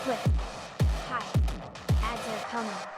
Quick! Hi! Ads are coming.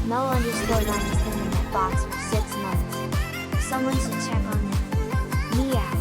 Mel underscore 9 has been in that box for 6 months. Someone should check on them. Meow.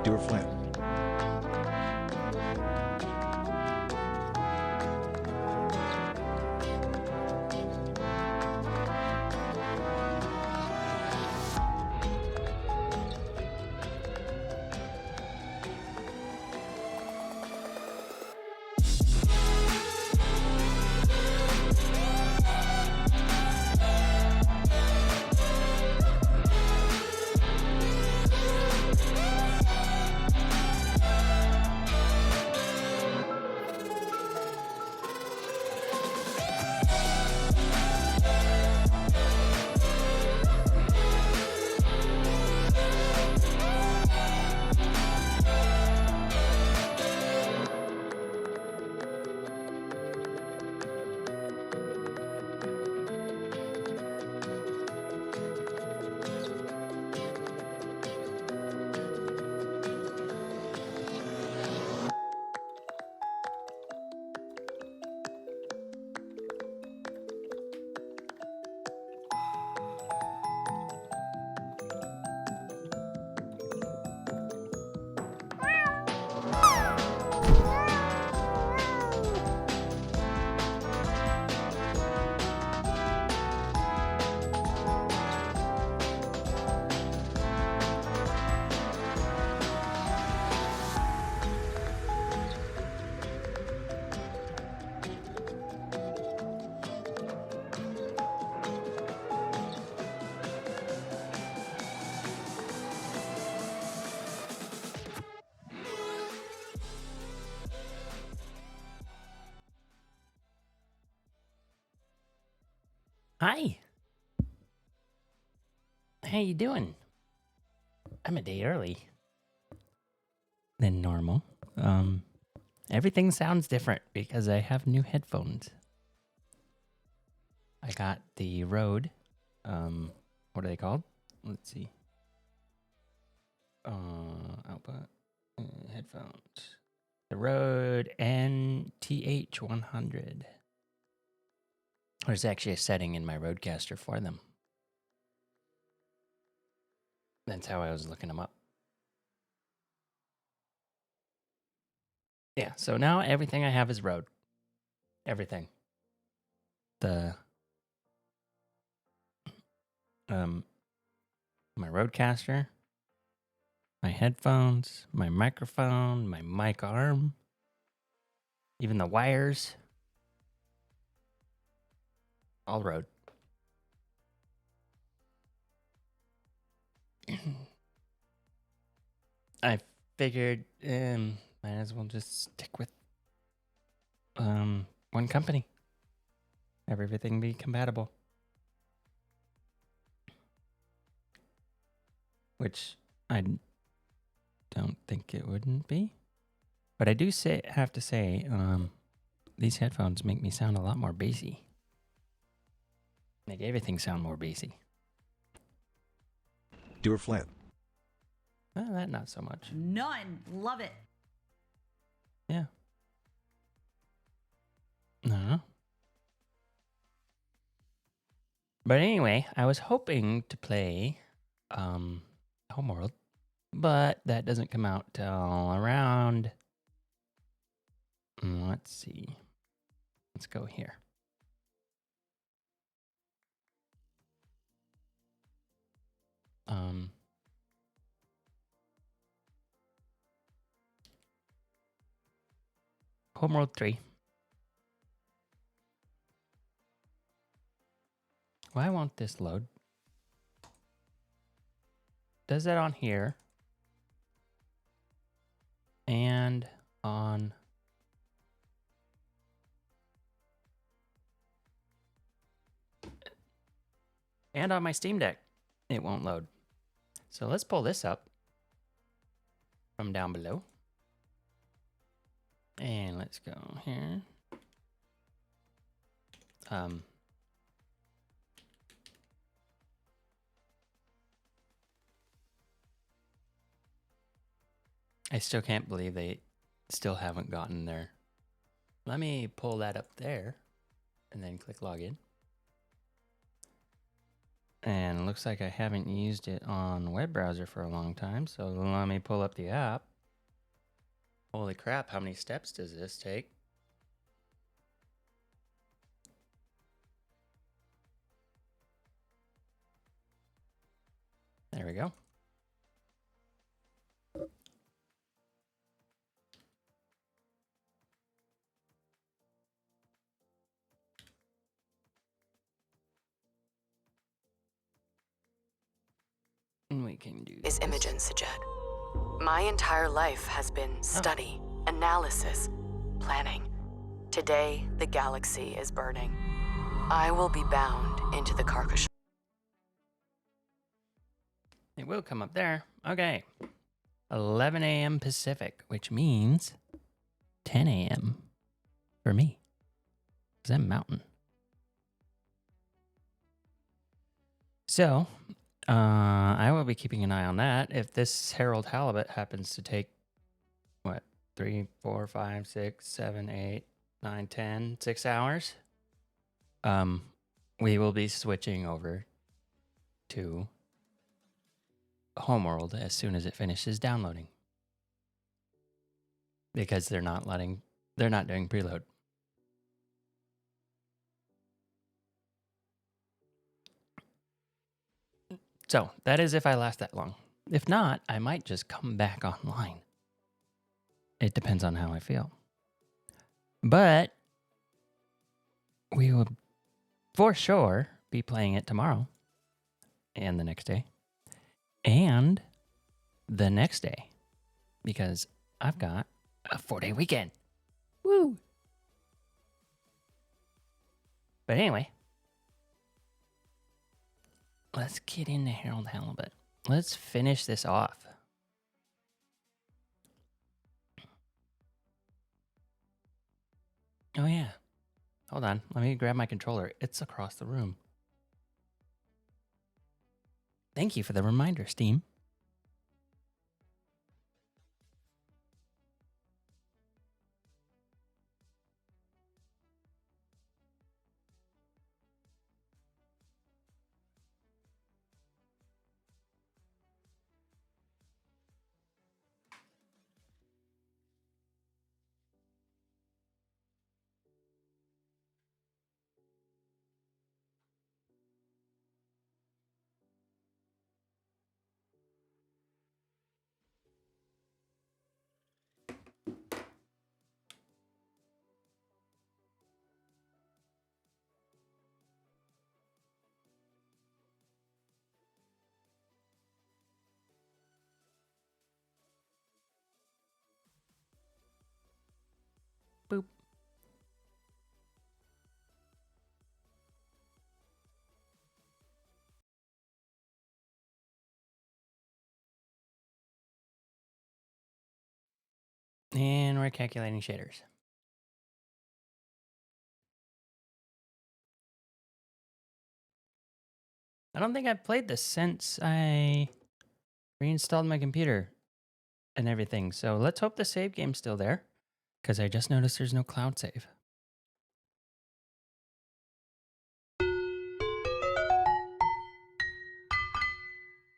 Dear Flynn. Hi. How you doing? I'm a day early than normal. Everything sounds different because I have new headphones. I got the Rode. What are they called? Let's see. Output headphones. The Rode NTH100. There's actually a setting in my Rodecaster for them. That's how I was looking them up. Yeah, so now everything I have is Rode. Everything. The my Rodecaster, my headphones, my microphone, my mic arm, even the wires, all Rode. I figured might as well just stick with one company. Have everything be compatible. Which I don't think it wouldn't be. But I do have to say, these headphones make me sound a lot more bassy. Make everything sound more bassy. Dear Flynn. Well, that not so much. None. Love it. Yeah. No. But anyway, I was hoping to play Homeworld, but that doesn't come out till around. Let's see. Let's go here. Homeworld 3. Why won't this load? Does that on here and on my Steam Deck. It won't load. So let's pull this up from down below. And let's go here. I still can't believe they still haven't gotten there. Let me pull that up there and then click login. And it looks like I haven't used it on web browser for a long time, so let me pull up the app. Holy crap, how many steps does this take? There we go. And we can do Is this. Imogen Sajet. My entire life has been study, analysis, planning. Today, the galaxy is burning. I will be bound into the carcass. It will come up there. Okay. 11 a.m. Pacific, which means 10 a.m. for me. Is that mountain? So, I will be keeping an eye on that. If this Harold Halibut happens to take, what, 3, 4, 5, 6, 7, 8, 9, 10, 6 hours, we will be switching over to Homeworld as soon as it finishes downloading. Because they're not doing preload. So that is if I last that long. If not, I might just come back online. It depends on how I feel. But we will for sure be playing it tomorrow and the next day and the next day because I've got a 4-day weekend. Woo! But anyway, let's get into Harold Halibut. Let's finish this off. Oh, yeah. Hold on. Let me grab my controller. It's across the room. Thank you for the reminder, Steam. Boop. And we're calculating shaders. I don't think I've played this since I reinstalled my computer and everything. So let's hope the save game's still there because I just noticed there's no cloud save.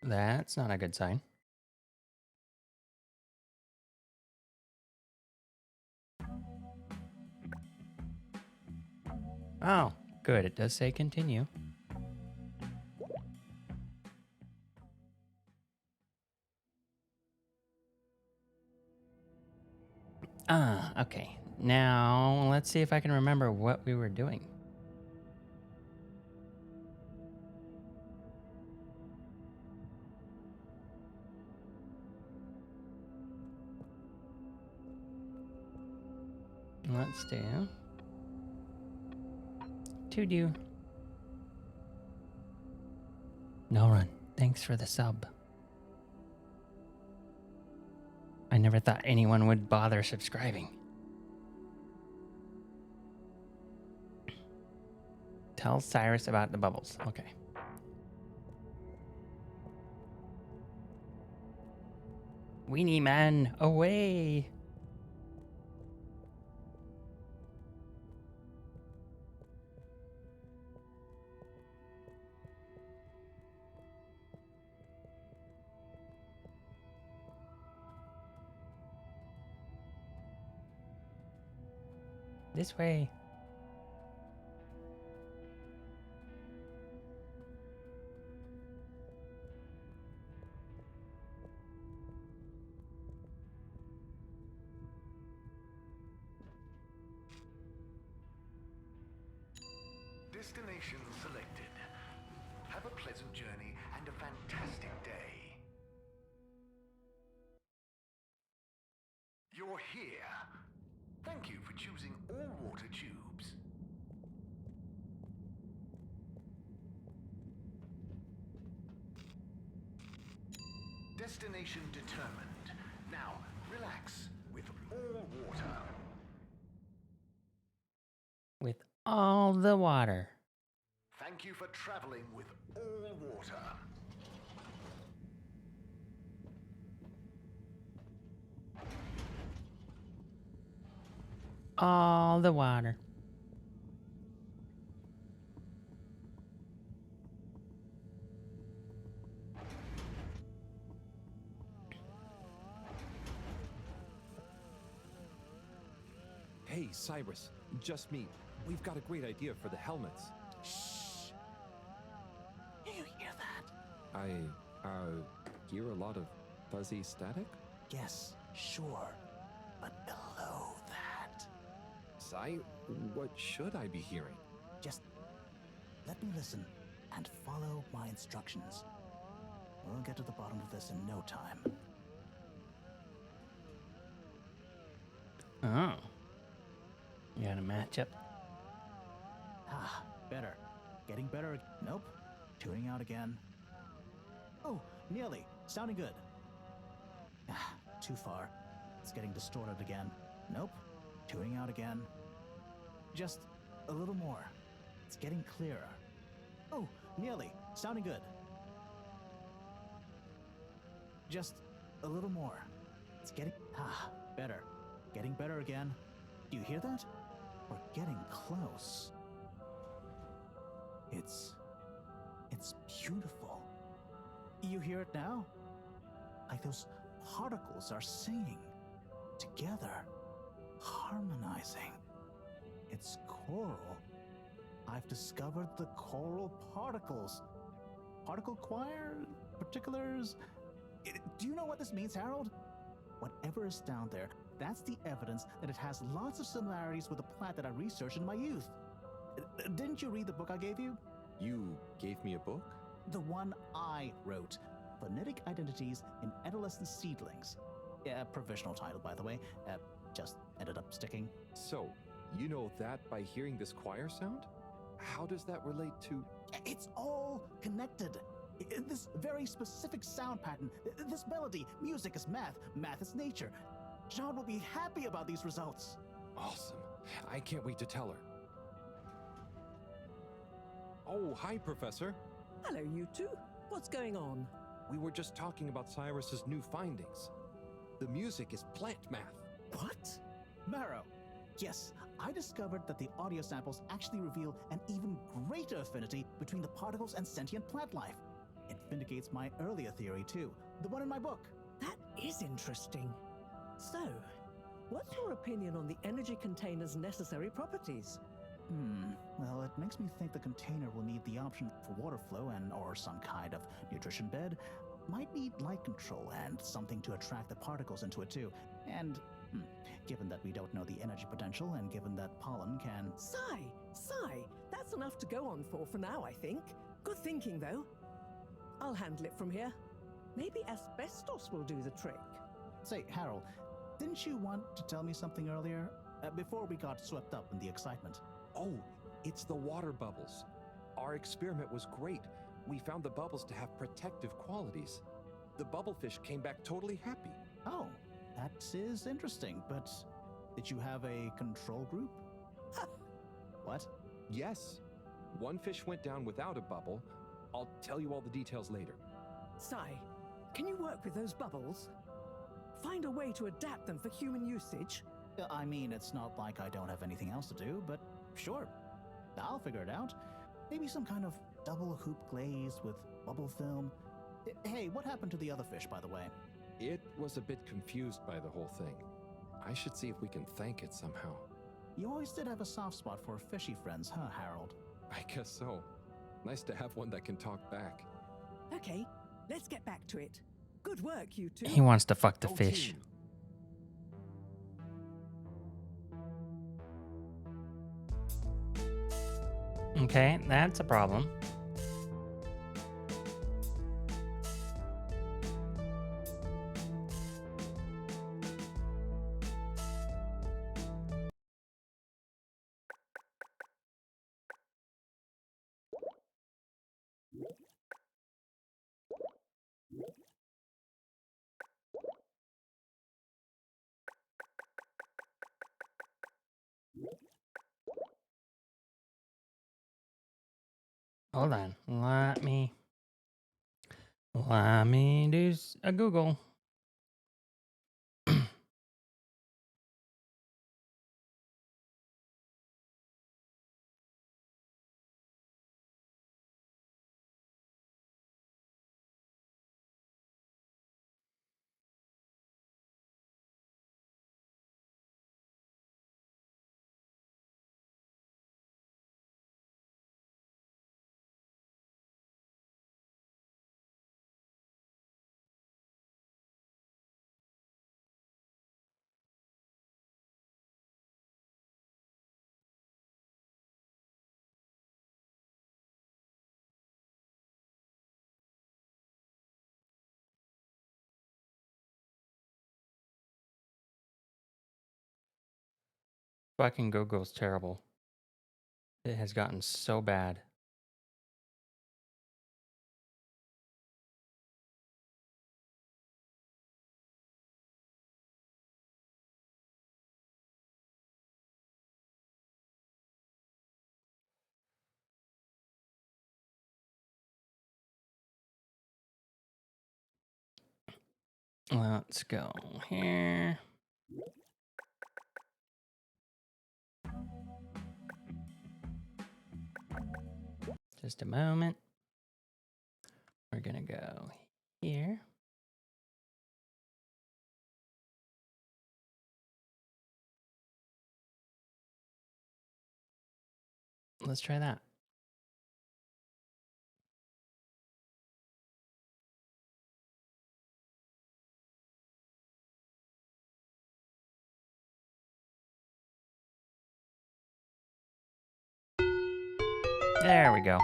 That's not a good sign. Oh, good. It does say continue. Okay. Now, let's see if I can remember what we were doing. Let's do to do. No run. Thanks for the sub. I never thought anyone would bother subscribing. Tell Cyrus about the bubbles. Okay. Weenie Man, away! This way. Destination selected. Have a pleasant journey and a fantastic day. You're here. Thank you for choosing all water tubes. Destination determined. Now, relax with all water. With all the water. Thank you for traveling with all water. All the water. Hey, Cyrus, just me. We've got a great idea for the helmets. Shh. You hear that? I, hear a lot of fuzzy static? Yes, sure. But below that, Cy, what should I be hearing? just let me listen and follow my instructions. We'll get to the bottom of this in no time. Oh. You got a matchup? Ah, better. Getting better. Nope. Tuning out again. Oh, nearly. Sounding good. Ah, too far. It's getting distorted again. Nope. Tuning out again. Just a little more. It's getting clearer. Oh, nearly. Sounding good. Just a little more. It's getting... Ah, better. Getting better again. Do you hear that? We're getting close. It's beautiful. You hear it now? Like those particles are singing together, harmonizing. It's choral. I've discovered the choral particles. Particle choir? Particulars? Do you know what this means, Harold? Whatever is down there, that's the evidence that it has lots of similarities with the plant that I researched in my youth. Didn't you read the book I gave you? You gave me a book? The one I wrote. Phonetic Identities in Adolescent Seedlings. Yeah, provisional title, by the way. Just ended up sticking. So, you know that by hearing this choir sound? How does that relate to... It's all connected. This very specific sound pattern, this melody, music is math, math is nature. John will be happy about these results. Awesome. I can't wait to tell her. Oh, hi, Professor. Hello, you two. What's going on? We were just talking about Cyrus's new findings. The music is plant math. What? Marrow. Yes, I discovered that the audio samples actually reveal an even greater affinity between the particles and sentient plant life. It vindicates my earlier theory, too, the one in my book. That is interesting. So, what's your opinion on the energy container's necessary properties? Well, it makes me think the container will need the option for water flow and or some kind of nutrition bed. Might need light control and something to attract the particles into it too. And, given that we don't know the energy potential and given that pollen can... Sigh. That's enough to go on for now, I think. Good thinking, though. I'll handle it from here. Maybe asbestos will do the trick. Say, Harold, didn't you want to tell me something earlier? Before we got swept up in the excitement. Oh, it's the water bubbles. Our experiment was great. We found the bubbles to have protective qualities. The bubblefish came back totally happy. Oh, that is interesting, but did you have a control group? What? Yes. One fish went down without a bubble. I'll tell you all the details later. Sigh, can you work with those bubbles? Find a way to adapt them for human usage? I mean, it's not like I don't have anything else to do, but sure. I'll figure it out. Maybe some kind of double hoop glaze with bubble film. Hey, what happened to the other fish, by the way? It was a bit confused by the whole thing. I should see if we can thank it somehow. You always did have a soft spot for fishy friends, huh, Harold? I guess so. Nice to have one that can talk back. Okay, let's get back to it. Good work, you two. He wants to fuck the Go fish. team. Okay, that's a problem. Hold on. Let me do a Google. Fucking Google's terrible. It has gotten so bad. Let's go here. Just a moment. We're gonna go here. Let's try that. There we go.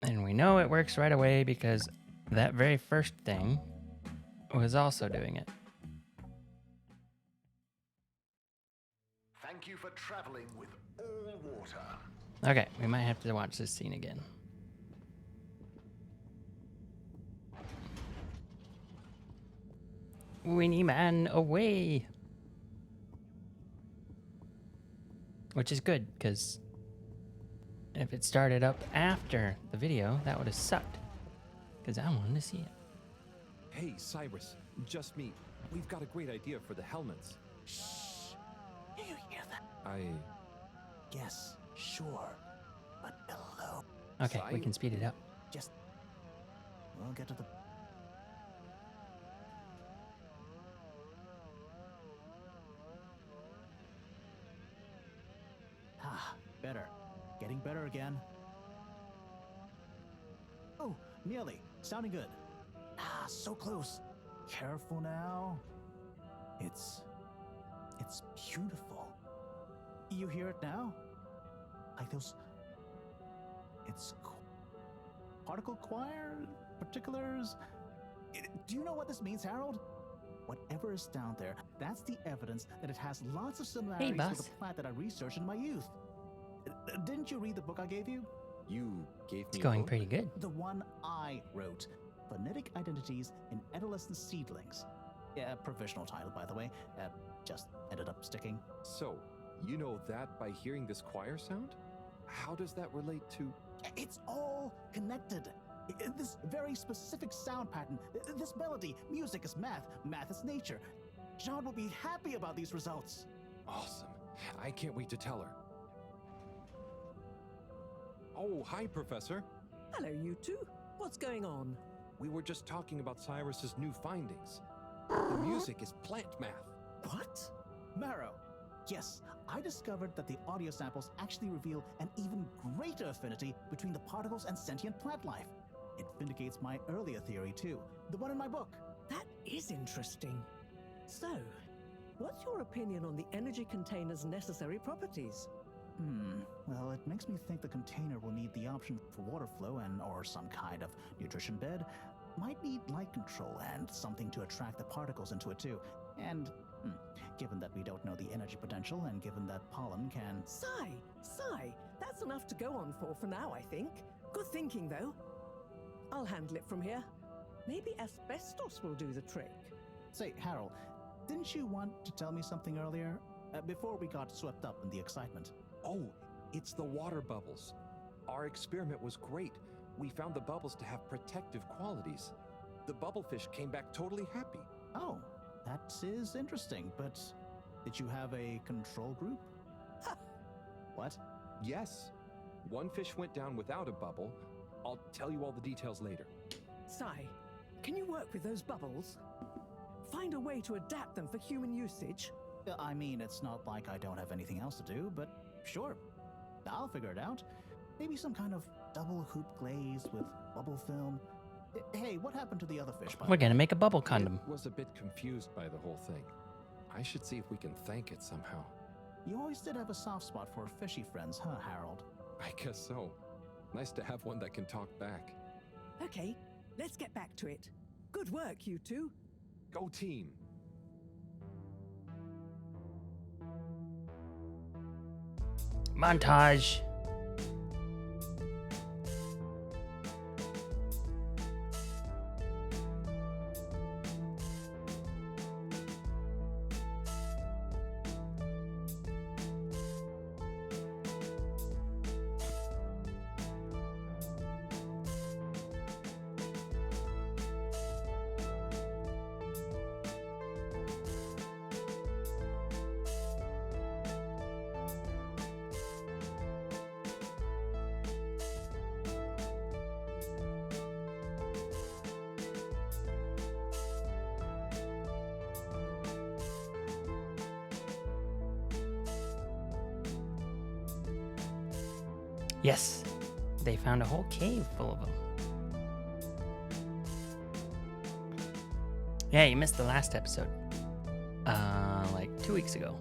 And we know it works right away because that very first thing was also doing it. Thank you for traveling with all water. Okay, we might have to watch this scene again. Winnie Man away! Which is good, because if it started up after the video, that would have sucked. Because I wanted to see it. Hey, Cyrus, just me. We've got a great idea for the helmets. Shh. Do you hear that? I... Yes, sure. But below. Okay, we can speed it up. Just. We'll get to the. Ah, better. Getting better again. Oh, nearly. Sounding good. Ah, so close. Careful now. It's beautiful. You hear it now? Like those. It's particle choir particulars. Do you know what this means, Harold? Whatever is down there, that's the evidence that it has lots of similarities with boss. the plant that I researched in my youth. Didn't you read the book I gave you? You gave me It's a going book? pretty good. The one I wrote. Phonetic Identities in Adolescent Seedlings. Yeah, provisional title, by the way. Just ended up sticking. So, you know that by hearing this choir sound? How does that relate to... It's all connected. This very specific sound pattern, this melody, music is math, math is nature. John will be happy about these results. Awesome. I can't wait to tell her. Oh, hi, Professor. Hello, you two. What's going on? We were just talking about Cyrus's new findings. The music is plant math. What? Marrow. Yes, I discovered that the audio samples actually reveal an even greater affinity between the particles and sentient plant life. It vindicates my earlier theory, too, the one in my book. That is interesting. So, what's your opinion on the energy container's necessary properties? Well, it makes me think the container will need the option for water flow or some kind of nutrition bed. Might need light control and something to attract the particles into it too. And, given that we don't know the energy potential and given that pollen can... Sigh. That's enough to go on for now, I think. Good thinking, though. I'll handle it from here. Maybe asbestos will do the trick. Say, Harold, didn't you want to tell me something earlier? Before we got swept up in the excitement. Oh, it's the water bubbles. Our experiment was great. We found the bubbles to have protective qualities. The bubblefish came back totally happy. Oh, that is interesting, but did you have a control group? What? Yes. One fish went down without a bubble. I'll tell you all the details later. Sigh, can you work with those bubbles? Find a way to adapt them for human usage? I mean, it's not like I don't have anything else to do, but sure. I'll figure it out. Maybe some kind of double hoop glaze with bubble film. Hey, what happened to the other fish? We're gonna make a bubble condom. It was a bit confused by the whole thing. I should see if we can thank it somehow. You always did have a soft spot for fishy friends, huh, Harold? I guess so. Nice to have one that can talk back. Okay, let's get back to it. Good work, you two. Go team! Montage. Yes, they found a whole cave full of them. Yeah, you missed the last episode. Like 2 weeks ago.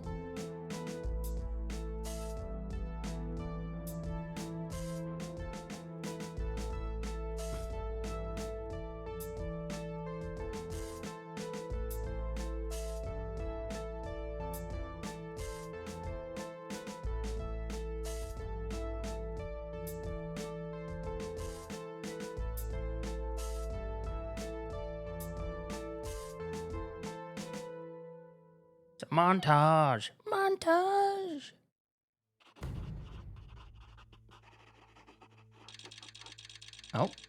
It's a montage. Montage.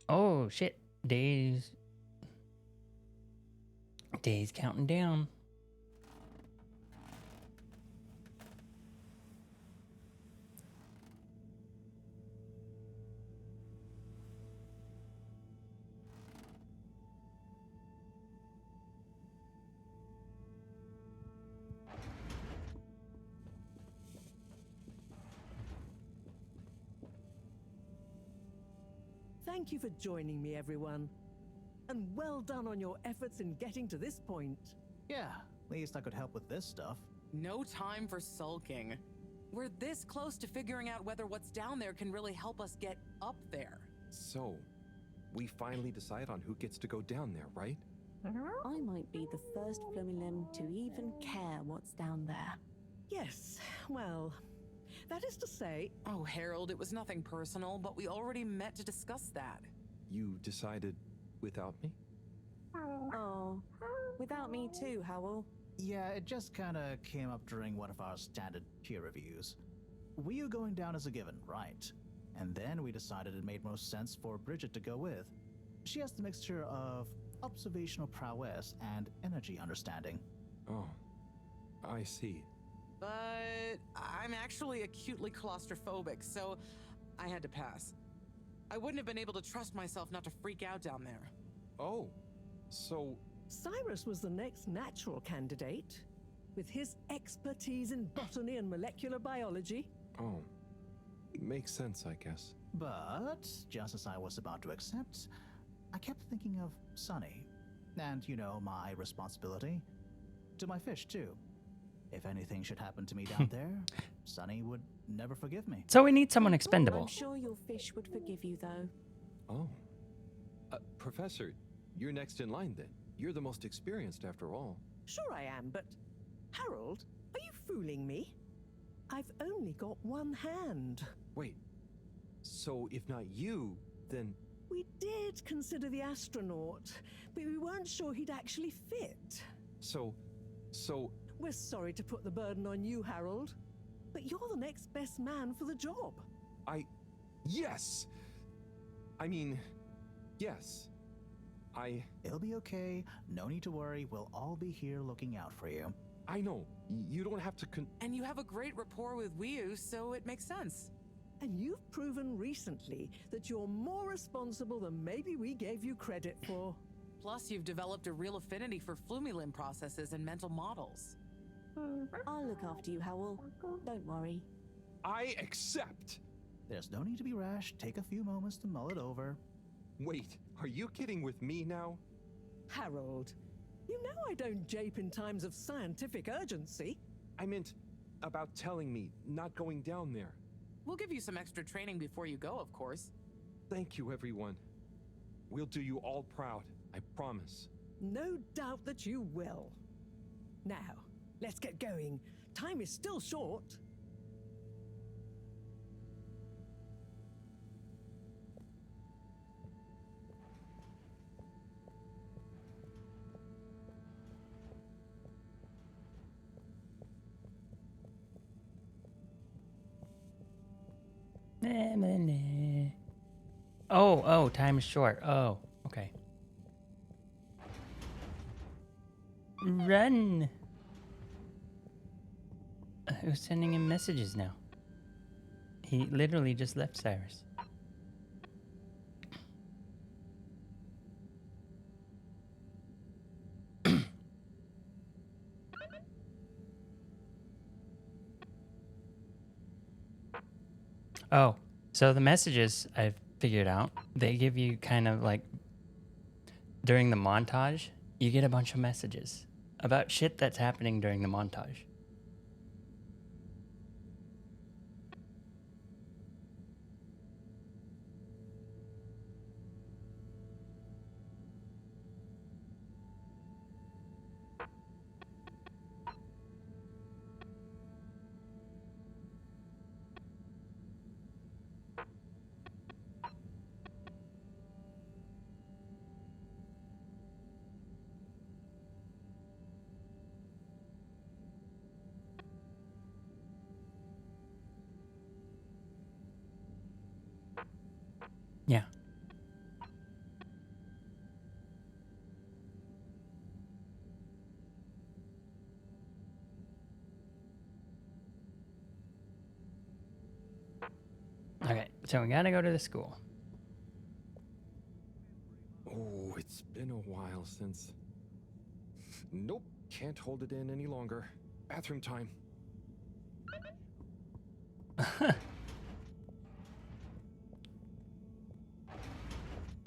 Oh shit. Days counting down. Thank you for joining me, everyone. And well done on your efforts in getting to this point. Yeah, at least I could help with this stuff. No time for sulking. We're this close to figuring out whether what's down there can really help us get up there. So, we finally decide on who gets to go down there, right? I might be the first Flumilim to even care what's down there. Yes, well, that is to say, Oh, Harold, it was nothing personal, but we already met to discuss that. You decided without me? Oh, without me too, Howell. Yeah, it just kinda came up during one of our standard peer reviews. We are going down as a given, right? And then we decided it made most sense for Bridget to go with. She has the mixture of observational prowess and energy understanding. Oh, I see. But I'm actually acutely claustrophobic, so I had to pass. I wouldn't have been able to trust myself not to freak out down there. Oh, so Cyrus was the next natural candidate. With his expertise in botany and molecular biology. oh, makes sense, I guess. But just as I was about to accept, I kept thinking of Sunny. And, my responsibility. To my fish, too. If anything should happen to me down there, Sunny would never forgive me. So we need someone expendable. I'm sure your fish would forgive you, though. Oh. Professor, you're next in line then. You're the most experienced after all. Sure I am, but Harold, are you fooling me? I've only got one hand. Wait, so if not you, then... We did consider the astronaut, but we weren't sure he'd actually fit. So... We're sorry to put the burden on you, Harold, but you're the next best man for the job. Yes! I mean, yes. It'll be okay. No need to worry. We'll all be here looking out for you. I know. You don't have to And you have a great rapport with Wiu, so it makes sense. And you've proven recently that you're more responsible than maybe we gave you credit for. Plus, you've developed a real affinity for flumilim processes and mental models. I'll look after you, Howell. Don't worry. I accept! There's no need to be rash. Take a few moments to mull it over. Wait, are you kidding with me now? Harold, you know I don't jape in times of scientific urgency. I meant about telling me, not going down there. We'll give you some extra training before you go, of course. Thank you, everyone. We'll do you all proud, I promise. No doubt that you will. Now, let's get going. Time is still short. Oh, time is short. Oh, okay. Run! Who's sending him messages now? He literally just left Cyrus. Oh, so the messages I've figured out, they give you kind of like, during the montage, you get a bunch of messages about shit that's happening during the montage. Yeah. Okay, so we gotta go to the school. Oh, it's been a while since... Nope, can't hold it in any longer. Bathroom time.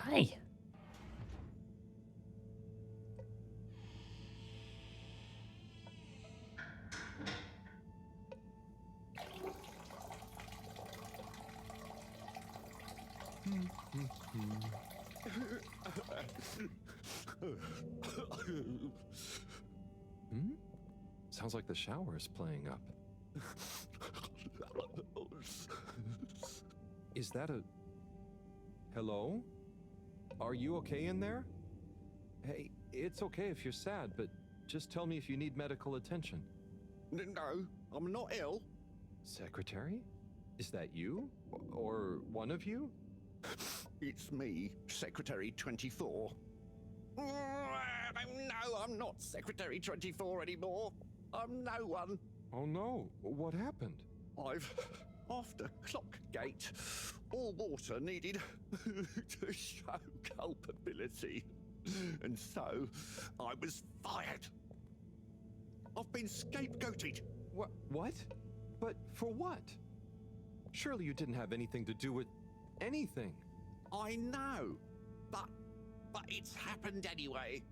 Hi. Sounds like the shower is playing up. Is that a... Hello? Are you okay in there? Hey, it's okay if you're sad, but just tell me if you need medical attention. No, I'm not ill. Secretary? Is that you? Or one of you? It's me, Secretary 24. No, I'm not Secretary 24 anymore. I'm no one. Oh no, what happened? I've, after Clockgate, all water needed to show culpability. And so I was fired. I've been scapegoated. What? But for what? Surely you didn't have anything to do with anything. I know, but it's happened anyway.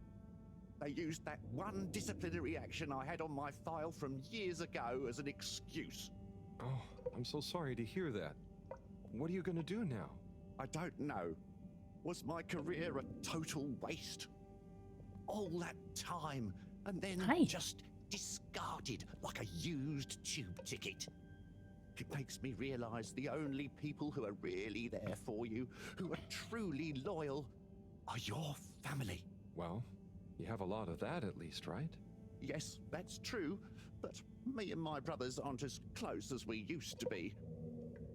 They used that one disciplinary action I had on my file from years ago as an excuse. Oh, I'm so sorry to hear that. What are you gonna do now? I don't know. Was my career a total waste? All that time, and then Hi. just discarded like a used tube ticket. It makes me realise the only people who are really there for you, who are truly loyal, are your family. Well, you have a lot of that at least, right? Yes, that's true, but me and my brothers aren't as close as we used to be.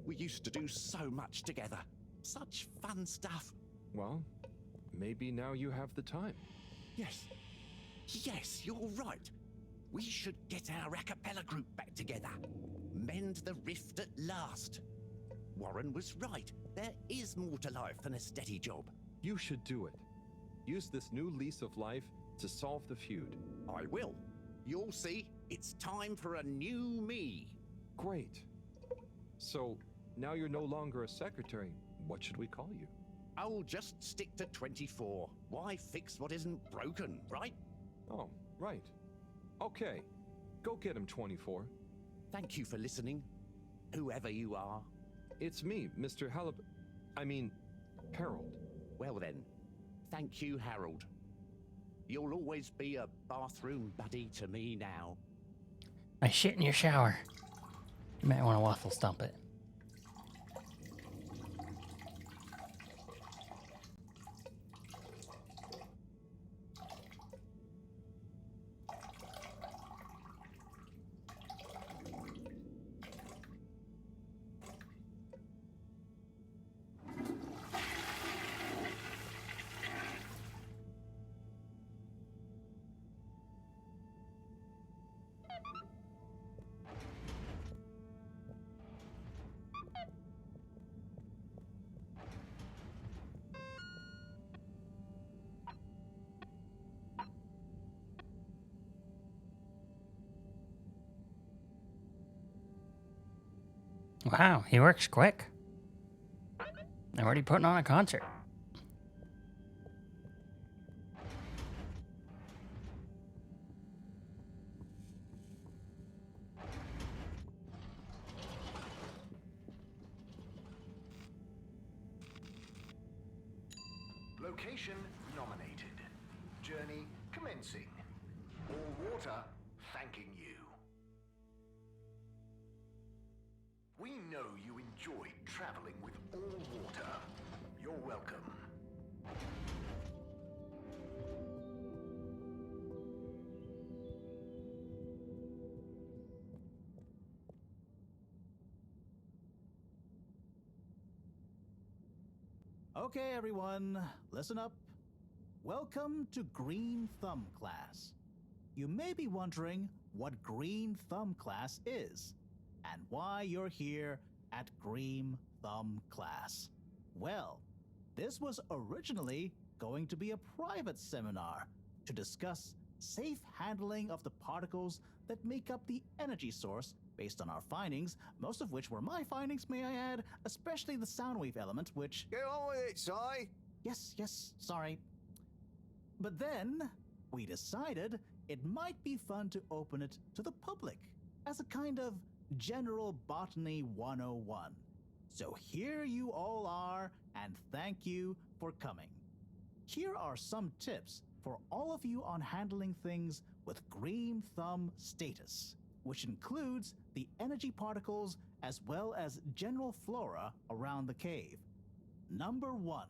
We used to do so much together. Such fun stuff. Well, maybe now you have the time. Yes. Yes, you're right. We should get our a cappella group back together. Mend the rift at last. Warren was right. There is more to life than a steady job. You should do it. Use this new lease of life to solve the feud. I will. You'll see. It's time for a new me. Great. So, now you're no longer a secretary. What should we call you? I'll just stick to 24. Why fix what isn't broken, right? Oh, right. Okay. Go get him, 24. Thank you for listening, whoever you are. It's me, Mr. Halibut. I mean, Harold. Well then, thank you, Harold. You'll always be a bathroom buddy to me now. I shit in your shower. You might want to waffle stomp it. Wow, he works quick. They're already putting on a concert. Location nominated. Journey commencing. All water thanking you. We know you enjoyed traveling with all water. You're welcome. Okay, everyone, listen up. Welcome to Green Thumb class. You may be wondering what Green Thumb class is and why you're here at Green Thumb class. Well, this was originally going to be a private seminar to discuss safe handling of the particles that make up the energy source based on our findings, most of which were my findings, may I add, especially the sound wave element, which... Get on with it, Si. Yes, sorry. But then, we decided it might be fun to open it to the public as a kind of General Botany 101. So here you all are, and thank you for coming. Here are some tips for all of you on handling things with Green Thumb status, which includes the energy particles as well as general flora around the cave. Number 1,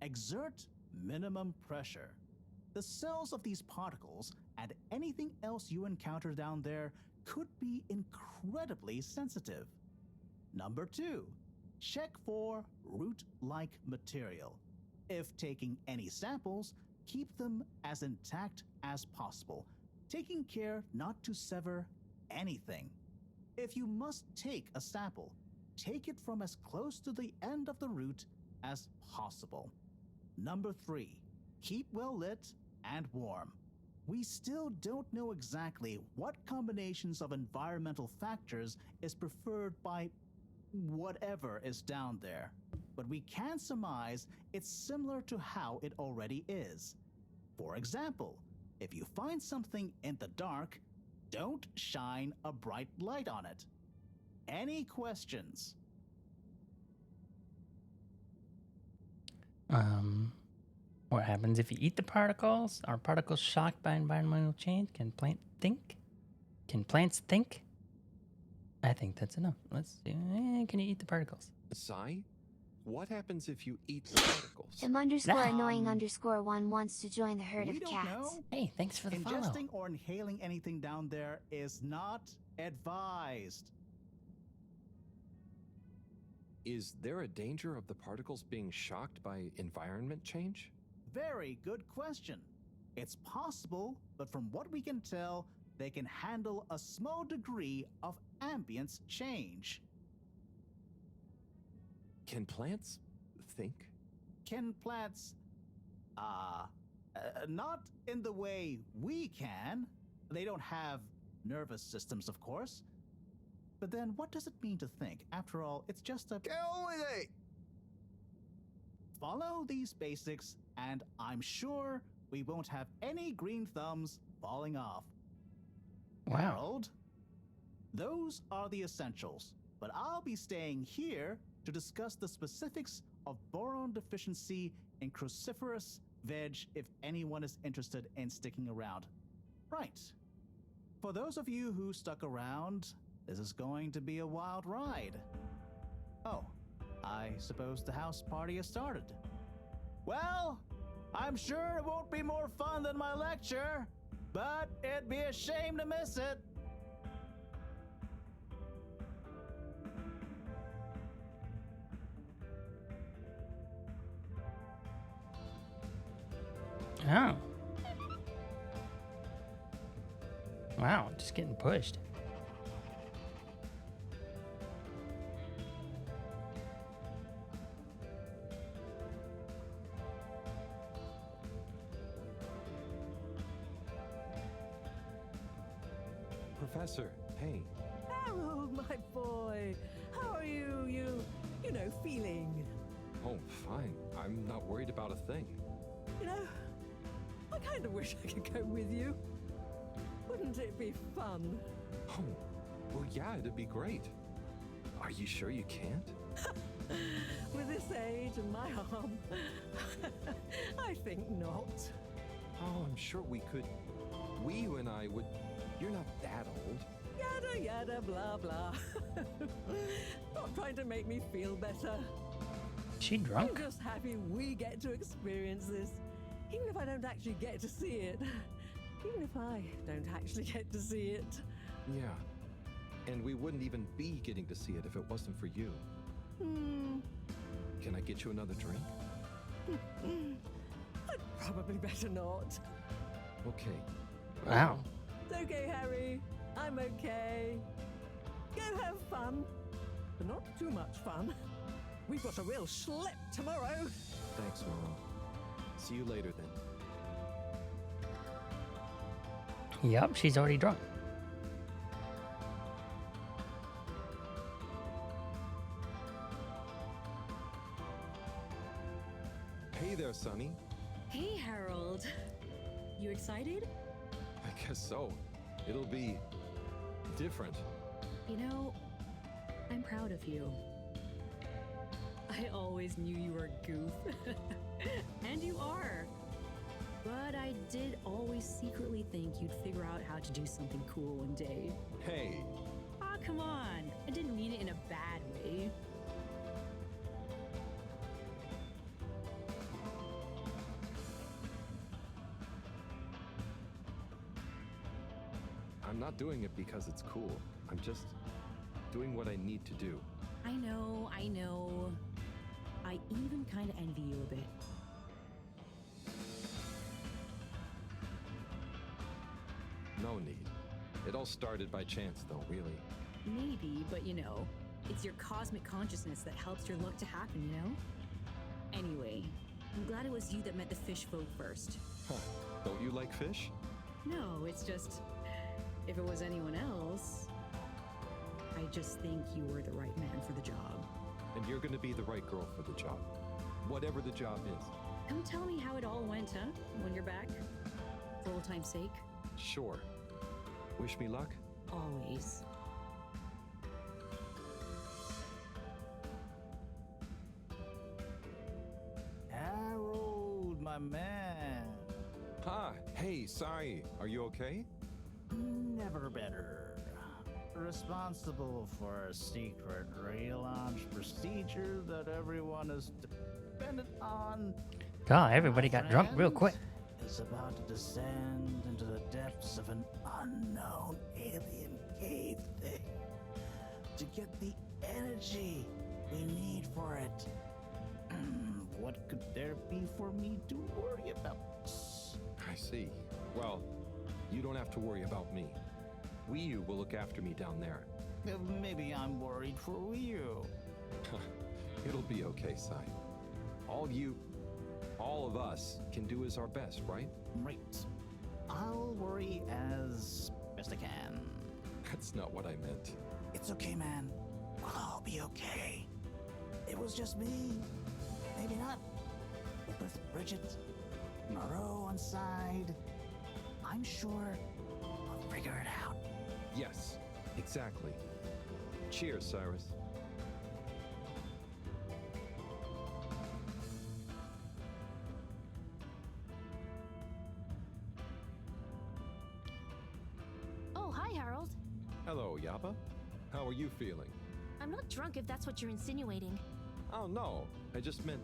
exert minimum pressure. The cells of these particles and anything else you encounter down there could be incredibly sensitive. Number 2, check for root-like material. If taking any samples, keep them as intact as possible, taking care not to sever anything. If you must take a sample, take it from as close to the end of the root as possible. Number 3, keep well lit, and warm. We still don't know exactly what combinations of environmental factors is preferred by whatever is down there, but we can surmise it's similar to how it already is. For example, if you find something in the dark, don't shine a bright light on it. Any questions? What happens if you eat the particles? Are particles shocked by environmental change? Can plants think? Can plants think? I think that's enough. Let's see. Can you eat the particles? Sai, what happens if you eat the particles? M_annoying_1 wants to join the herd We of don't cats. know. Hey, thanks for the follow. Ingesting or inhaling anything down there is not advised. Is there a danger of the particles being shocked by environment change? Very good question. It's possible, but from what we can tell, they can handle a small degree of ambience change. Can plants think? Can plants, not in the way we can. They don't have nervous systems, of course. But then what does it mean to think? After all, it's just a... Get on with it! Follow these basics, and I'm sure we won't have any green thumbs falling off. Wow. Harold, those are the essentials, but I'll be staying here to discuss the specifics of boron deficiency in cruciferous veg if anyone is interested in sticking around. Right. For those of you who stuck around, this is going to be a wild ride. Oh, I suppose the house party has started. Well, I'm sure it won't be more fun than my lecture, but it'd be a shame to miss it. Oh. Wow, just getting pushed. Professor, hey. Harold, my boy. How are you, you know, feeling? Oh, fine. I'm not worried about a thing. You know, I kind of wish I could go with you. Wouldn't it be fun? Oh, well, yeah, it'd be great. Are you sure you can't? With this age and my arm, I think not. Oh, I'm sure we could. You and I would. You're not that old. Yada yada blah blah. Not trying to make me feel better. She I'm drunk? just happy we get to experience this, even if I don't actually get to see it. Even if I don't actually get to see it. Yeah. And we wouldn't even be getting to see it if it wasn't for you. Can I get you another drink? I'd probably better not. Okay. Wow. It's okay, Harry. I'm okay. Go have fun. But not too much fun. We've got a real schlep tomorrow. Thanks, Mom. See you later then. Yup, she's already drunk. Hey there, Sonny. Hey, Harold. You excited? I guess so. It'll be different. You know, I'm proud of you. I always knew you were a goof. And you are. But I did always secretly think you'd figure out how to do something cool one day. Hey. Ah, come on. I didn't mean it in a bad way. I'm not doing it because it's cool. I'm just doing what I need to do. I know, I know. I even kind of envy you a bit. No need. It all started by chance, though, really. Maybe, but you know, it's your cosmic consciousness that helps your luck to happen, you know? Anyway, I'm glad it was you that met the fish folk first. Huh. Don't you like fish? No, it's just, if it was anyone else, I just think you were the right man for the job. And you're gonna be the right girl for the job. Whatever the job is. Come tell me how it all went, huh? When you're back? For old time's sake? Sure. Wish me luck? Always. Harold, my man. Ha! Hey, Sai, are you okay? Never better. Responsible for a secret relaunch procedure that everyone is dependent on. God, everybody got drunk real quick. Is about to descend into the depths of an unknown alien cave thing to get the energy we need for it. What could there be for me to worry about? I see. Well, you don't have to worry about me. Wii will look after me down there. Maybe I'm worried for you. It'll be okay, Sai. All of us can do is our best, right? Right. I'll worry as best I can. That's not what I meant. It's okay, man. We'll all be okay. It was just me. Maybe not. But with Bridget, Moreau on side, I'm sure we'll figure it out. Yes, exactly. Cheers, Cyrus. Oh, hi, Harold. Hello, Yaba. How are you feeling? I'm not drunk if that's what you're insinuating. Oh, no. I just meant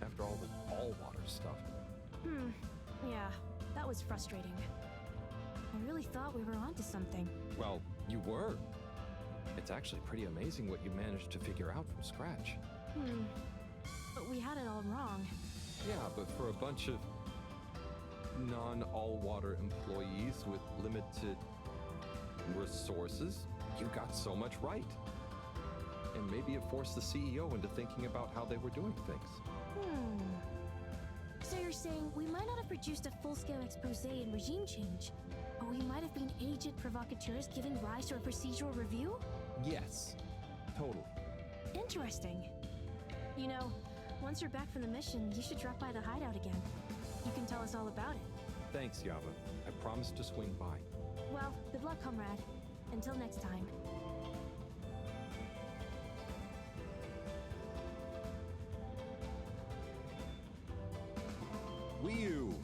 after all the all-water stuff. Yeah, that was frustrating. I really thought we were onto something. Well, you were. It's actually pretty amazing what you managed to figure out from scratch. But we had it all wrong. Yeah, but for a bunch of non-all-water employees with limited resources, you got so much right. And maybe it forced the CEO into thinking about how they were doing things. So you're saying we might not have produced a full-scale expose and regime change, but we might have been aged provocateurs giving rise to a procedural review? Yes, totally. Interesting. You know, once you're back from the mission, you should drop by the hideout again. You can tell us all about it. Thanks, Yava. I promise to swing by. Well, good luck, comrade. Until next time. Wii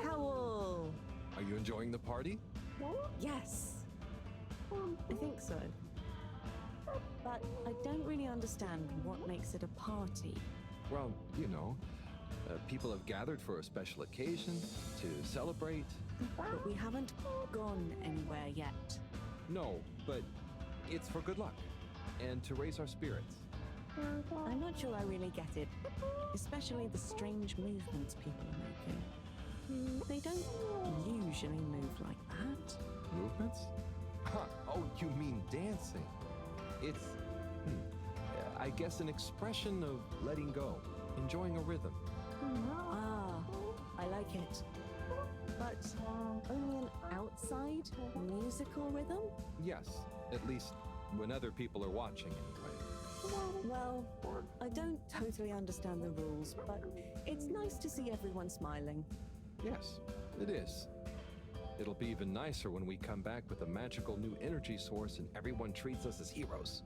Howl! Are you enjoying the party? Yes. I think so. But I don't really understand what makes it a party. Well, you know, people have gathered for a special occasion to celebrate. But we haven't gone anywhere yet. No, but it's for good luck and to raise our spirits. I'm not sure I really get it, especially the strange movements people are making. They don't usually move like that. Movements? Huh. Oh, you mean dancing? It's, I guess, an expression of letting go, enjoying a rhythm. Ah, I like it. But only an outside musical rhythm? Yes, at least when other people are watching anyway. Well, I don't totally understand the rules, but it's nice to see everyone smiling. Yes, it is. It'll be even nicer when we come back with a magical new energy source and everyone treats us as heroes.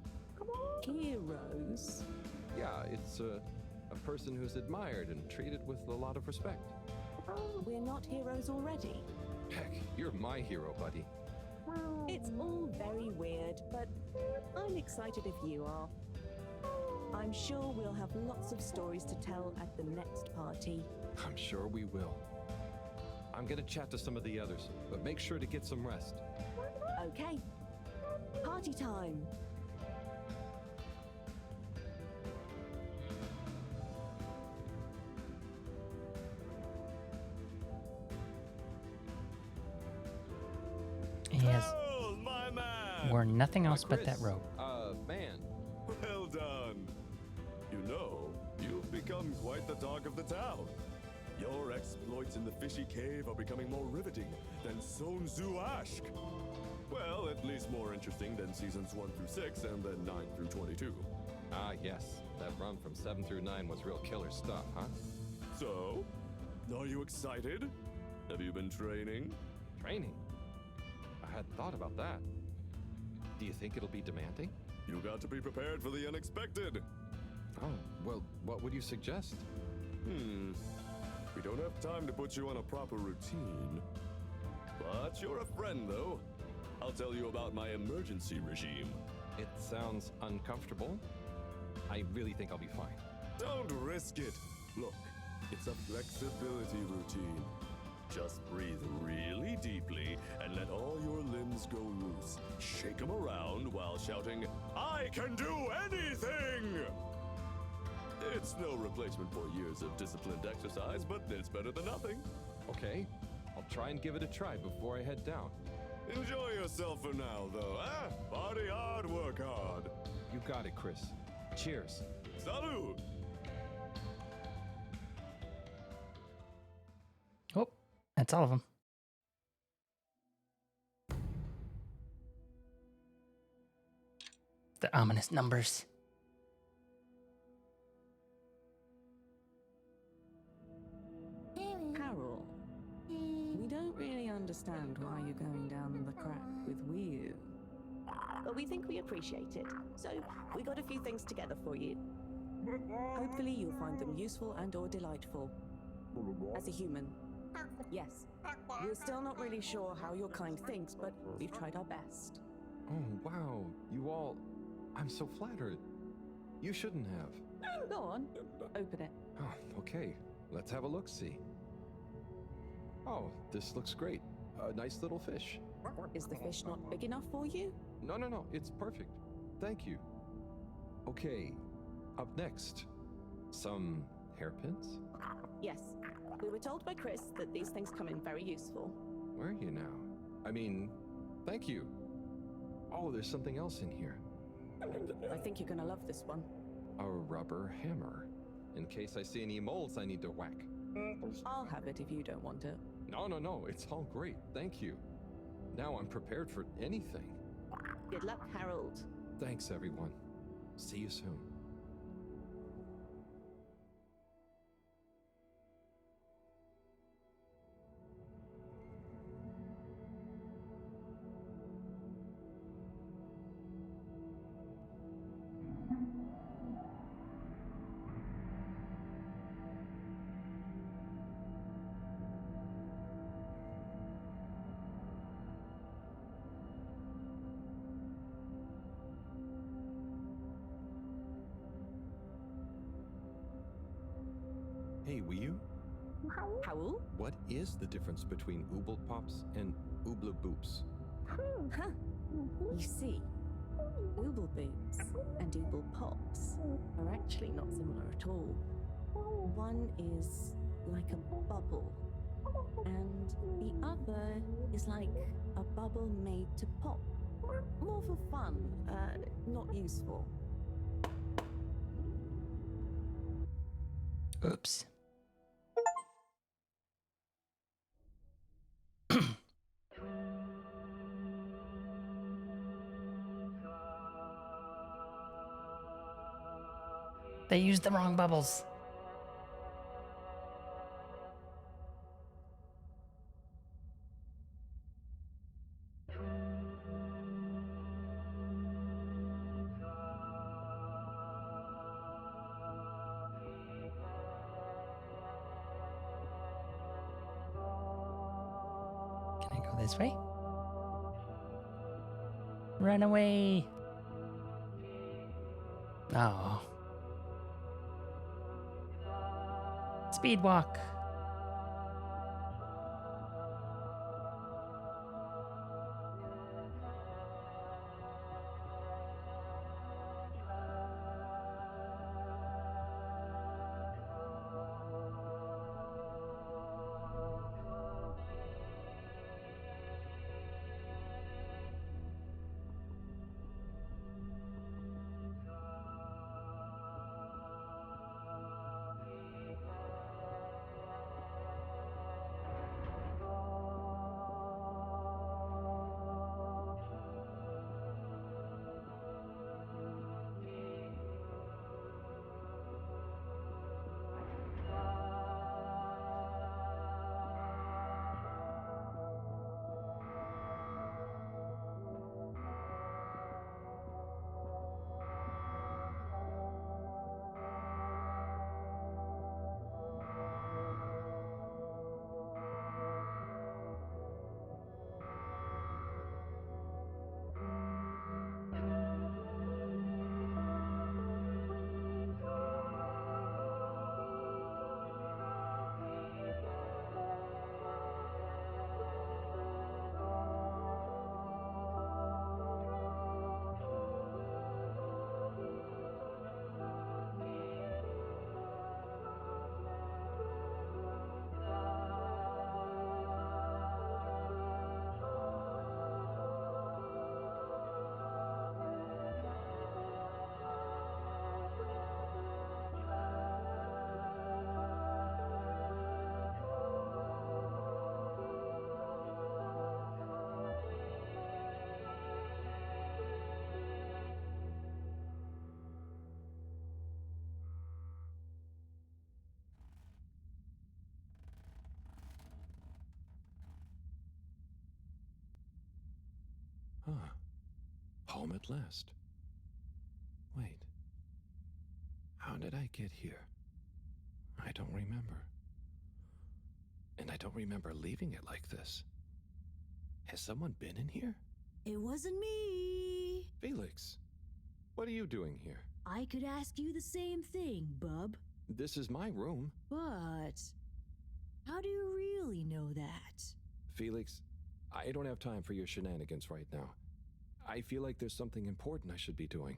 Heroes? Yeah, it's a person who's admired and treated with a lot of respect. We're not heroes already. Heck, you're my hero, buddy. It's all very weird, but I'm excited if you are. I'm sure we'll have lots of stories to tell at the next party. I'm sure we will. I'm gonna chat to some of the others, but make sure to get some rest. Okay. Party time! Yes. Oh, my man! We're nothing else but that Chris, rope. Man. Well done. You know, you've become quite the talk of the Your exploits in the fishy cave are becoming more riveting than Sun Tzu Ashk. Well, at least more interesting than seasons 1 through 6 and then 9 through 22. Ah, yes. That run from 7 through 9 was real killer stuff, huh? So, are you excited? Have you been training? Training? I hadn't thought about that. Do you think it'll be demanding? You got to be prepared for the unexpected. Oh, well, what would you suggest? We don't have time to put you on a proper routine. But you're a friend, though. I'll tell you about my emergency regime. It sounds uncomfortable. I really think I'll be fine. Don't risk it. Look, it's a flexibility routine. Just breathe really deeply and let all your limbs go loose. Shake them around while shouting, "I can do anything!" It's no replacement for years of disciplined exercise, but it's better than nothing. Okay, I'll try and give it a try before I head down. Enjoy yourself for now, though, eh? Party hard, work hard. You got it, Chris. Cheers. Salud! Oh, that's all of them. The ominous numbers. Carol, we don't really understand why you're going down the crack with Wii. But we think we appreciate it, so we got a few things together for you. Hopefully you'll find them useful and or delightful. As a human, yes. We're still not really sure how your kind thinks, but we've tried our best. Oh, wow. You all... I'm so flattered. You shouldn't have. Go on, open it. Oh, okay. Let's have a look-see. Oh, this looks great. A nice little fish. Is the fish not big enough for you? No. It's perfect. Thank you. Okay. Up next. Some hairpins? Yes. We were told by Chris that these things come in very useful. Where are you now? I mean, thank you. Oh, there's something else in here. I think you're gonna love this one. A rubber hammer. In case I see any moles I need to whack. I'll have it if you don't want it. No. It's all great. Thank you. Now I'm prepared for anything. Good luck, Harold. Thanks, everyone. See you soon. Hey, Wii. Howl? What is the difference between Ooble Pops and Ooble Boops? Huh. You see, Ooble Boots and Ooble Pops are actually not similar at all. One is like a bubble, and the other is like a bubble made to pop. More for fun, not useful. Oops. They used the wrong bubbles. Can I go this way? Run away! Oh. Speed walk. Ah, home at last. Wait. How did I get here? I don't remember. And I don't remember leaving it like this. Has someone been in here? It wasn't me. Felix, what are you doing here? I could ask you the same thing, bub. This is my room. But how do you really know that? Felix, I don't have time for your shenanigans right now. I feel like there's something important I should be doing.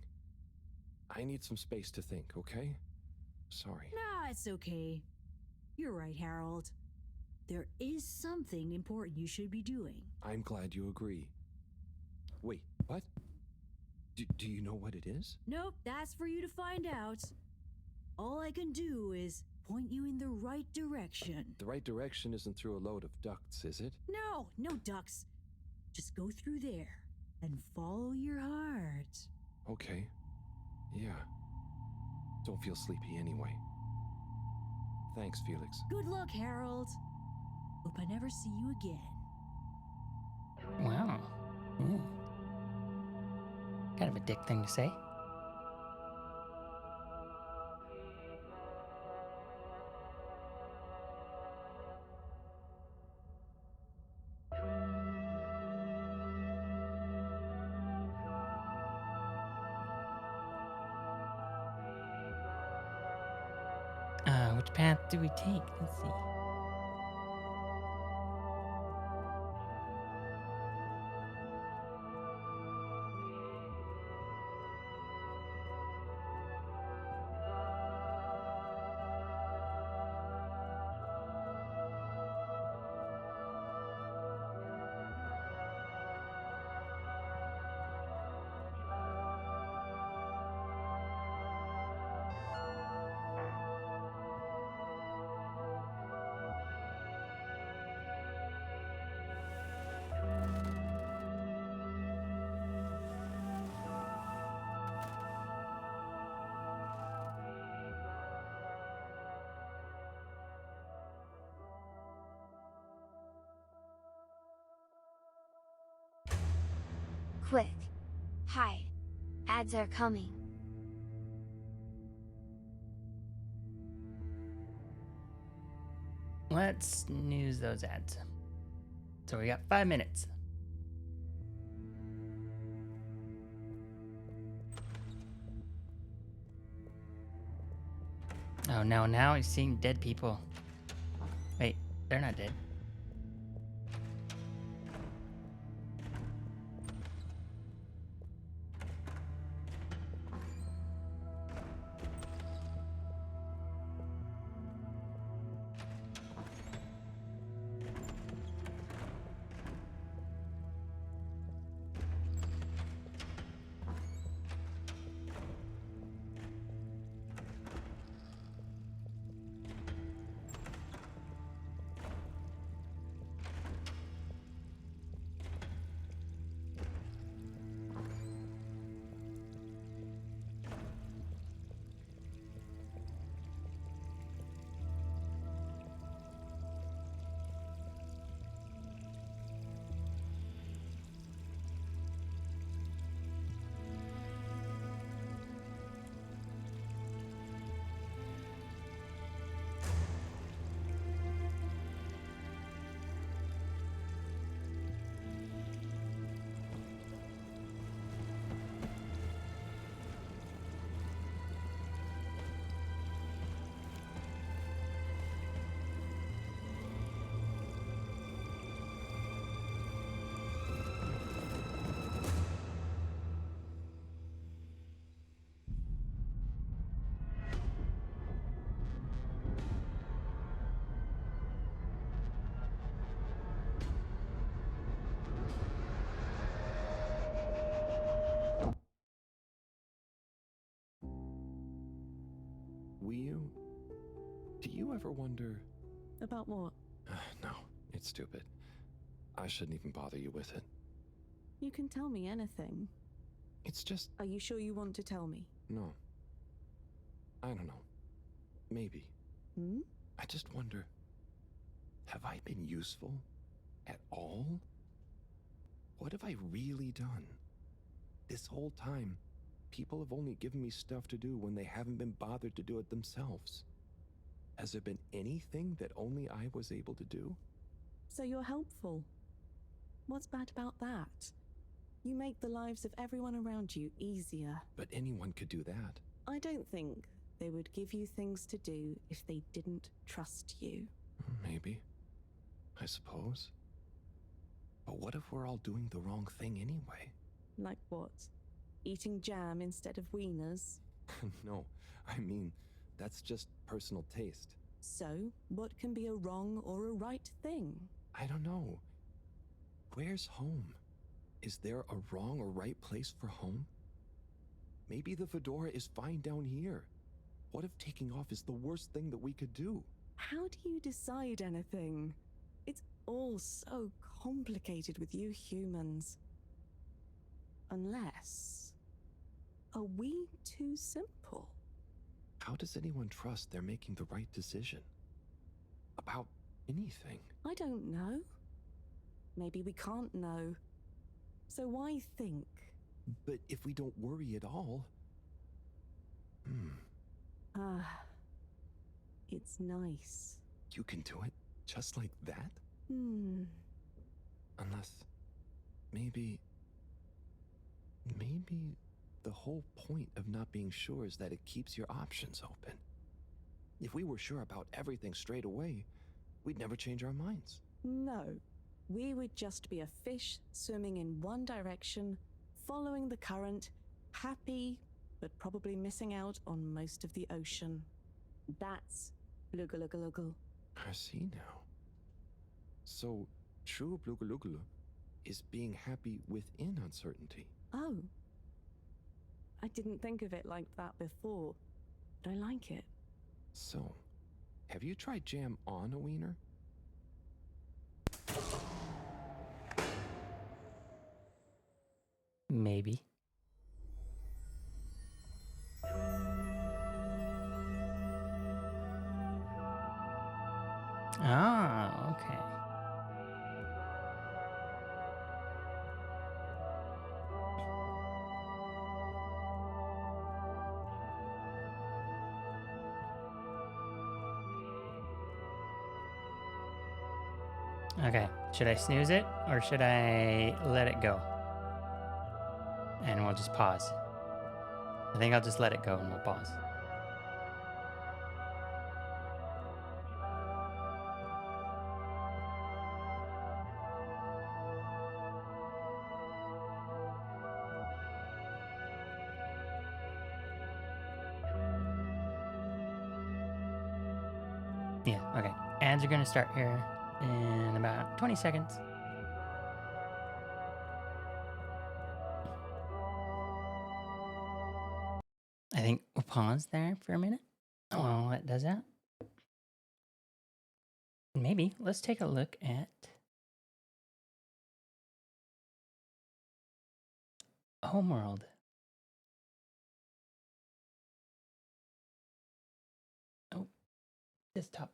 I need some space to think, okay? Sorry. Nah, it's okay. You're right, Harold. There is something important you should be doing. I'm glad you agree. Wait, what? Do you know what it is? Nope, that's for you to find out. All I can do is point you in the right direction. The right direction isn't through a load of ducts, is it? No, no ducks. Just go through there and follow your heart. Okay. Yeah. Don't feel sleepy anyway. Thanks, Felix. Good luck, Harold. Hope I never see you again. Wow. Kind of a dick thing to say. Which path do we take? Let's see. Quick. Hide. Ads are coming. Let's snooze those ads. So we got 5 minutes. Oh no, now he's seeing dead people. Wait, they're not dead. Do you ever wonder... About what? No, it's stupid. I shouldn't even bother you with it. You can tell me anything. It's just... Are you sure you want to tell me? No. I don't know. Maybe. Hmm? I just wonder... Have I been useful? At all? What have I really done? This whole time, people have only given me stuff to do when they haven't been bothered to do it themselves. Has there been anything that only I was able to do? So you're helpful. What's bad about that? You make the lives of everyone around you easier. But anyone could do that. I don't think they would give you things to do if they didn't trust you. Maybe. I suppose. But what if we're all doing the wrong thing anyway? Like what? Eating jam instead of wieners? No, I mean, that's just personal taste. So, what can be a wrong or a right thing? I don't know. Where's home? Is there a wrong or right place for home? Maybe the fedora is fine down here. What if taking off is the worst thing that we could do? How do you decide anything? It's all so complicated with you humans. Unless... are we too simple? How does anyone trust they're making the right decision? About anything? I don't know. Maybe we can't know. So why think? But if we don't worry at all... It's nice. You can do it just like that? Unless... maybe the whole point of not being sure is that it keeps your options open. If we were sure about everything straight away, we'd never change our minds. No. We would just be a fish swimming in one direction, following the current, happy, but probably missing out on most of the ocean. That's Blugalugalogal. I see now. So, true Blugalugalo is being happy within uncertainty. Oh. I didn't think of it like that before, but I like it. So, have you tried jam on a wiener? Maybe. Ah, okay. Okay, should I snooze it or should I let it go? And we'll just pause. I think I'll just let it go and we'll pause. Yeah, okay. Ads are gonna start here in about 20 seconds. I think we'll pause there for a minute while it does that. Maybe let's take a look at Homeworld. Oh, desktop.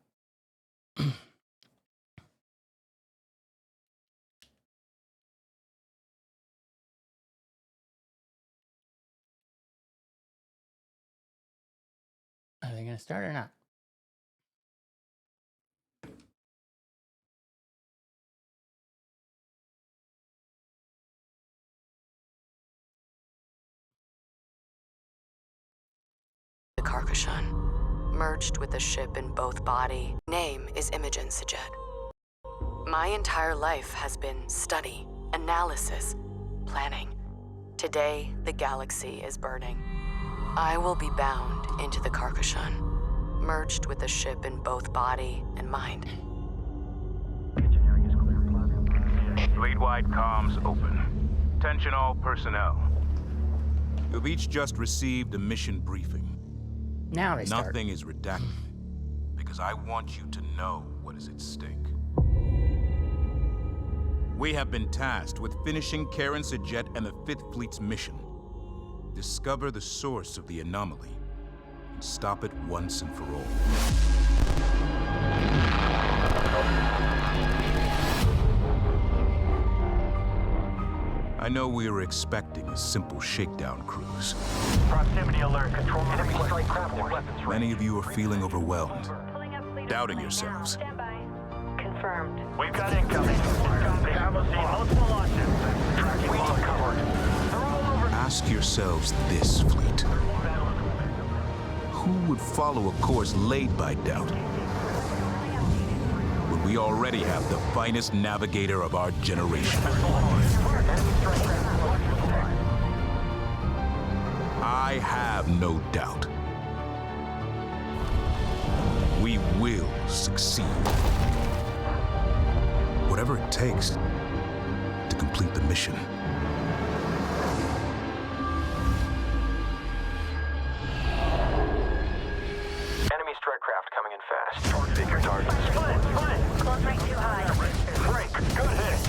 Are they going to start or not? The Carcassonne, merged with the ship in both body. Name is Imogen Sajet. My entire life has been study, analysis, planning. Today, the galaxy is burning. I will be bound into the Carcassonne, merged with the ship in both body and mind. Fleet-wide comms open. Attention all personnel. You've each just received a mission briefing. Now they start. Nothing is redacted, because I want you to know what is at stake. We have been tasked with finishing Karen Sajet and the 5th Fleet's mission. Discover the source of the anomaly, and stop it once and for all. I know we were expecting a simple shakedown cruise. Proximity alert. Control enemy strike craft and weapons. Many of you are feeling overwhelmed, doubting yourselves. Confirmed. We've got incoming. They have us seen multiple launches. Tracking well covered. They're all over. Ask yourselves this, fleet. Who would follow a course laid by doubt? When we already have the finest navigator of our generation. I have no doubt. We will succeed. Whatever it takes to complete the mission. Enemy strike craft coming in fast. Pick your target. Split. Close rate too high. Break. Good hit.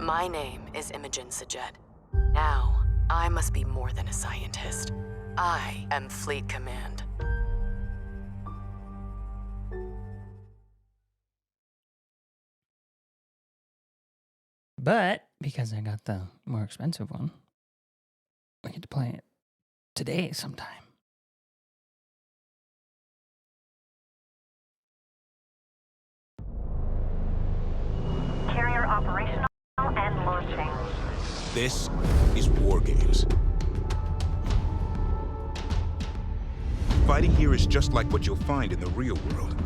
My name is Imogen Sajet. Now, I must be more than a scientist. I am Fleet Command. But because I got the more expensive one, we get to play it today sometime. Carrier operational and launching. This is War Games. Fighting here is just like what you'll find in the real world,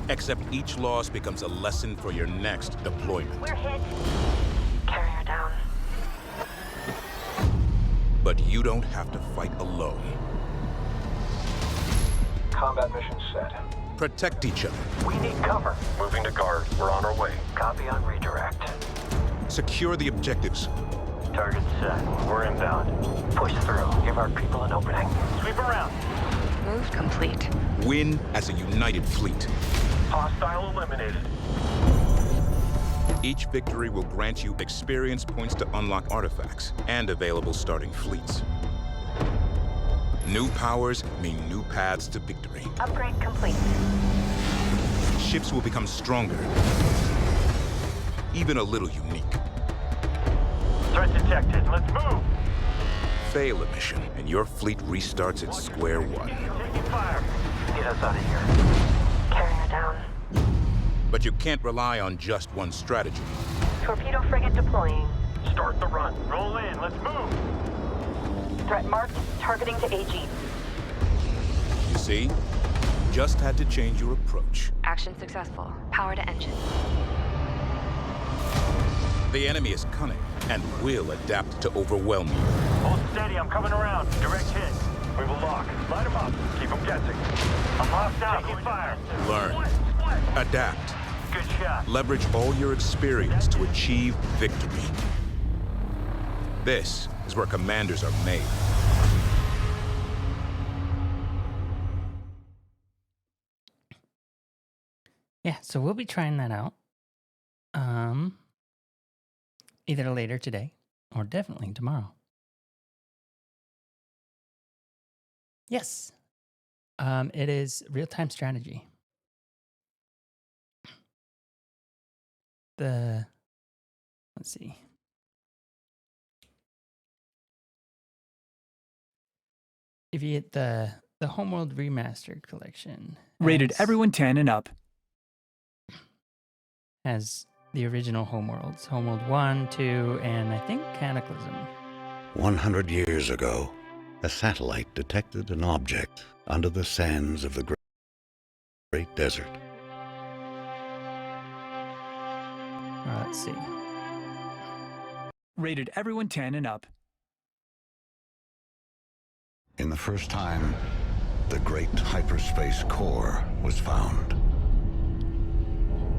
except each loss becomes a lesson for your next deployment. We're hit. Carrier down. But you don't have to fight alone. Combat mission set. Protect each other. We need cover. Moving to guard. We're on our way. Copy on redirect. Secure the objectives. Target set. We're inbound. Push through. Give our people an opening. Sweep around. Move complete. Win as a united fleet. Hostile eliminated. Each victory will grant you experience points to unlock artifacts and available starting fleets. New powers mean new paths to victory. Upgrade complete. Ships will become stronger, even a little unique. Threat detected. Let's move. Fail a mission, and your fleet restarts at square one. Taking fire. Get us out of here. Carrier down. But you can't rely on just one strategy. Torpedo frigate deploying. Start the run. Roll in. Let's move. Threat marked. Targeting to AG. You see? Just had to change your approach. Action successful. Power to engine. The enemy is cunning and will adapt to overwhelm you. Hold steady. I'm coming around. Direct hit. We will lock. Light them up. Keep them guessing. I'm locked down. Taking fire. Learn. Adapt. Good shot. Leverage all your experience to achieve victory. This is where commanders are made. Yeah, so we'll be trying that out. Either later today or definitely tomorrow. Yes. It is real-time strategy. Let's see. If you get the Homeworld Remastered Collection. Rated everyone 10 and up. Has the original Homeworlds. Homeworld 1, 2, and I think Cataclysm. 100 years ago, a satellite detected an object under the sands of the Great Desert. Let's see. Rated everyone 10 and up. In the first time, the Great Hyperspace Core was found.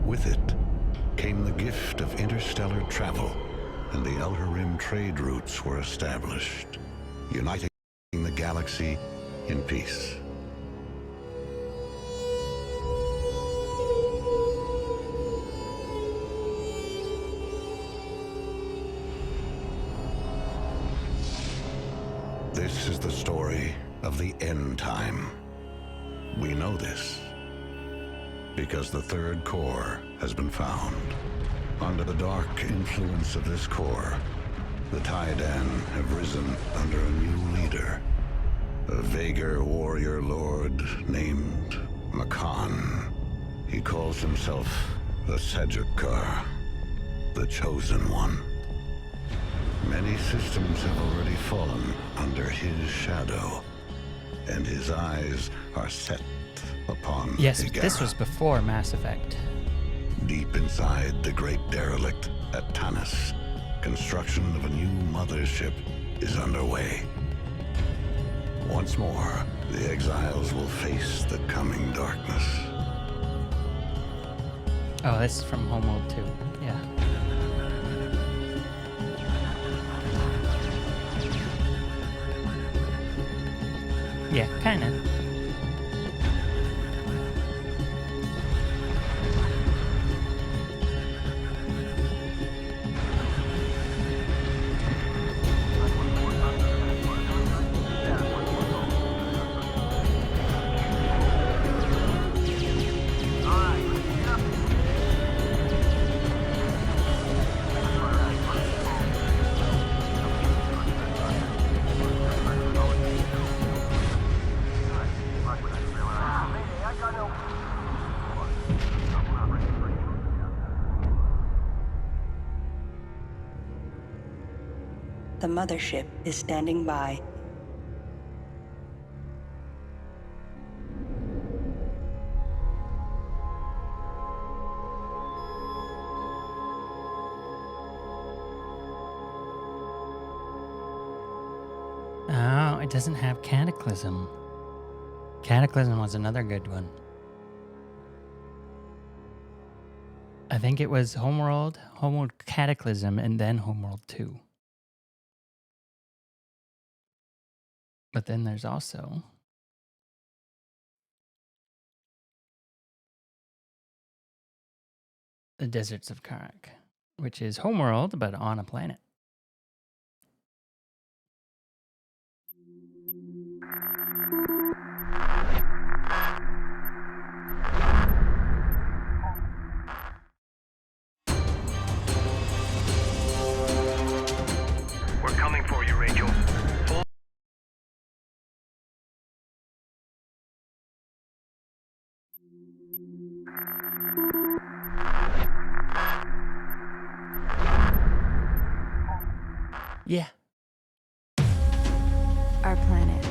With it came the gift of interstellar travel, and the Outer Rim trade routes were established, uniting the galaxy in peace. This is the story of the end time. We know this because the third core has been found. Under the dark influence of this core, the Taidan have risen under a new leader, a Vagar warrior lord named Makan. He calls himself the Sedgekar, the Chosen One. Many systems have already fallen under his shadow, and his eyes are set upon Yes, Higara. this was before Mass Effect. Deep inside the great derelict at Tanis, construction of a new mothership is underway. Once more, the exiles will face the coming darkness. Oh, this is from Homeworld 2. Yeah. Yeah, kind of. The mothership is standing by. Oh, it doesn't have Cataclysm. Cataclysm was another good one. I think it was Homeworld, Homeworld Cataclysm, and then Homeworld 2. But then there's also the Deserts of Karak, which is Homeworld, but on a planet. We're coming for you, Rachel. Yeah. Our planet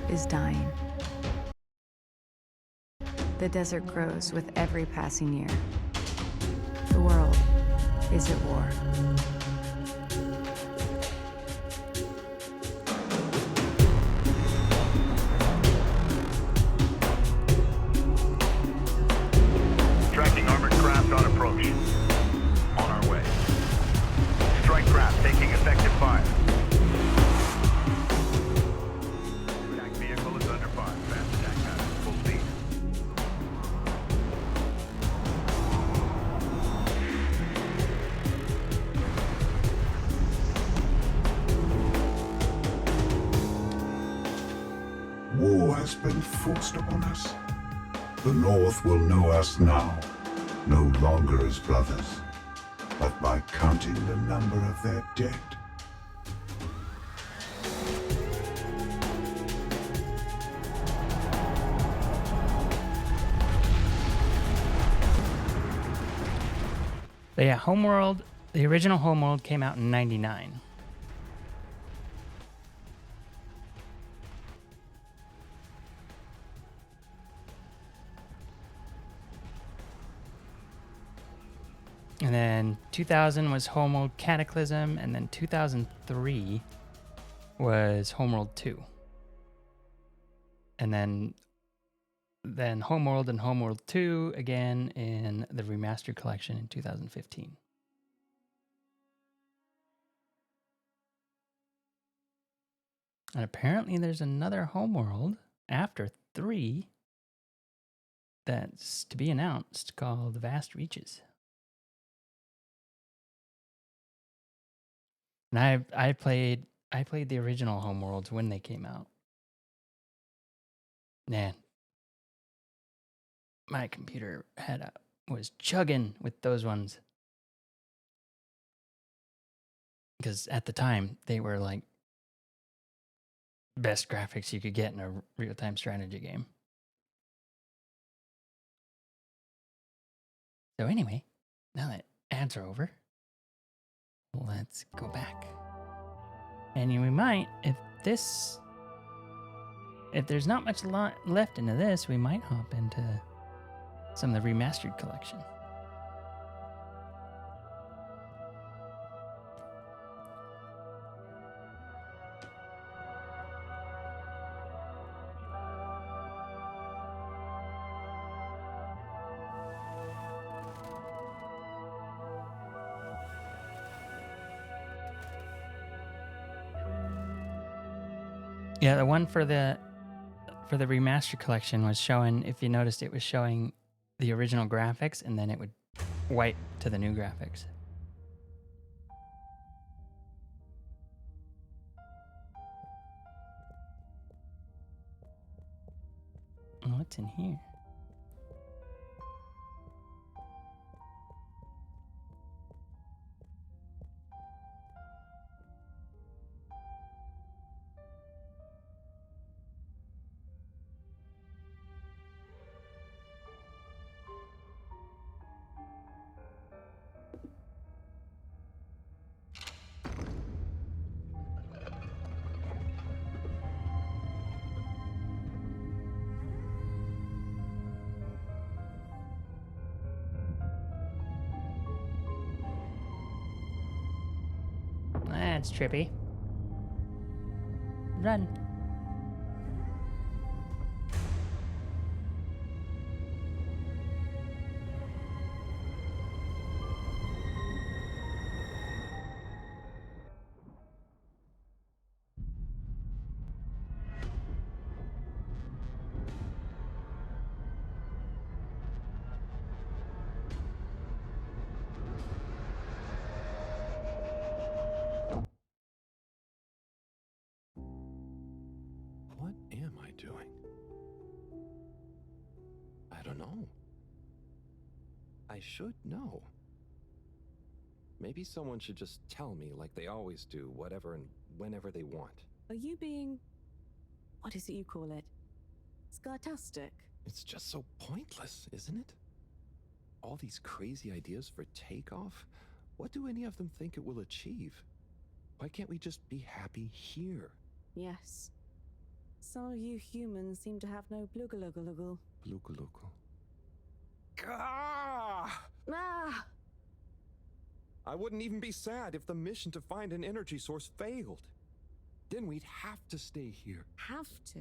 is dying. The desert grows with every passing year. The world is at war. Tracking armored craft on approach. On our way. Strike craft taking effective fire. Attack vehicle is under fire. Fast attack pattern. Full speed. War has been forced upon us. The North will know us now, no longer as brothers, but by counting the number of their dead. But yeah, Homeworld, the original Homeworld came out in 99. And then 2000 was Homeworld Cataclysm, and then 2003 was Homeworld 2. And then Homeworld and Homeworld 2 again in the remastered collection in 2015. And apparently there's another Homeworld after 3 that's to be announced called Vast Reaches. And I played the original Homeworlds when they came out. Man, my computer was chugging with those ones. Because at the time, they were like best graphics you could get in a real-time strategy game. So anyway, now that ads are over, let's go back. And we might, if there's not much left into this, we might hop into some of the remastered collection. Yeah, the one for the remastered collection was showing, if you noticed, it was showing the original graphics and then it would wipe to the new graphics. What's in here? That's trippy. Run. What am I doing? I don't know. I should know. Maybe someone should just tell me like they always do, whatever and whenever they want. Are you being. What is it you call it? Scartastic? It's just so pointless, isn't it? All these crazy ideas for takeoff? What do any of them think it will achieve? Why can't we just be happy here? Yes. Some of you humans seem to have no blugaluggaluggle. Blugaluggal. Ah! Ah! I wouldn't even be sad if the mission to find an energy source failed. Then we'd have to stay here. Have to?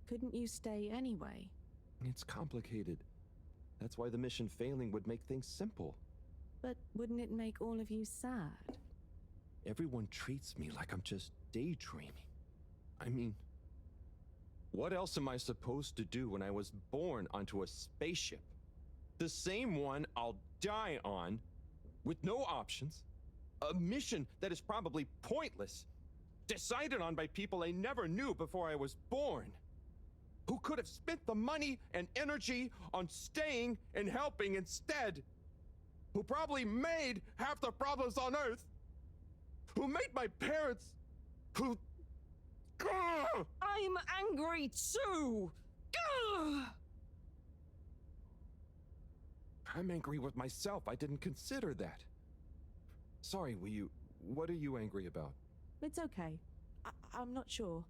Couldn't you stay anyway? It's complicated. That's why the mission failing would make things simple. But wouldn't it make all of you sad? Everyone treats me like I'm just daydreaming. I mean, what else am I supposed to do when I was born onto a spaceship? The same one I'll die on, with no options. A mission that is probably pointless, decided on by people I never knew before I was born. Who could have spent the money and energy on staying and helping instead. Who probably made half the problems on Earth. Who made my parents. Who... I'm angry too! I'm angry with myself. I didn't consider that. Sorry, what are you angry about? It's okay. I'm not sure.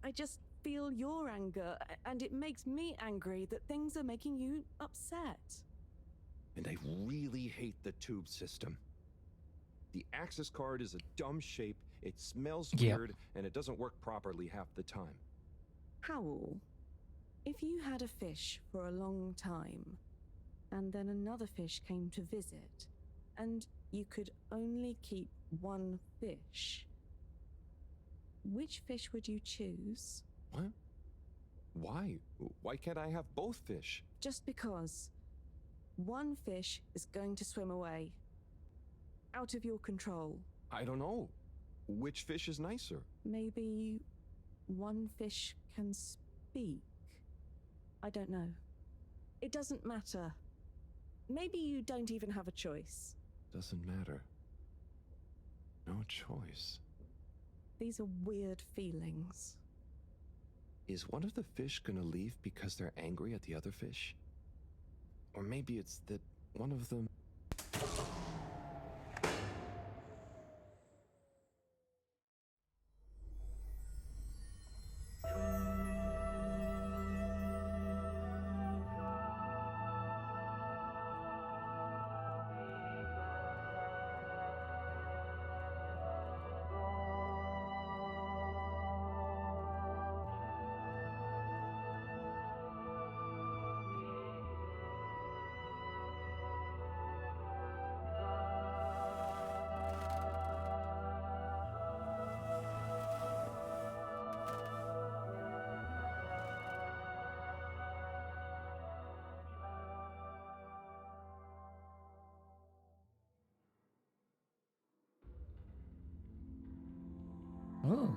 I just feel your anger, and it makes me angry that things are making you upset. And I really hate the tube system. The access card is a dumb shape, it smells weird, and it doesn't work properly half the time. Howl, if you had a fish for a long time, and then another fish came to visit, and you could only keep one fish, which fish would you choose? What? Why? Why can't I have both fish? Just because. One fish is going to swim away. Out of your control. I don't know. Which fish is nicer? Maybe one fish can speak. I don't know. It doesn't matter. Maybe you don't even have a choice. Doesn't matter. No choice. These are weird feelings. Is one of the fish gonna leave because they're angry at the other fish? Or maybe it's that one of them... Oh.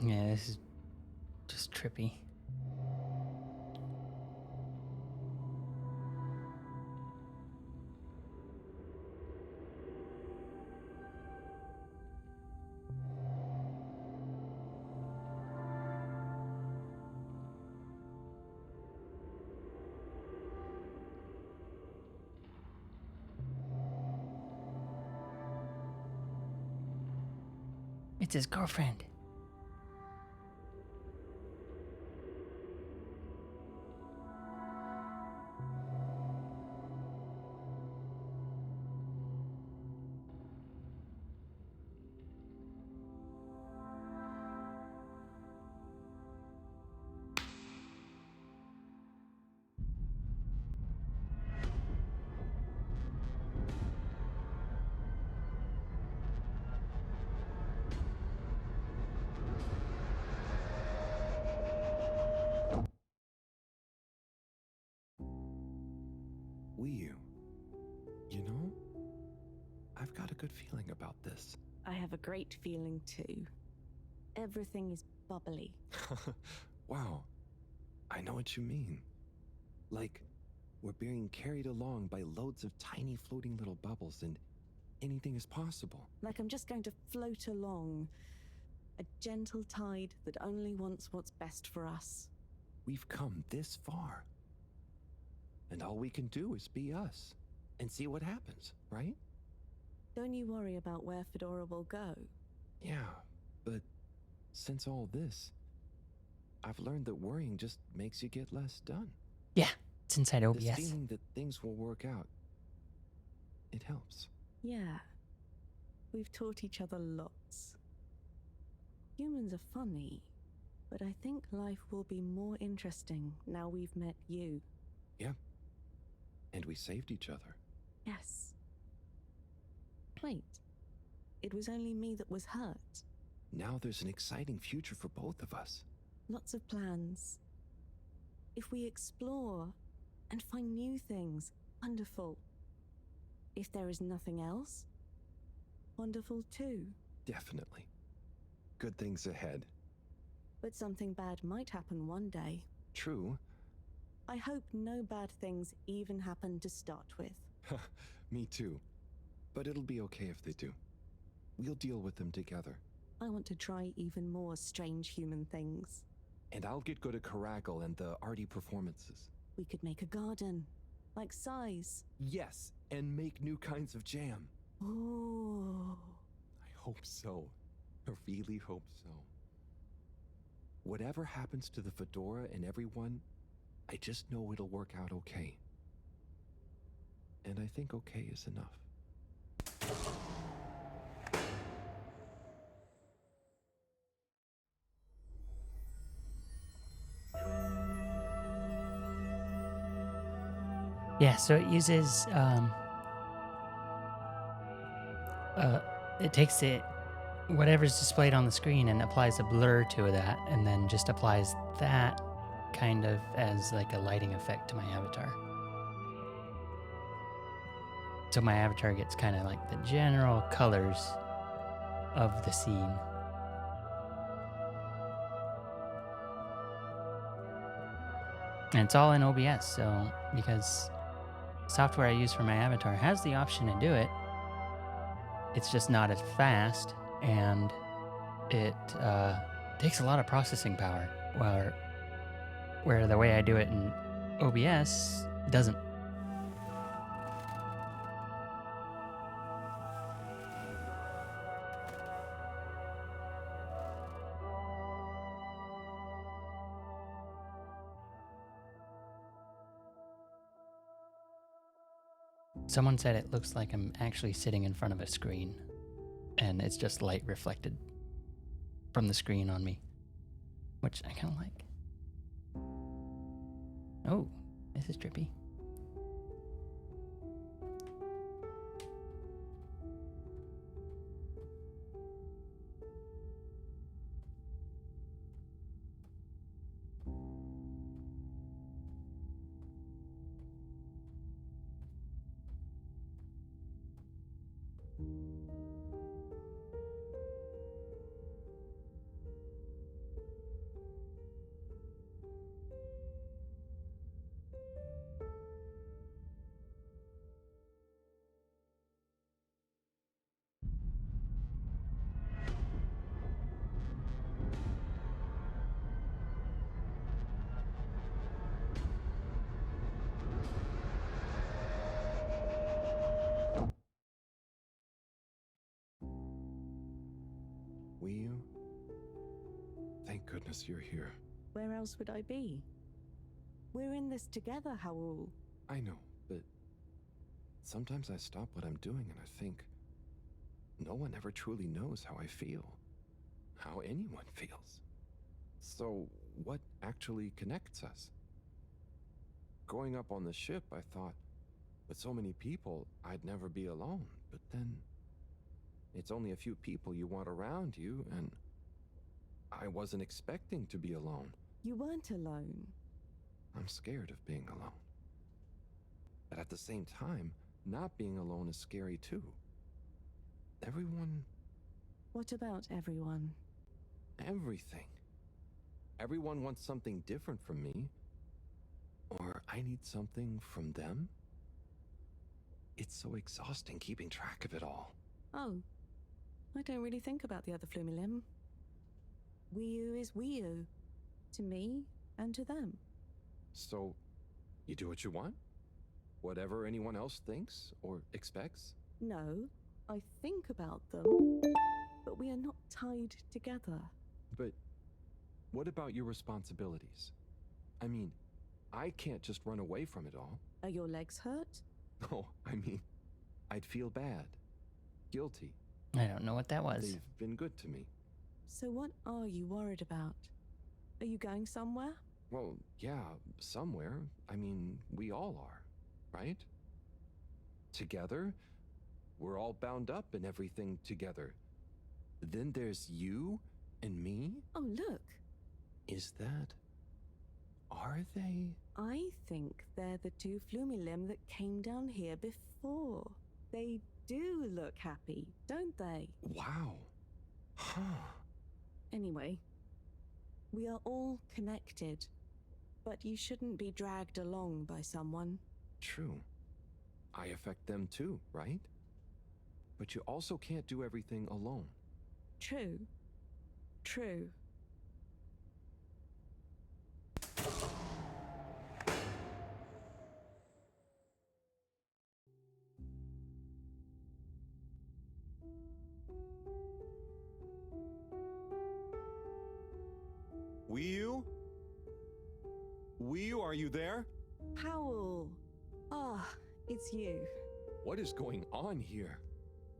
Yeah, this is just trippy. It's his girlfriend. You know, I've got a good feeling about this. I have a great feeling too. Everything is bubbly. Wow, I know what you mean. Like, we're being carried along by loads of tiny floating little bubbles and anything is possible. Like I'm just going to float along. A gentle tide that only wants what's best for us. We've come this far. And all we can do is be us and see what happens, right? Don't you worry about where Fedora will go. Yeah, but since all this, I've learned that worrying just makes you get less done. Yeah, it's inside OBS. This feeling that things will work out, it helps. Yeah, we've taught each other lots. Humans are funny, but I think life will be more interesting now we've met you. Yeah, and we saved each other. Yes. Wait, it was only me that was hurt. Now there's an exciting future for both of us. Lots of plans. If we explore and find new things, wonderful. If there is nothing else, wonderful too. Definitely. Good things ahead. But something bad might happen one day. True. I hope no bad things even happen to start with. Me too. But it'll be okay if they do. We'll deal with them together. I want to try even more strange human things. And I'll get good at Caracal and the arty performances. We could make a garden, like size. Yes, and make new kinds of jam. Oh. I hope so. I really hope so. Whatever happens to the Fedora and everyone, I just know it'll work out okay. And I think okay is enough. Yeah, so it uses, it takes it, whatever's displayed on the screen and applies a blur to that, and then just applies that kind of as like a lighting effect to my avatar. So my avatar gets kind of like the general colors of the scene. And it's all in OBS, so because software I use for my avatar has the option to do it, it's just not as fast, and it takes a lot of processing power, where the way I do it in OBS doesn't. Someone said it looks like I'm actually sitting in front of a screen, and it's just light reflected from the screen on me, which I kind of like. Oh, this is trippy. Will, thank goodness you're here. Where else would I be? We're in this together, Howell. I know, but sometimes I stop what I'm doing and I think, no one ever truly knows how I feel, how anyone feels. So, what actually connects us? Growing up on the ship, I thought, with so many people, I'd never be alone. But then, it's only a few people you want around you, and I wasn't expecting to be alone. You weren't alone. I'm scared of being alone. But at the same time, not being alone is scary too. Everyone... What about everyone? Everything. Everyone wants something different from me. Or I need something from them. It's so exhausting keeping track of it all. Oh, I don't really think about the other Flumilim. Wiu is Wiu. To me and to them. So, you do what you want? Whatever anyone else thinks or expects? No, I think about them, but we are not tied together. But what about your responsibilities? I mean, I can't just run away from it all. Are your legs hurt? No, I mean, I'd feel bad. Guilty. I don't know what that was. They've been good to me. So what are you worried about? Are you going somewhere? Well, yeah, somewhere. I mean, we all are, right? Together, we're all bound up in everything together. Then there's you and me? Oh, look. Is that... Are they? I think they're the two Flumilim that came down here before. They do look happy, don't they? Wow. Huh. Anyway, we are all connected, but you shouldn't be dragged along by someone. True. I affect them too, right? But you also can't do everything alone. True. True. Wiu? Wiu, are you there? Howell! Ah, it's you. What is going on here?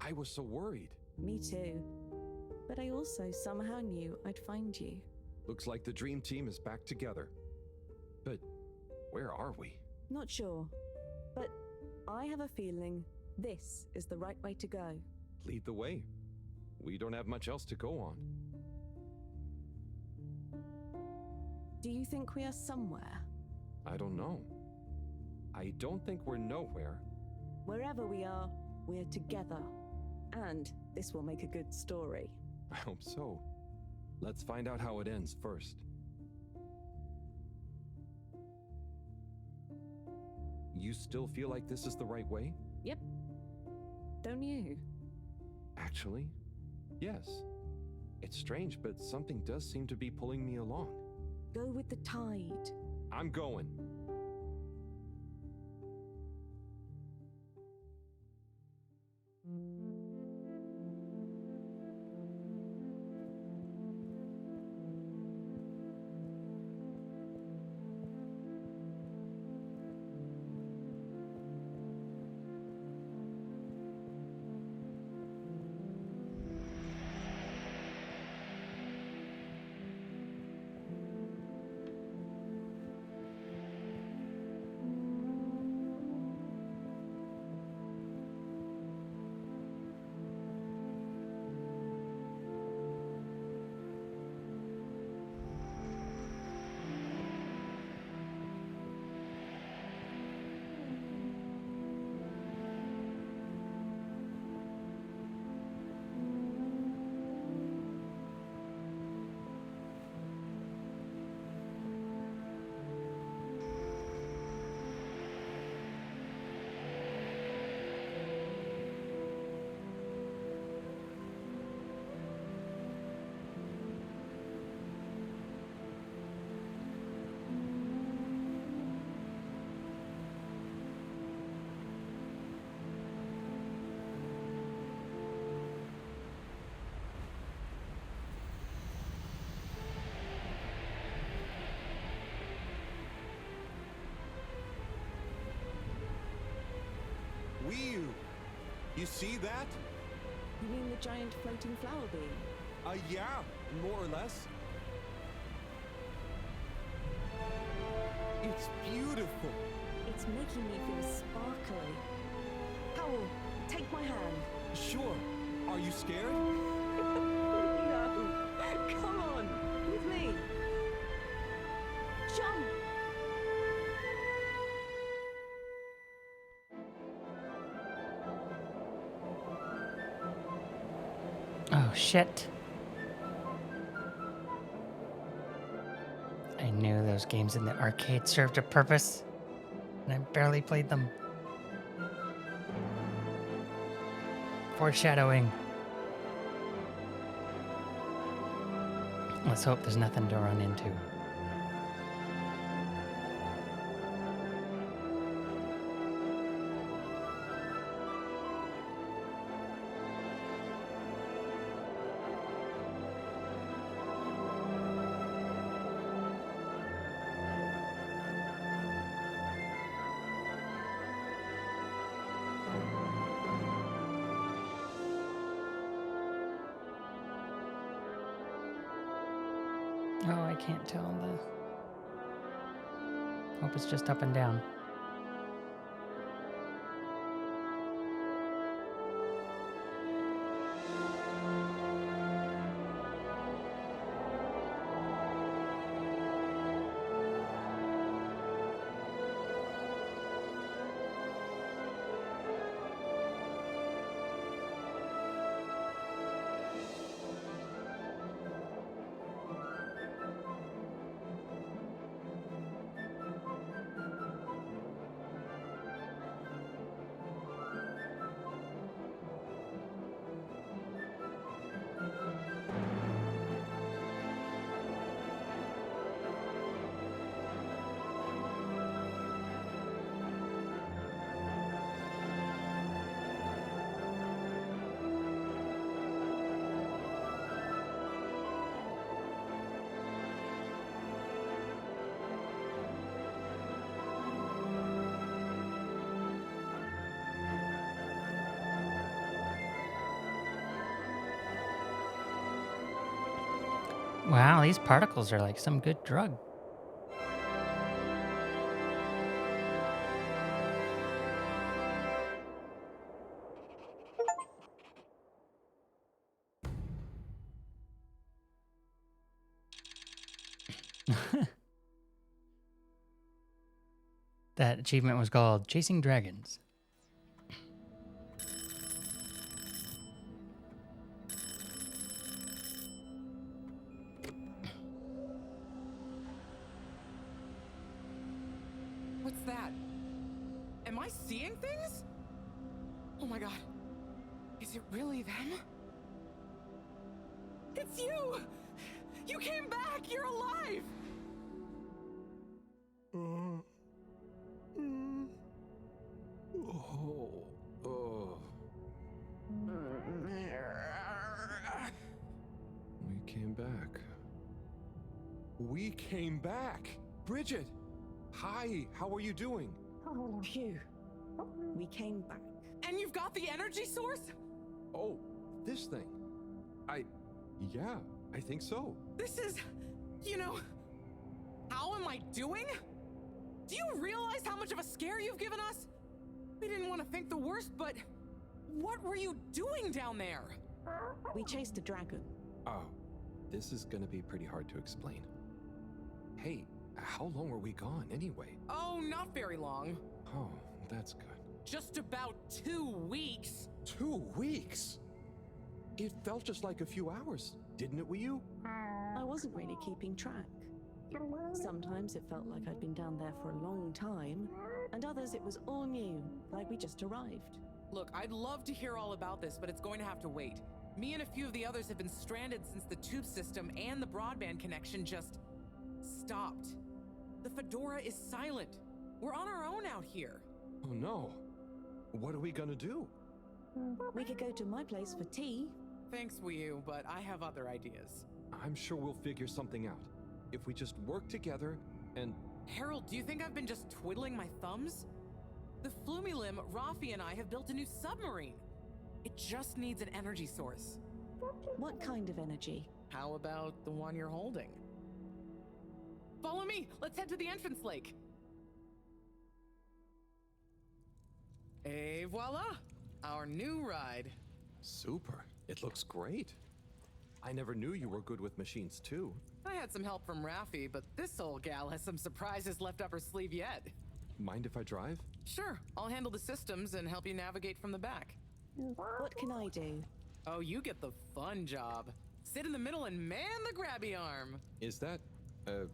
I was so worried. Me too. But I also somehow knew I'd find you. Looks like the dream team is back together. But where are we? Not sure. But I have a feeling this is the right way to go. Lead the way. We don't have much else to go on. Do you think we are somewhere? I don't know. I don't think we're nowhere. Wherever we are, we're together. And this will make a good story. I hope so. Let's find out how it ends first. You still feel like this is the right way? Yep. Don't you? Actually, yes. It's strange, but something does seem to be pulling me along. Go with the tide. I'm going. Whew! You see that? You mean the giant floating flower beam? Yeah, more or less. It's beautiful. It's making me feel sparkly. Howell, take my hand. Sure. Are you scared? No. Come on, with me. Jump! Oh, shit. I knew those games in the arcade served a purpose, and I barely played them. Foreshadowing. Let's hope there's nothing to run into. Oh, I can't tell the... Hope it's just up and down. Wow, these particles are like some good drug. That achievement was called Chasing Dragons. What's that? Am I seeing things? Oh my god. Is it really them? It's you! You came back! You're alive! We came back. We came back! Bridget! Hi, how are you doing? Phew. We came back. And you've got the energy source? Oh, this thing. Yeah, I think so. This is, how am I doing? Do you realize how much of a scare you've given us? We didn't want to think the worst, but what were you doing down there? We chased a dragon. Oh, this is gonna be pretty hard to explain. Hey, how long were we gone anyway? Oh, not very long. Oh, that's good. Just about 2 weeks. 2 weeks? It felt just like a few hours, didn't it, Wii? I wasn't really keeping track. Sometimes it felt like I'd been down there for a long time, and others it was all new, like we just arrived. Look, I'd love to hear all about this, but it's going to have to wait. Me and a few of the others have been stranded since the tube system and the broadband connection just stopped. The Fedora is silent. We're on our own out here. Oh no. What are we gonna do? We could go to my place for tea. Thanks, Wii U, but I have other ideas. I'm sure we'll figure something out. If we just work together and... Harold, do you think I've been just twiddling my thumbs? The Flumilim, Rafi, and I have built a new submarine. It just needs an energy source. What kind of energy? How about the one you're holding? Follow me! Let's head to the entrance lake! Et voila! Our new ride. Super. It looks great. I never knew you were good with machines too. I had some help from Rafi, but this old gal has some surprises left up her sleeve yet. Mind if I drive? Sure, I'll handle the systems and help you navigate from the back. What can I do? Oh, you get the fun job. Sit in the middle and man the grabby arm. Is that, the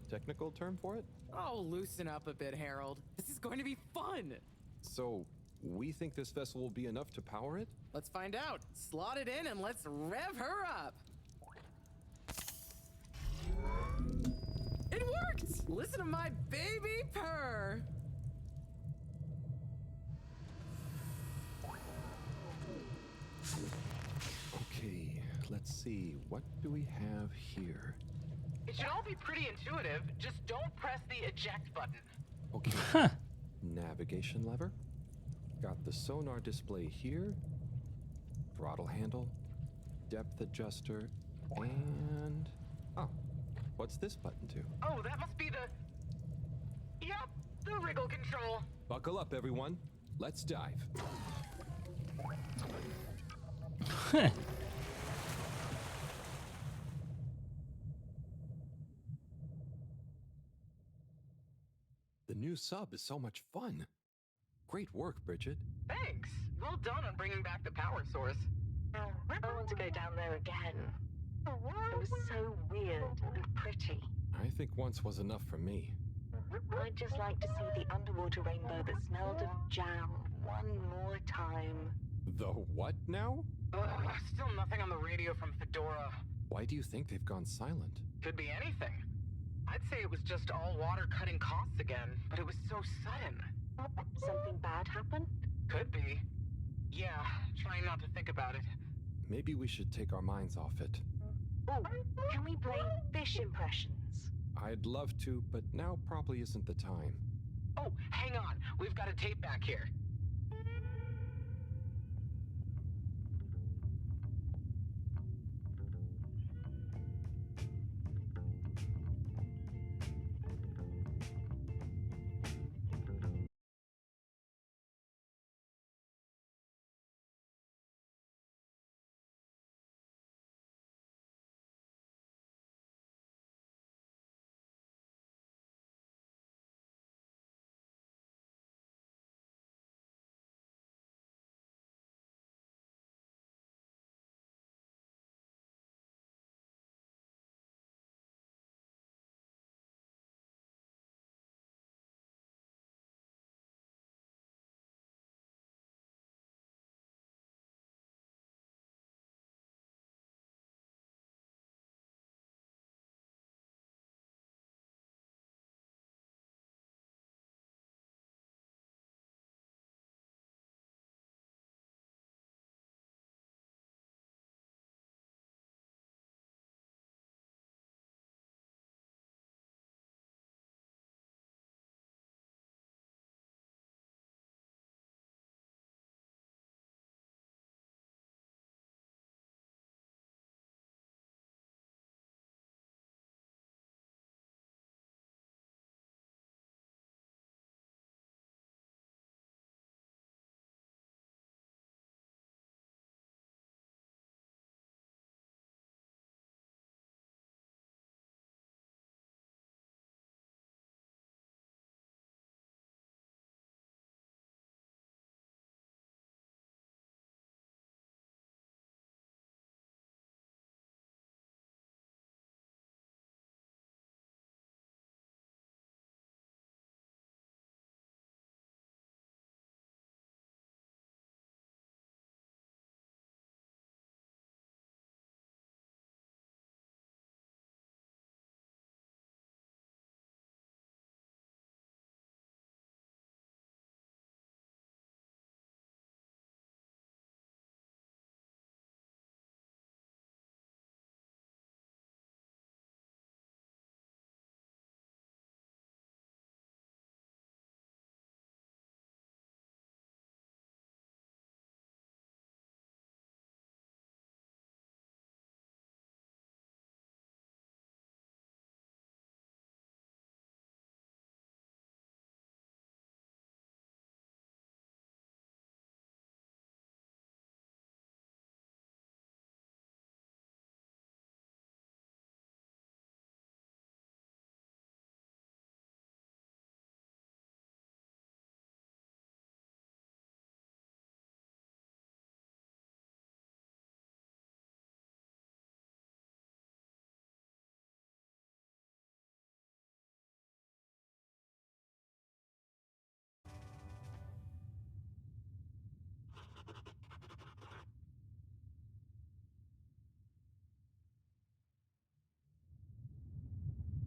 technical term for it? Oh, loosen up a bit, Harold. This is going to be fun. So, we think this vessel will be enough to power it? Let's find out. Slot it in and let's rev her up. It worked! Listen to my baby purr. Okay, let's see. What do we have here? It should all be pretty intuitive. Just don't press the eject button. Okay. Navigation lever. Got the sonar display here. Throttle handle. Depth adjuster. And... oh. What's this button do? Oh, that must be the... Yep, the wriggle control. Buckle up, everyone. Let's dive. The new sub is so much fun. Great work, Bridget. Thanks. Well done on bringing back the power source. I want to go down there again. It was so weird and pretty. I think once was enough for me. I'd just like to see the underwater rainbow that smelled of jam one more time. The what now? Still nothing on the radio from Fedora. Why do you think they've gone silent? Could be anything. I'd say it was just all water cutting costs again, but it was so sudden. Something bad happened? Could be. Yeah, trying not to think about it. Maybe we should take our minds off it. Oh, can we play fish impressions? I'd love to, but now probably isn't the time. Oh, hang on. We've got a tape back here.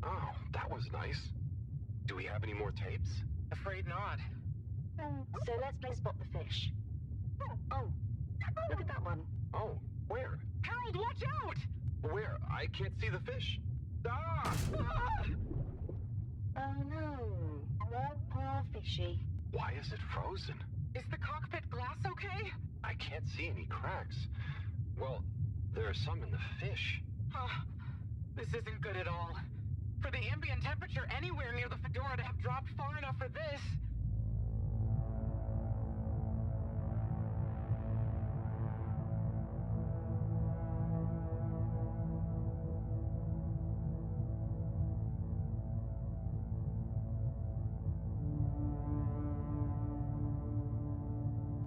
Oh, that was nice. Do we have any more tapes? Afraid not. So let's play Spot the Fish. Oh, look at that one. Oh, where? Harold, watch out! Where? I can't see the fish. Ah! Oh no. Poor fishy. Why is it frozen? Is the cockpit glass okay? I can't see any cracks. Well, there are some in the fish. This isn't good at all. For the ambient temperature anywhere near the Fedora to have dropped far enough for this.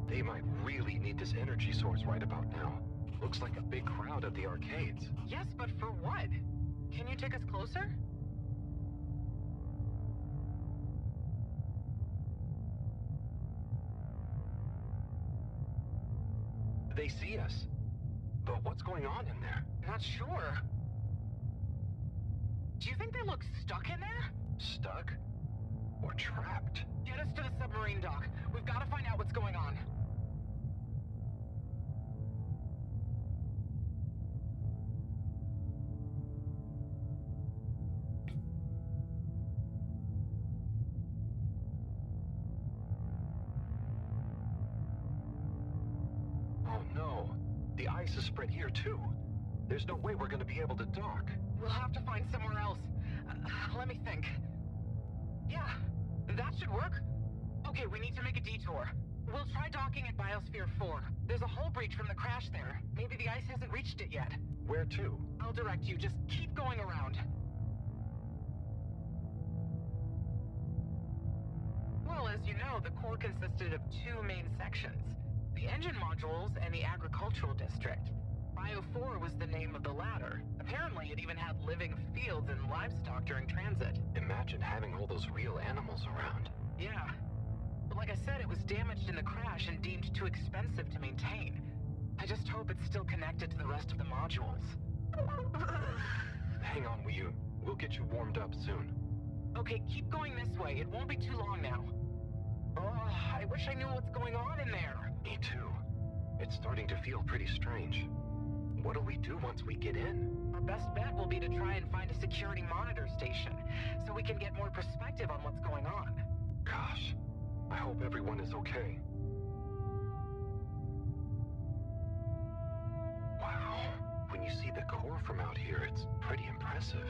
They might really need this energy source right about now. Looks like a big crowd at the arcades. Yes, but for what? Can you take us closer? They see us. But what's going on in there? Not sure. Do you think they look stuck in there? Stuck? Or trapped? Get us to the submarine dock. We've got to find out what's going on. Oh no. The ice is spread here too. There's no way we're gonna be able to dock. We'll have to find somewhere else. Let me think. Yeah, that should work. Okay, we need to make a detour. We'll try docking at Biosphere 4. There's a hull breach from the crash there. Maybe the ice hasn't reached it yet. Where to? I'll direct you. Just keep going around. Well, as you know, the core consisted of two main sections. The engine modules and the agricultural district. Bio 4 was the name of the latter. Apparently, it even had living fields and livestock during transit. Imagine having all those real animals around. Yeah. But like I said, it was damaged in the crash and deemed too expensive to maintain. I just hope it's still connected to the rest of the modules. Hang on, will you? We'll get you warmed up soon. Okay, keep going this way. It won't be too long now. Oh, I wish I knew what's going on in there. Me too. It's starting to feel pretty strange. What'll we do once we get in? Our best bet will be to try and find a security monitor station, so we can get more perspective on what's going on. Gosh, I hope everyone is okay. Wow, when you see the core from out here, it's pretty impressive.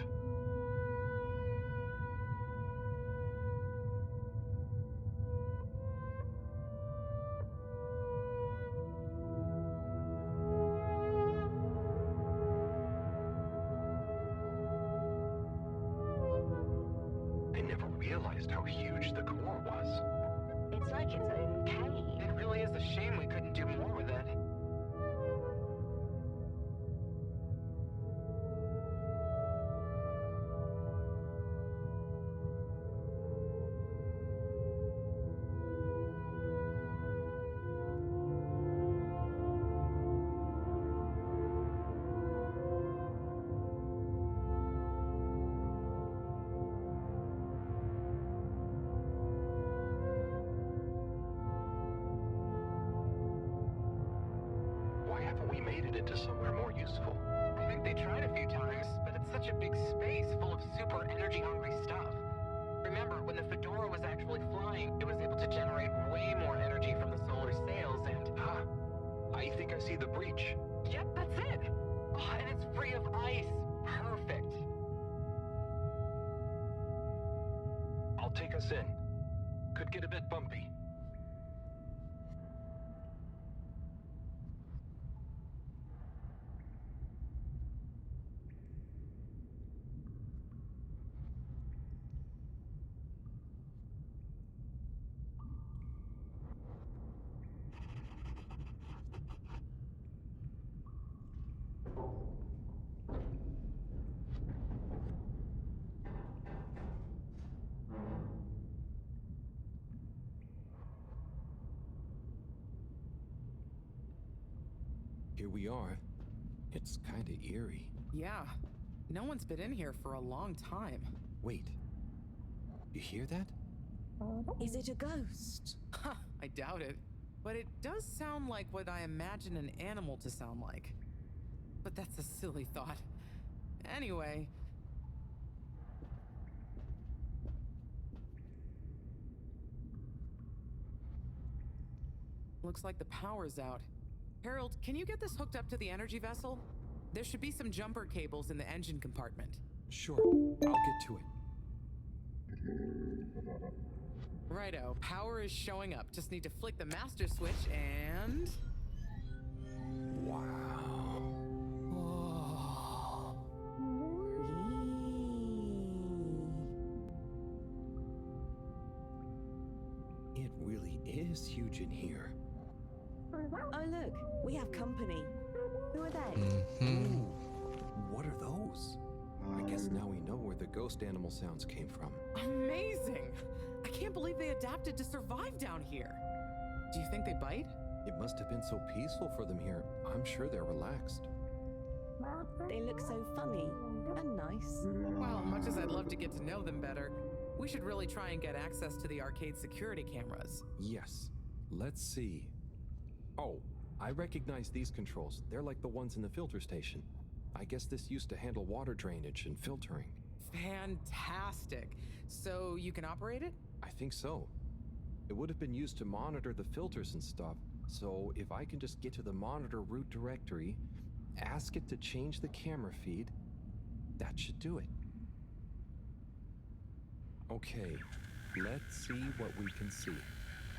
Realized how huge the core was. It's like its own cave. It really is a shame we couldn't do more with it. We made it into somewhere more useful. I think they tried a few times, but it's such a big space full of super energy-hungry stuff. Remember, when the Fedora was actually flying, it was able to generate way more energy from the solar sails and... I think I see the breach. Yep, that's it! Oh, and it's free of ice. Perfect. I'll take us in. Could get a bit bumpy. Here we are. It's kinda eerie. Yeah. No one's been in here for a long time. Wait. You hear that? Is it a ghost? Huh, I doubt it. But it does sound like what I imagine an animal to sound like. But that's a silly thought. Anyway. Looks like the power's out. Harold, can you get this hooked up to the energy vessel? There should be some jumper cables in the engine compartment. Sure, I'll get to it. Righto, power is showing up. Just need to flick the master switch and... Wow. Oh. It really is huge in here. Oh, look, we have company. Who are they? Ooh, what are those? I guess now we know where the ghost animal sounds came from. Amazing! I can't believe they adapted to survive down here. Do you think they bite? It must have been so peaceful for them here. I'm sure they're relaxed. They look so funny and nice. Well, much as I'd love to get to know them better, we should really try and get access to the arcade security cameras. Yes. Let's see. Oh, I recognize these controls. They're like the ones in the filter station. I guess this used to handle water drainage and filtering. Fantastic. So you can operate it? I think so. It would have been used to monitor the filters and stuff, so if I can just get to the monitor root directory, ask it to change the camera feed, that should do it. Okay, let's see what we can see.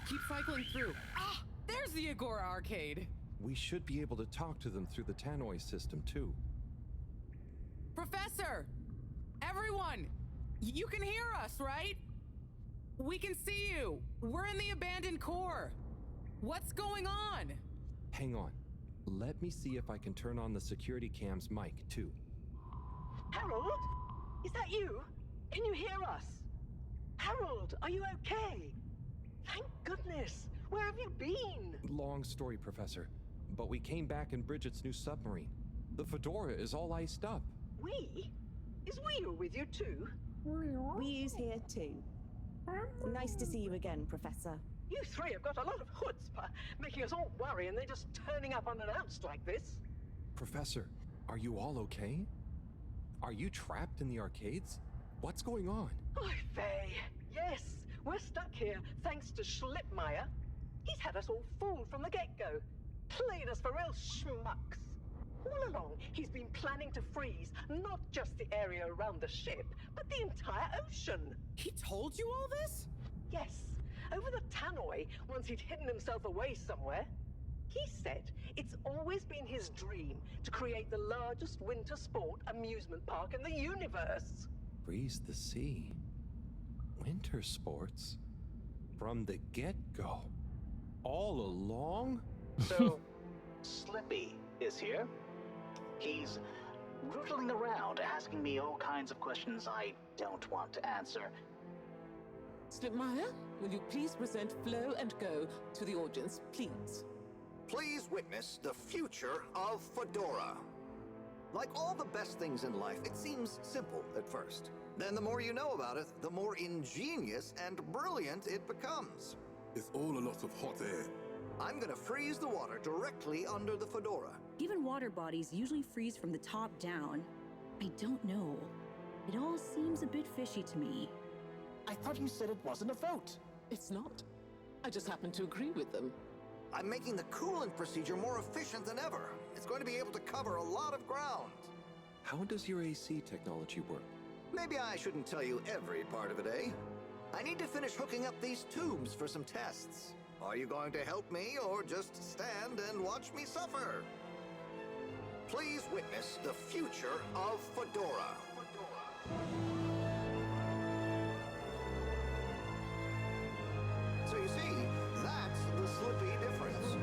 Keep cycling through. Ah! There's the Agora arcade! We should be able to talk to them through the tannoy system, too. Professor! Everyone! You can hear us, right? We can see you! We're in the abandoned core! What's going on? Hang on. Let me see if I can turn on the security cam's mic, too. Harold? Is that you? Can you hear us? Harold, are you okay? Thank goodness! Where have you been? Long story, Professor. But we came back in Bridget's new submarine. The Fedora is all iced up. We? Is Wheel with you too? We's here too. Nice to see you again, Professor. You three have got a lot of chutzpah, making us all worry and then just turning up unannounced like this. Professor, are you all okay? Are you trapped in the arcades? What's going on? Oy vey. Yes, we're stuck here thanks to Schlippmeyer. He's had us all fooled from the get-go. Played us for real schmucks. All along, he's been planning to freeze not just the area around the ship, but the entire ocean. He told you all this? Yes. Over the tannoy, once he'd hidden himself away somewhere. He said it's always been his dream to create the largest winter sport amusement park in the universe. Freeze the sea. Winter sports? From the get-go? All along? So, Slippy is here. He's rootling around, asking me all kinds of questions I don't want to answer. Slipmeyer, will you please present Flow and Go to the audience, please? Please witness the future of Fedora. Like all the best things in life, it seems simple at first. Then the more you know about it, the more ingenious and brilliant it becomes. It's all a lot of hot air. I'm gonna freeze the water directly under the Fedora. Given water bodies usually freeze from the top down, I don't know. It all seems a bit fishy to me. I thought you said it wasn't a vote. It's not. I just happen to agree with them. I'm making the coolant procedure more efficient than ever. It's going to be able to cover a lot of ground. How does your AC technology work? Maybe I shouldn't tell you every part of it, eh? I need to finish hooking up these tubes for some tests. Are you going to help me or just stand and watch me suffer? Please witness the future of Fedora. So you see, that's the Slippy difference.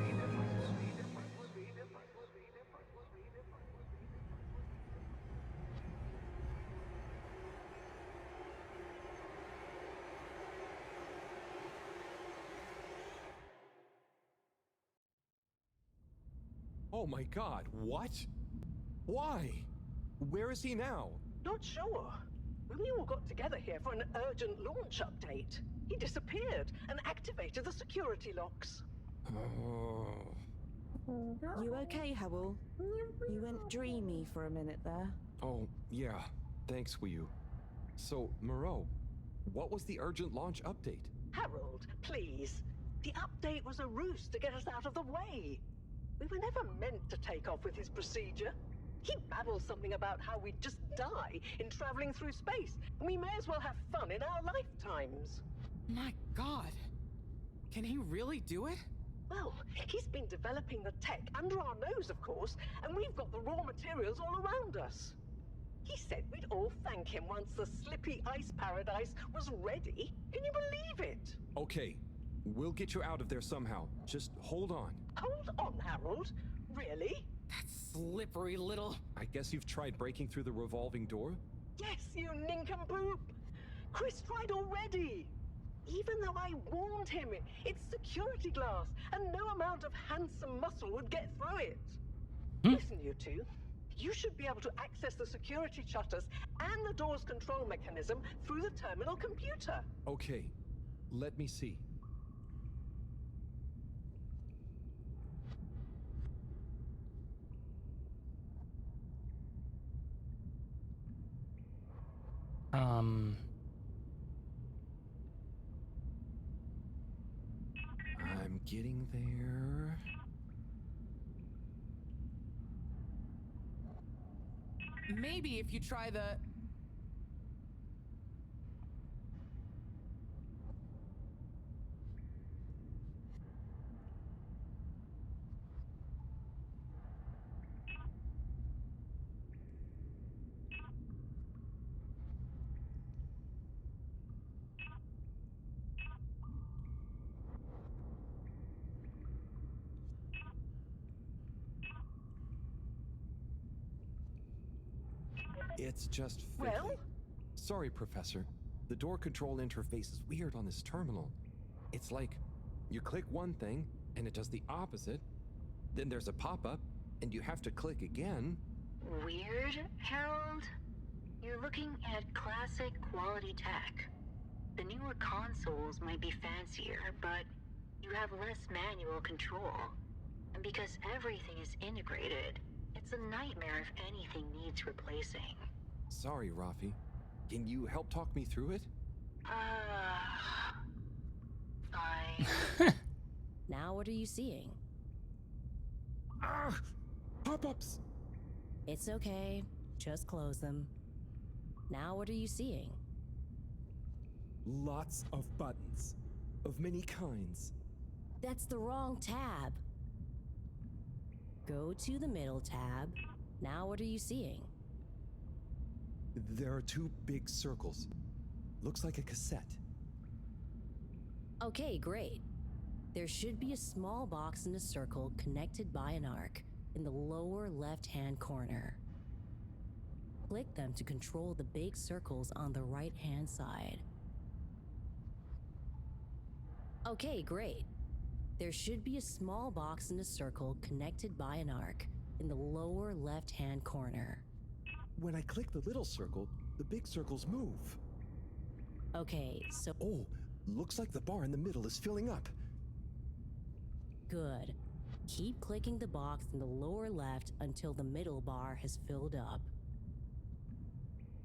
Oh my god, what? Why? Where is he now? Not sure. We all got together here for an urgent launch update. He disappeared and activated the security locks. Oh. You okay, Howell? You went dreamy for a minute there. Oh, yeah. Thanks, Wiyu. So, Moreau, what was the urgent launch update? Harold, please. The update was a ruse to get us out of the way. We were never meant to take off with his procedure. He babbled something about how we'd just die in traveling through space, and we may as well have fun in our lifetimes. My God. Can he really do it? Well, he's been developing the tech under our nose, of course, and we've got the raw materials all around us. He said we'd all thank him once the slippy ice paradise was ready. Can you believe it? Okay, we'll get you out of there somehow. Just hold on. Hold on, Harold. Really? That slippery little... I guess you've tried breaking through the revolving door? Yes, you nincompoop. Chris tried already. Even though I warned him, it's security glass, and no amount of handsome muscle would get through it. Listen, you two. You should be able to access the security shutters and the door's control mechanism through the terminal computer. Okay, let me see. I'm getting there. Maybe if you try the... It's just fiddly. Well? Sorry, Professor. The door control interface is weird on this terminal. It's like you click one thing and it does the opposite. Then there's a pop-up and you have to click again. Weird, Harold? You're looking at classic quality tech. The newer consoles might be fancier, but you have less manual control. And because everything is integrated, it's a nightmare if anything needs replacing. Sorry, Rafi. Can you help talk me through it? Fine. Now what are you seeing? Ah! Pop-ups! It's okay. Just close them. Now what are you seeing? Lots of buttons. Of many kinds. That's the wrong tab. Go to the middle tab. Now what are you seeing? There are two big circles. Looks like a cassette. Okay, great. There should be a small box in a circle connected by an arc in the lower left-hand corner. Click them to control the big circles on the right-hand side. Okay, great. There should be a small box in a circle connected by an arc in the lower left-hand corner. When I click the little circle, the big circles move. Okay, so... Oh, looks like the bar in the middle is filling up. Good. Keep clicking the box in the lower left until the middle bar has filled up.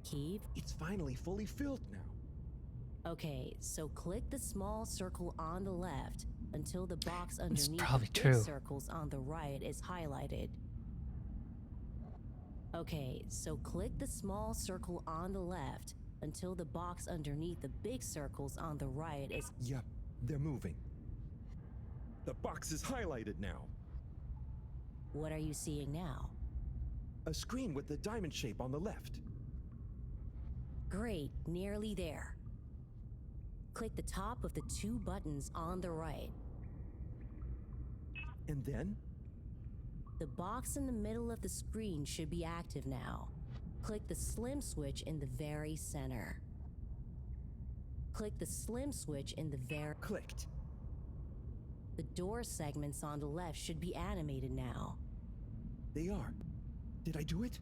Keep... It's finally fully filled now. Okay, so click the small circle on the left until the box underneath probably the big true. circles on the right is highlighted. Okay, so click the small circle on the left until the box underneath the big circles on the right is... Yep, they're moving. The box is highlighted now. What are you seeing now? A screen with the diamond shape on the left. Great, nearly there. Click the top of the two buttons on the right. And then? The box in the middle of the screen should be active now. Click the slim switch in the very center. Click the slim switch in the very... Clicked. The door segments on the left should be animated now. They are. Did I do it?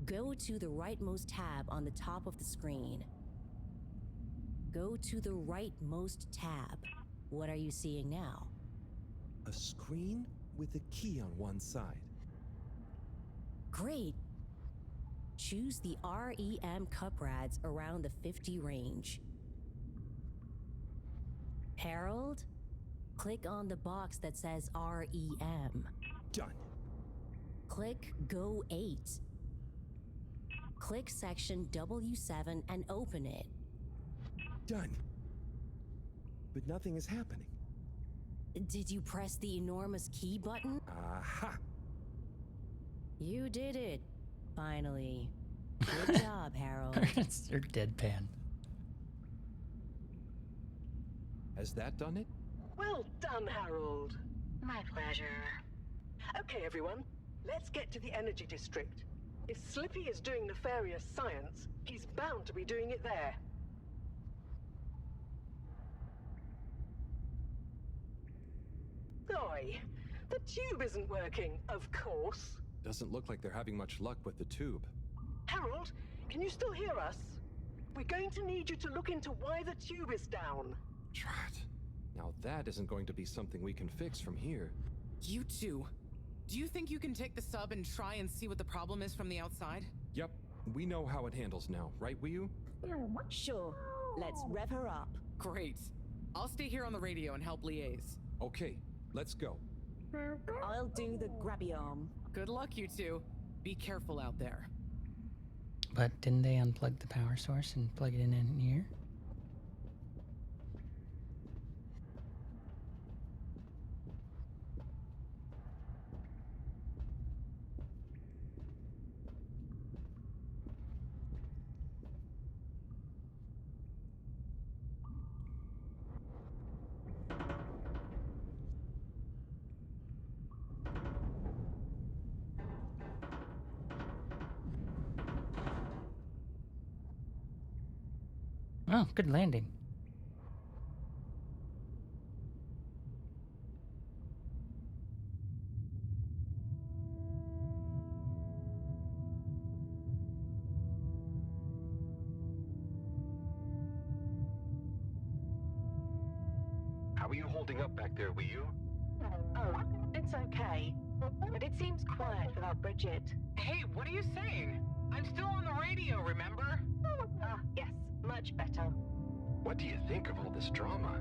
Go to the rightmost tab on the top of the screen. Go to the rightmost tab. What are you seeing now? A screen with a key on one side. Great. Choose the REM cup rads around the 50 range. Harold, click on the box that says REM. Done. Click Go 8. Click section W7 and open it. Done. But nothing is happening. Did you press the enormous key button? Aha! You did it. Finally. Good job, Harold. It's their deadpan. Has that done it? Well done, Harold. My pleasure. Okay, everyone. Let's get to the energy district. If Slippy is doing nefarious science, he's bound to be doing it there. Oi, the tube isn't working, of course. Doesn't look like they're having much luck with the tube. Harold, can you still hear us? We're going to need you to look into why the tube is down. Drat. Now that isn't going to be something we can fix from here. You two. Do you think you can take the sub and try and see what the problem is from the outside? Yep, we know how it handles now, right, Wii-U? Sure. Let's rev her up. Great. I'll stay here on the radio and help liaise. Okay, let's go. I'll do the grabby arm. Good luck, you two. Be careful out there. But didn't they unplug the power source and plug it in here? Oh, good landing. How are you holding up back there, Wii-U? Oh, it's okay. But it seems quiet without Bridget. Hey, what are you saying? I'm still on the radio, remember? Ah, yes, much better. What do you think of all this drama?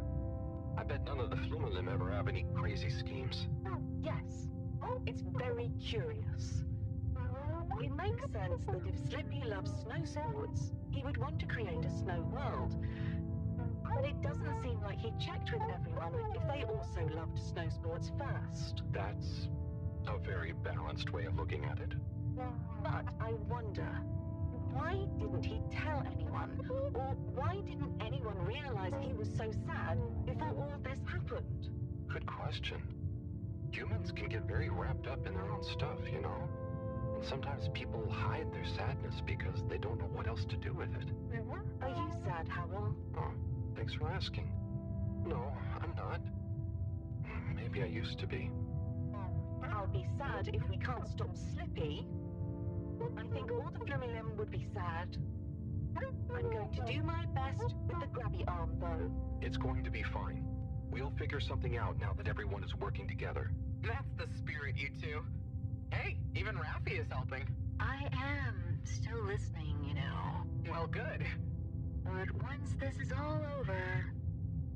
I bet none of the Flumelim ever have any crazy schemes. Yes, it's very curious. It makes sense that if Slippy loves snow sports, he would want to create a snow world. But it doesn't seem like he checked with everyone if they also loved snow sports first. That's a very balanced way of looking at it. But I wonder, why didn't he tell anyone? Or why didn't anyone realize he was so sad before all this happened? Good question. Humans can get very wrapped up in their own stuff, you know? And sometimes people hide their sadness because they don't know what else to do with it. Are you sad, Howell? Oh, thanks for asking. No, I'm not. Maybe I used to be. I'll be sad if we can't stop Slippy. I think all the Flumelim would be sad. I'm going to do my best with the grabby arm, though. It's going to be fine. We'll figure something out now that everyone is working together. That's the spirit, you two. Hey, even Raffi is helping. I am still listening, you know. Well, good. But once this is all over,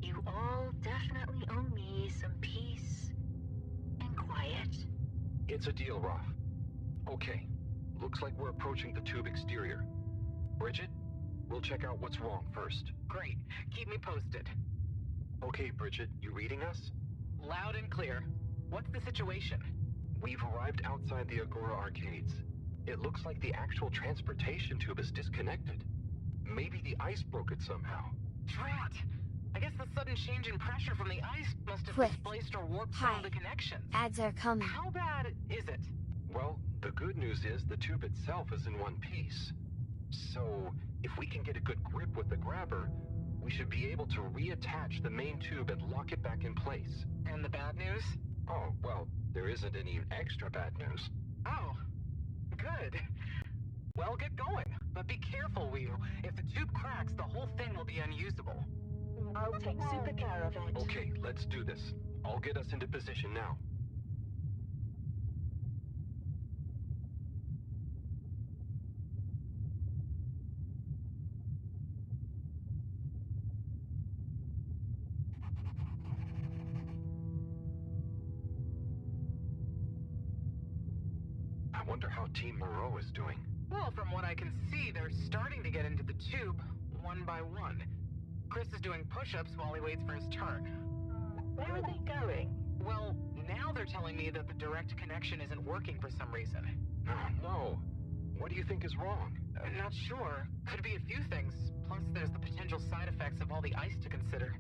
you all definitely owe me some peace and quiet. It's a deal, Raph. Okay, looks like we're approaching the tube exterior. Bridget, we'll check out what's wrong first. Great. Keep me posted. Okay, Bridget, you reading us? Loud and clear. What's the situation? We've arrived outside the Agora arcades. It looks like the actual transportation tube is disconnected. Maybe the ice broke it somehow. Drat! I guess the sudden change in pressure from the ice must have Quick. displaced or warped some of the connections. Ads are coming. How bad is it? Well, the good news is the tube itself is in one piece. So, if we can get a good grip with the grabber, we should be able to reattach the main tube and lock it back in place. And the bad news? Oh, well, there isn't any extra bad news. Oh, good. Well, get going. But be careful, Whew. If the tube cracks, the whole thing will be unusable. I'll take super care of it. Okay, let's do this. I'll get us into position now. I wonder how Team Moreau is doing. Well, from what I can see, they're starting to get into the tube, one by one. Chris is doing push-ups while he waits for his turn. Where are they going? Well, now they're telling me that the direct connection isn't working for some reason. Oh, no. What do you think is wrong? Not sure. Could be a few things. Plus, there's the potential side effects of all the ice to consider.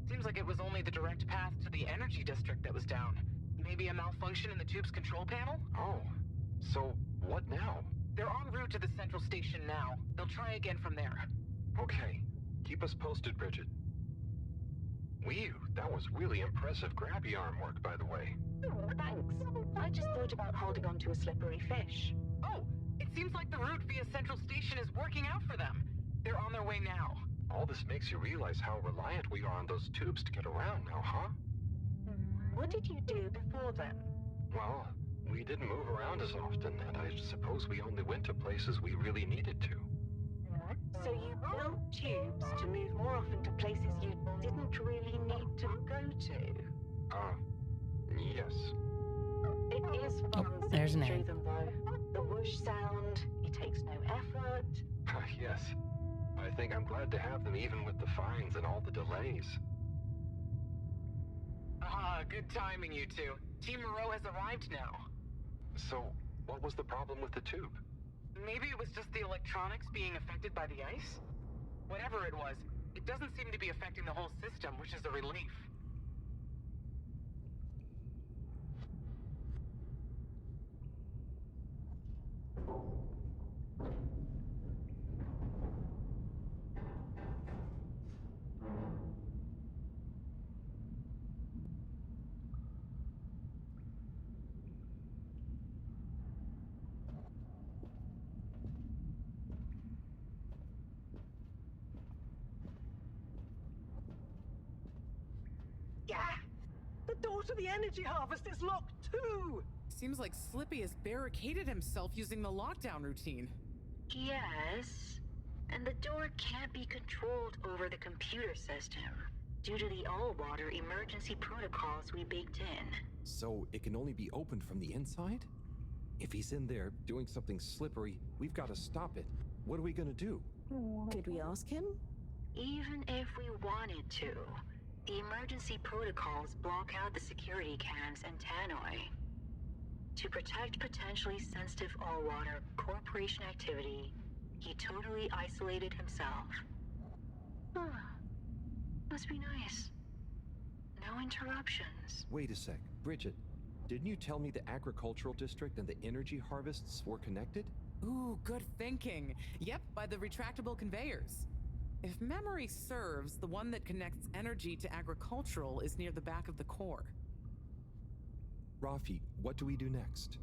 Seems like it was only the direct path to the energy district that was down. Maybe a malfunction in the tube's control panel? Oh, so what now? They're en route to the central station now. They'll try again from there. Okay. Keep us posted, Bridget. Whew, that was really impressive grabby arm work, by the way. Oh, thanks. I just thought about holding on to a slippery fish. Oh, it seems like the route via central station is working out for them. They're on their way now. All this makes you realize how reliant we are on those tubes to get around now, huh? What did you do before then? Well, we didn't move around as often, and I suppose we only went to places we really needed to. So you built tubes to move more often to places you didn't really need to go to? Yes. It is fun there's an sitting egg. through them though. The whoosh sound, it takes no effort. Yes. I think I'm glad to have them even with the fines and all the delays. Good timing, you two. Team Moreau has arrived now. So, what was the problem with the tube? Maybe it was just the electronics being affected by the ice? Whatever it was, it doesn't seem to be affecting the whole system, which is a relief. Yeah! The door to the energy harvest is locked too! Seems like Slippy has barricaded himself using the lockdown routine. Yes, and the door can't be controlled over the computer system due to the all-water emergency protocols we baked in. So, it can only be opened from the inside? If he's in there doing something slippery, we've got to stop it. What are we gonna do? Could we ask him? Even if we wanted to, the emergency protocols block out the security cams and tannoy. To protect potentially sensitive all-water corporation activity, he totally isolated himself. Must be nice. No interruptions. Wait a sec. Bridget, didn't you tell me the agricultural district and the energy harvests were connected? Ooh, good thinking. Yep, by the retractable conveyors. If memory serves, the one that connects energy to agricultural is near the back of the core. Rafi, what do we do next?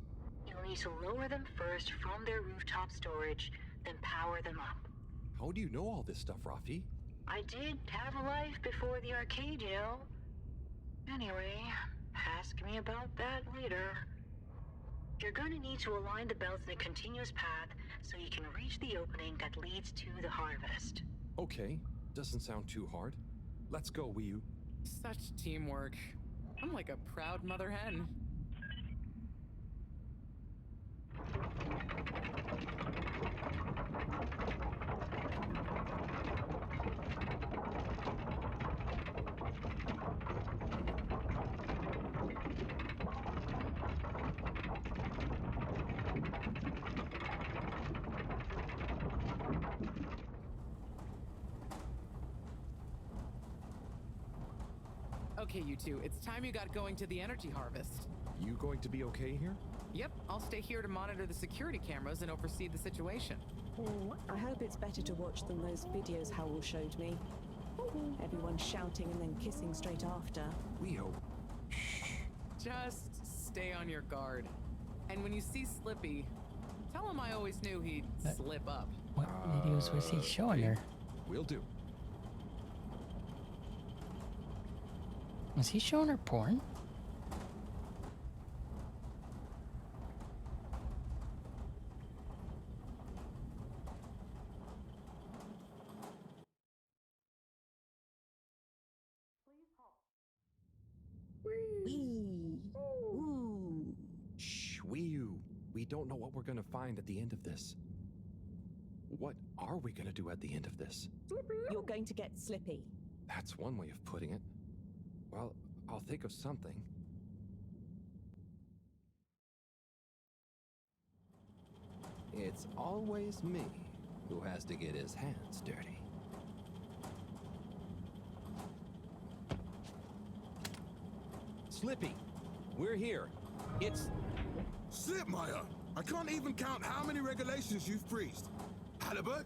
You'll need to lower them first from their rooftop storage, then power them up. How do you know all this stuff, Rafi? I did have a life before the arcade, you know. Anyway, ask me about that later. You're gonna need to align the belts in a continuous path so you can reach the opening that leads to the harvest. Okay, doesn't sound too hard. Let's go, Wii. Such teamwork. I'm like a proud mother hen. Okay, you two, it's time you got going to the energy harvest. You going to be okay here? Yep, I'll stay here to monitor the security cameras and oversee the situation. I hope it's better to watch than those videos Howell showed me. Everyone shouting and then kissing straight after. We hope. Just stay on your guard. And when you see Slippy, tell him I always knew he'd slip up. What videos was he showing her? Will do. Was he showing her porn? Shh, we don't know what we're gonna find at the end of this. What are we gonna do at the end of this? You're going to get Slippy. That's one way of putting it. Well, I'll think of something. It's always me who has to get his hands dirty. Slippy, we're here. It's... Slipmire! I can't even count how many regulations you've breached. Halibut?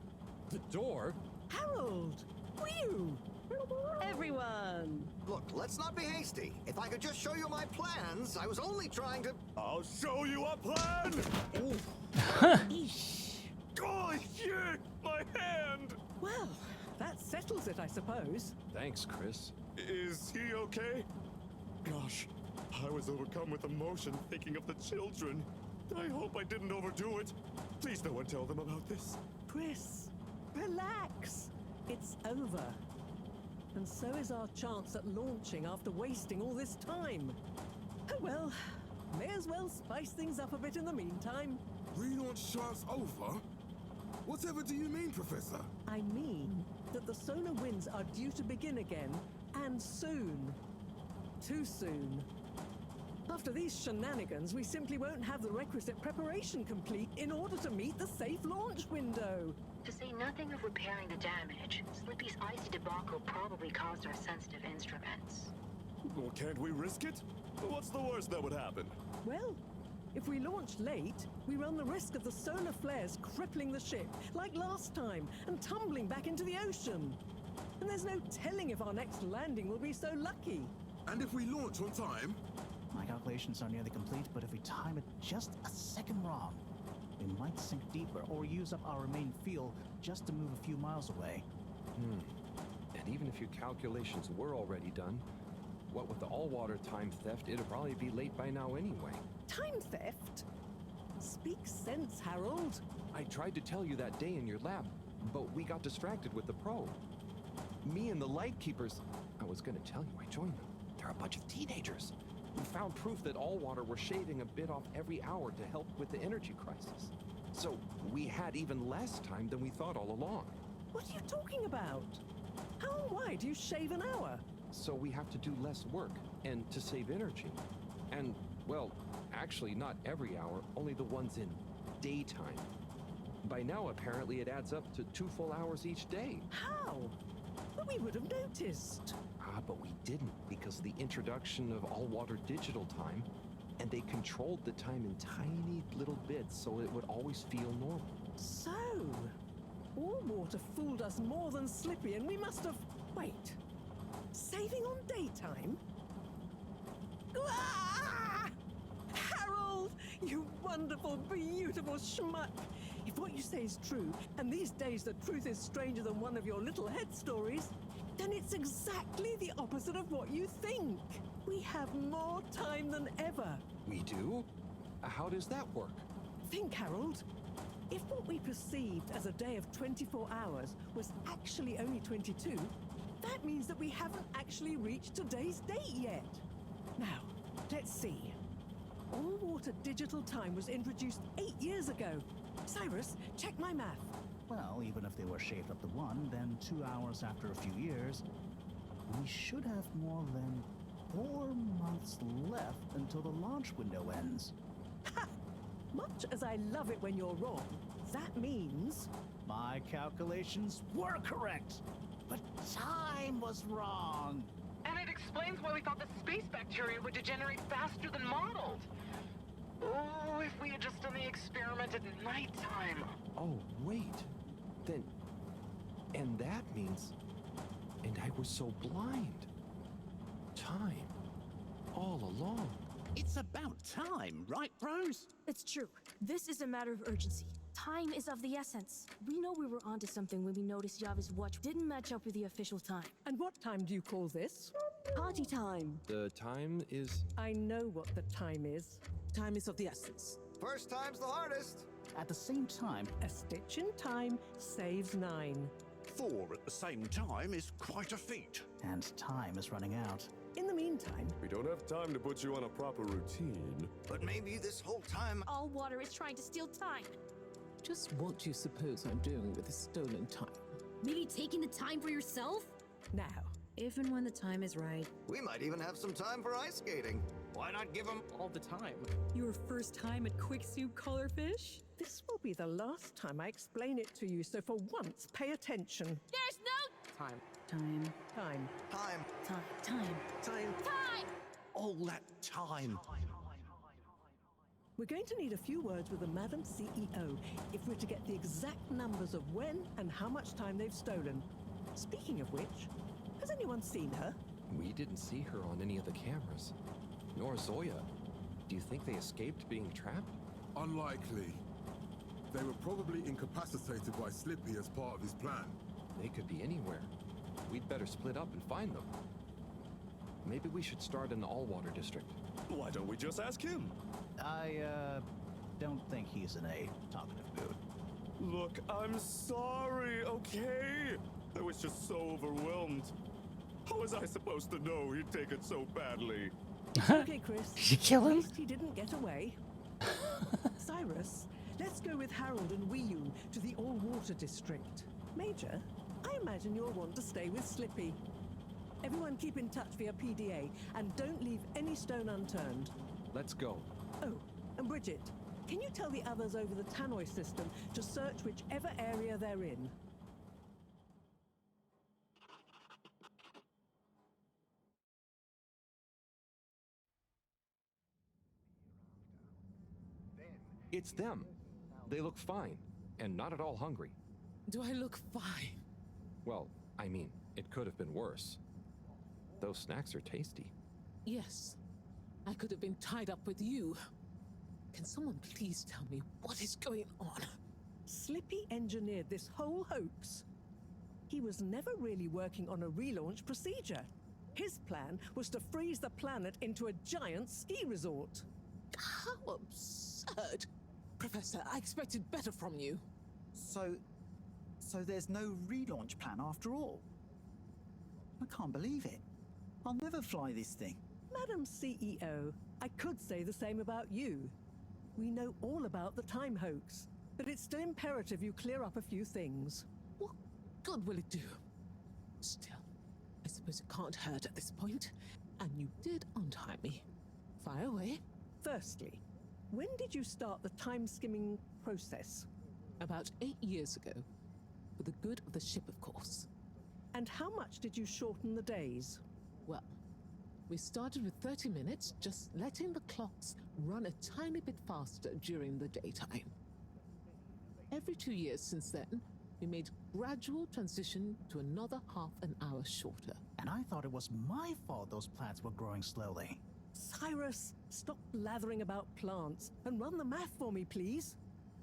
The door? Harold! Whew! Everyone! Look, let's not be hasty. If I could just show you my plans, I was only trying to... I'll show you a plan! Eesh. Oh, shit! My hand! Well, that settles it, I suppose. Thanks, Chris. Is he okay? Gosh, I was overcome with emotion thinking of the children. I hope I didn't overdo it. Please no one tell them about this. Chris, relax. It's over. And so is our chance at launching after wasting all this time. Oh well, may as well spice things up a bit in the meantime. Relaunch chance over? Whatever do you mean, Professor? I mean that the solar winds are due to begin again, and soon. Too soon. After these shenanigans, we simply won't have the requisite preparation complete in order to meet the safe launch window. To say nothing of repairing the damage, Slippy's icy debacle probably caused our sensitive instruments. Well, can't we risk it? What's the worst that would happen? Well, if we launch late, we run the risk of the solar flares crippling the ship, like last time, and tumbling back into the ocean. And there's no telling if our next landing will be so lucky. And if we launch on time? My calculations are nearly complete, but if we time it just a second wrong, we might sink deeper or use up our remaining fuel just to move a few miles away. And even if your calculations were already done, what with the all-water time theft, it'll probably be late by now anyway. Time theft? Speak sense, Harold. I tried to tell you that day in your lab, but we got distracted with the probe. Me and the Lightkeepers... I was gonna tell you, I joined them. They're a bunch of teenagers who found proof that Allwater were shaving a bit off every hour to help with the energy crisis. So we had even less time than we thought all along. What are you talking about? How and why do you shave an hour? So we have to do less work, and to save energy. And, well, actually not every hour, only the ones in daytime. By now, apparently, it adds up to 2 full hours each day. How? But we would have noticed. But we didn't, because of the introduction of all-water digital time, and they controlled the time in tiny little bits so it would always feel normal. So, Allwater fooled us more than Slippy, and we must have... Wait. Saving on daytime? Ah! Harold, you wonderful, beautiful schmuck! If what you say is true, and these days the truth is stranger than one of your little head stories, then it's exactly the opposite of what you think. We have more time than ever. We do? How does that work? Think, Harold. If what we perceived as a day of 24 hours was actually only 22, that means that we haven't actually reached today's date yet. Now, let's see. All-water digital time was introduced 8 years ago. Cyrus, check my math. Well, even if they were shaved up to 1, then 2 hours after a few years, we should have more than 4 months left until the launch window ends. Ha! Much as I love it when you're wrong, that means... My calculations were correct, but time was wrong. And it explains why we thought the space bacteria would degenerate faster than modeled. Oh, if we had just done the experiment at nighttime. Oh, wait. Then... And that means... And I was so blind. Time. All along. It's about time, right, bros? It's true. This is a matter of urgency. Time is of the essence. We know we were onto something when we noticed Yava's watch didn't match up with the official time. And what time do you call this? Party time. The time is... I know what the time is. Time is of the essence. First time's the hardest. At the same time, A stitch in time saves 9. 4 at the same time is quite a feat. and time is running out. In the meantime, We don't have time to put you on a proper routine. But maybe this whole time... All water is trying to steal time. Just what do you suppose I'm doing with the stolen time? Maybe taking the time for yourself? now, If and when the time is right. We might even have some time for ice skating. Why not give them all the time? Your first time at Quick Soup Colorfish? this will be the last time I explain it to you, so for once, pay attention. There's no Time. Time. Time. Time. time. Time. Time! All that time. We're going to need a few words with the Madam CEO if we're to get the exact numbers of when and how much time they've stolen. Speaking of which, has anyone seen her? We didn't see her on any of the cameras. Nor Zoya. Do you think they escaped being trapped? Unlikely. They were probably incapacitated by Slippy as part of his plan. They could be anywhere. We'd better split up and find them. Maybe we should start in the All-Water District. Why don't we just ask him? I don't think he's in a talkative mood. Look, I'm sorry, okay? I was just so overwhelmed. How was I supposed to know he'd take it so badly? Okay, Chris. Did you kill him? At least he didn't get away. Cyrus, let's go with Harold and Wiyun to the All-Water District. Major, I imagine you'll want to stay with Slippy. Everyone keep in touch via PDA and don't leave any stone unturned. Let's go. Oh, and Bridget, can you tell the others over the tannoy system to search whichever area they're in? It's them. They look fine, and not at all hungry. Do I look fine? Well, I mean, it could have been worse. Those snacks are tasty. Yes. I could have been tied up with you. Can someone please tell me what is going on? Slippy engineered this whole hoax. He was never really working on a relaunch procedure. His plan was to freeze the planet into a giant ski resort. How absurd! Professor, I expected better from you. So there's no relaunch plan after all? I can't believe it. I'll never fly this thing. Madam CEO, I could say the same about you. We know all about the time hoax, but it's still imperative you clear up a few things. What good will it do? Still, I suppose it can't hurt at this point. And you did untie me. Fire away. Firstly, when did you start the time skimming process? About 8 years ago. For the good of the ship, of course. And how much did you shorten the days? Well, we started with 30 minutes, just letting the clocks run a tiny bit faster during the daytime. Every 2 years since then, we made gradual transition to another half an hour shorter. And I thought it was my fault those plants were growing slowly. Cyrus, stop blathering about plants and run the math for me, please.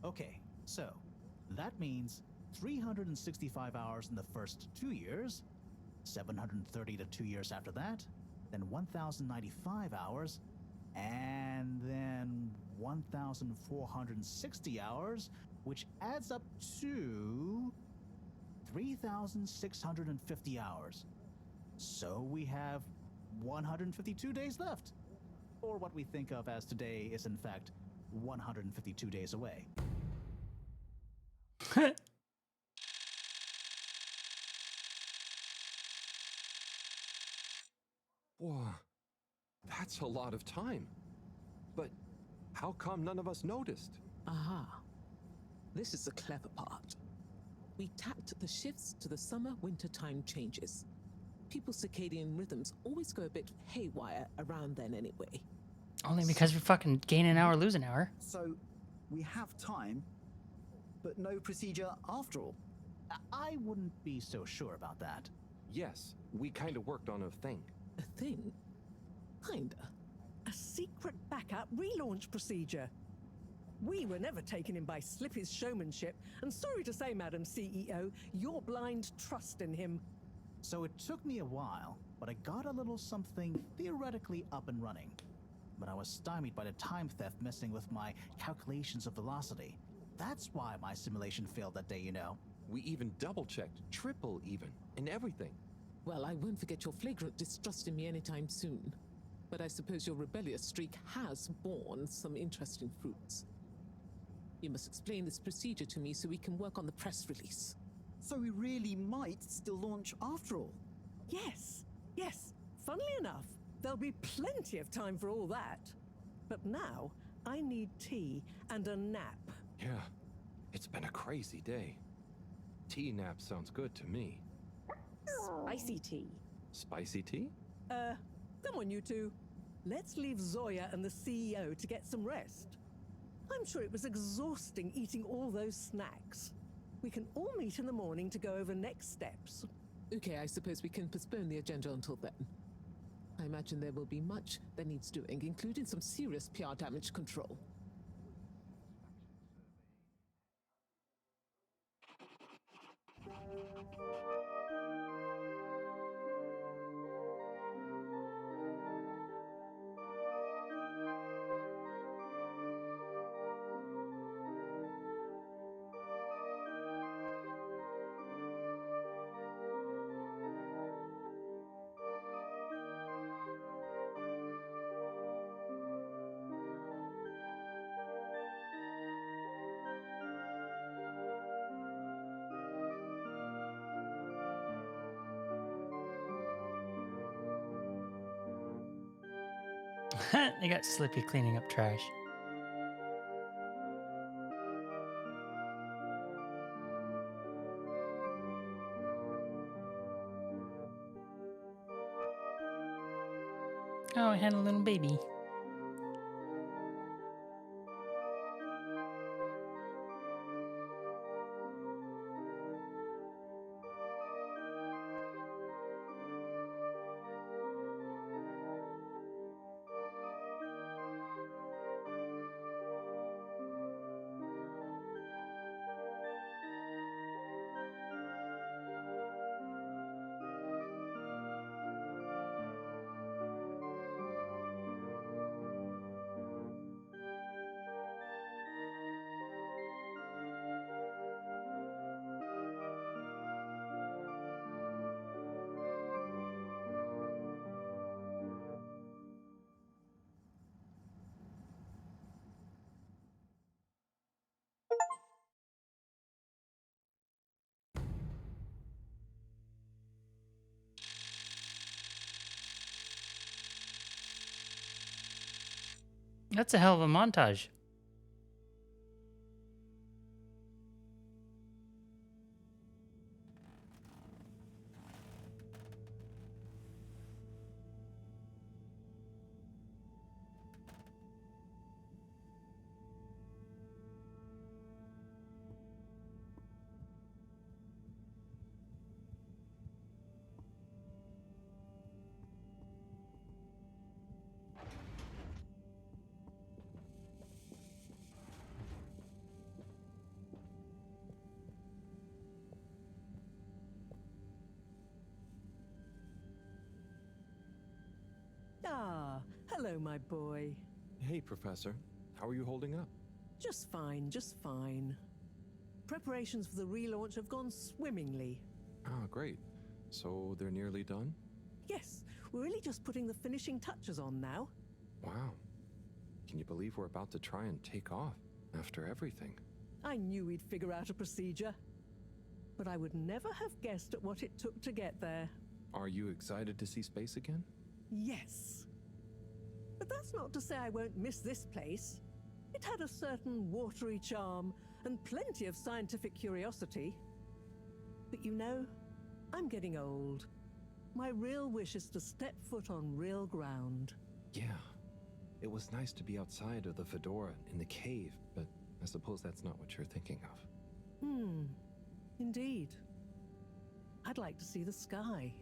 Okay, so that means 365 hours in the first 2 years, 730 to 2 years after that, then 1,095 hours, and then 1,460 hours, which adds up to 3,650 hours. So we have 152 days left. Or what we think of as today is in fact 152 days away. Whoa, that's a lot of time. But how come none of us noticed? Aha. This is the clever part. We tapped the shifts to the summer-winter time changes. People's circadian rhythms always go a bit haywire around then anyway. Only because we fucking gain an hour, lose an hour. So we have time, but no procedure after all. I wouldn't be so sure about that. Yes, we kind of worked on a thing. A thing? Kinda. A secret backup relaunch procedure. We were never taken in by Slippy's showmanship, and sorry to say, Madam CEO, your blind trust in him. So it took me a while, but I got a little something theoretically up and running. But I was stymied by the time theft messing with my calculations of velocity. That's why my simulation failed that day, you know. We even double-checked, triple even, and everything. Well, I won't forget your flagrant distrust in me anytime soon. But I suppose your rebellious streak has borne some interesting fruits. You must explain this procedure to me so we can work on the press release. So we really might still launch after all? Yes, yes. Funnily enough, there'll be plenty of time for all that. But now, I need tea and a nap. Yeah, it's been a crazy day. Tea nap sounds good to me. Spicy tea. Spicy tea? Come on, you two. Let's leave Zoya and the CEO to get some rest. I'm sure it was exhausting eating all those snacks. We can all meet in the morning to go over next steps. Okay, I suppose we can postpone the agenda until then. I imagine there will be much that needs doing, including some serious PR damage control. They got Slippy cleaning up trash. Oh, I had a little baby. That's a hell of a montage. Ah, hello, my boy. Hey, Professor. How are you holding up? Just fine, just fine. Preparations for the relaunch have gone swimmingly. Ah, great. So they're nearly done? Yes, we're really just putting the finishing touches on now. Wow. Can you believe we're about to try and take off after everything? I knew we'd figure out a procedure. But I would never have guessed at what it took to get there. Are you excited to see space again? Yes. But that's not to say I won't miss this place. It had a certain watery charm and plenty of scientific curiosity. But you know, I'm getting old. My real wish is to step foot on real ground. Yeah. It was nice to be outside of the fedora in the cave, but I suppose that's not what you're thinking of. Indeed. I'd like to see the sky.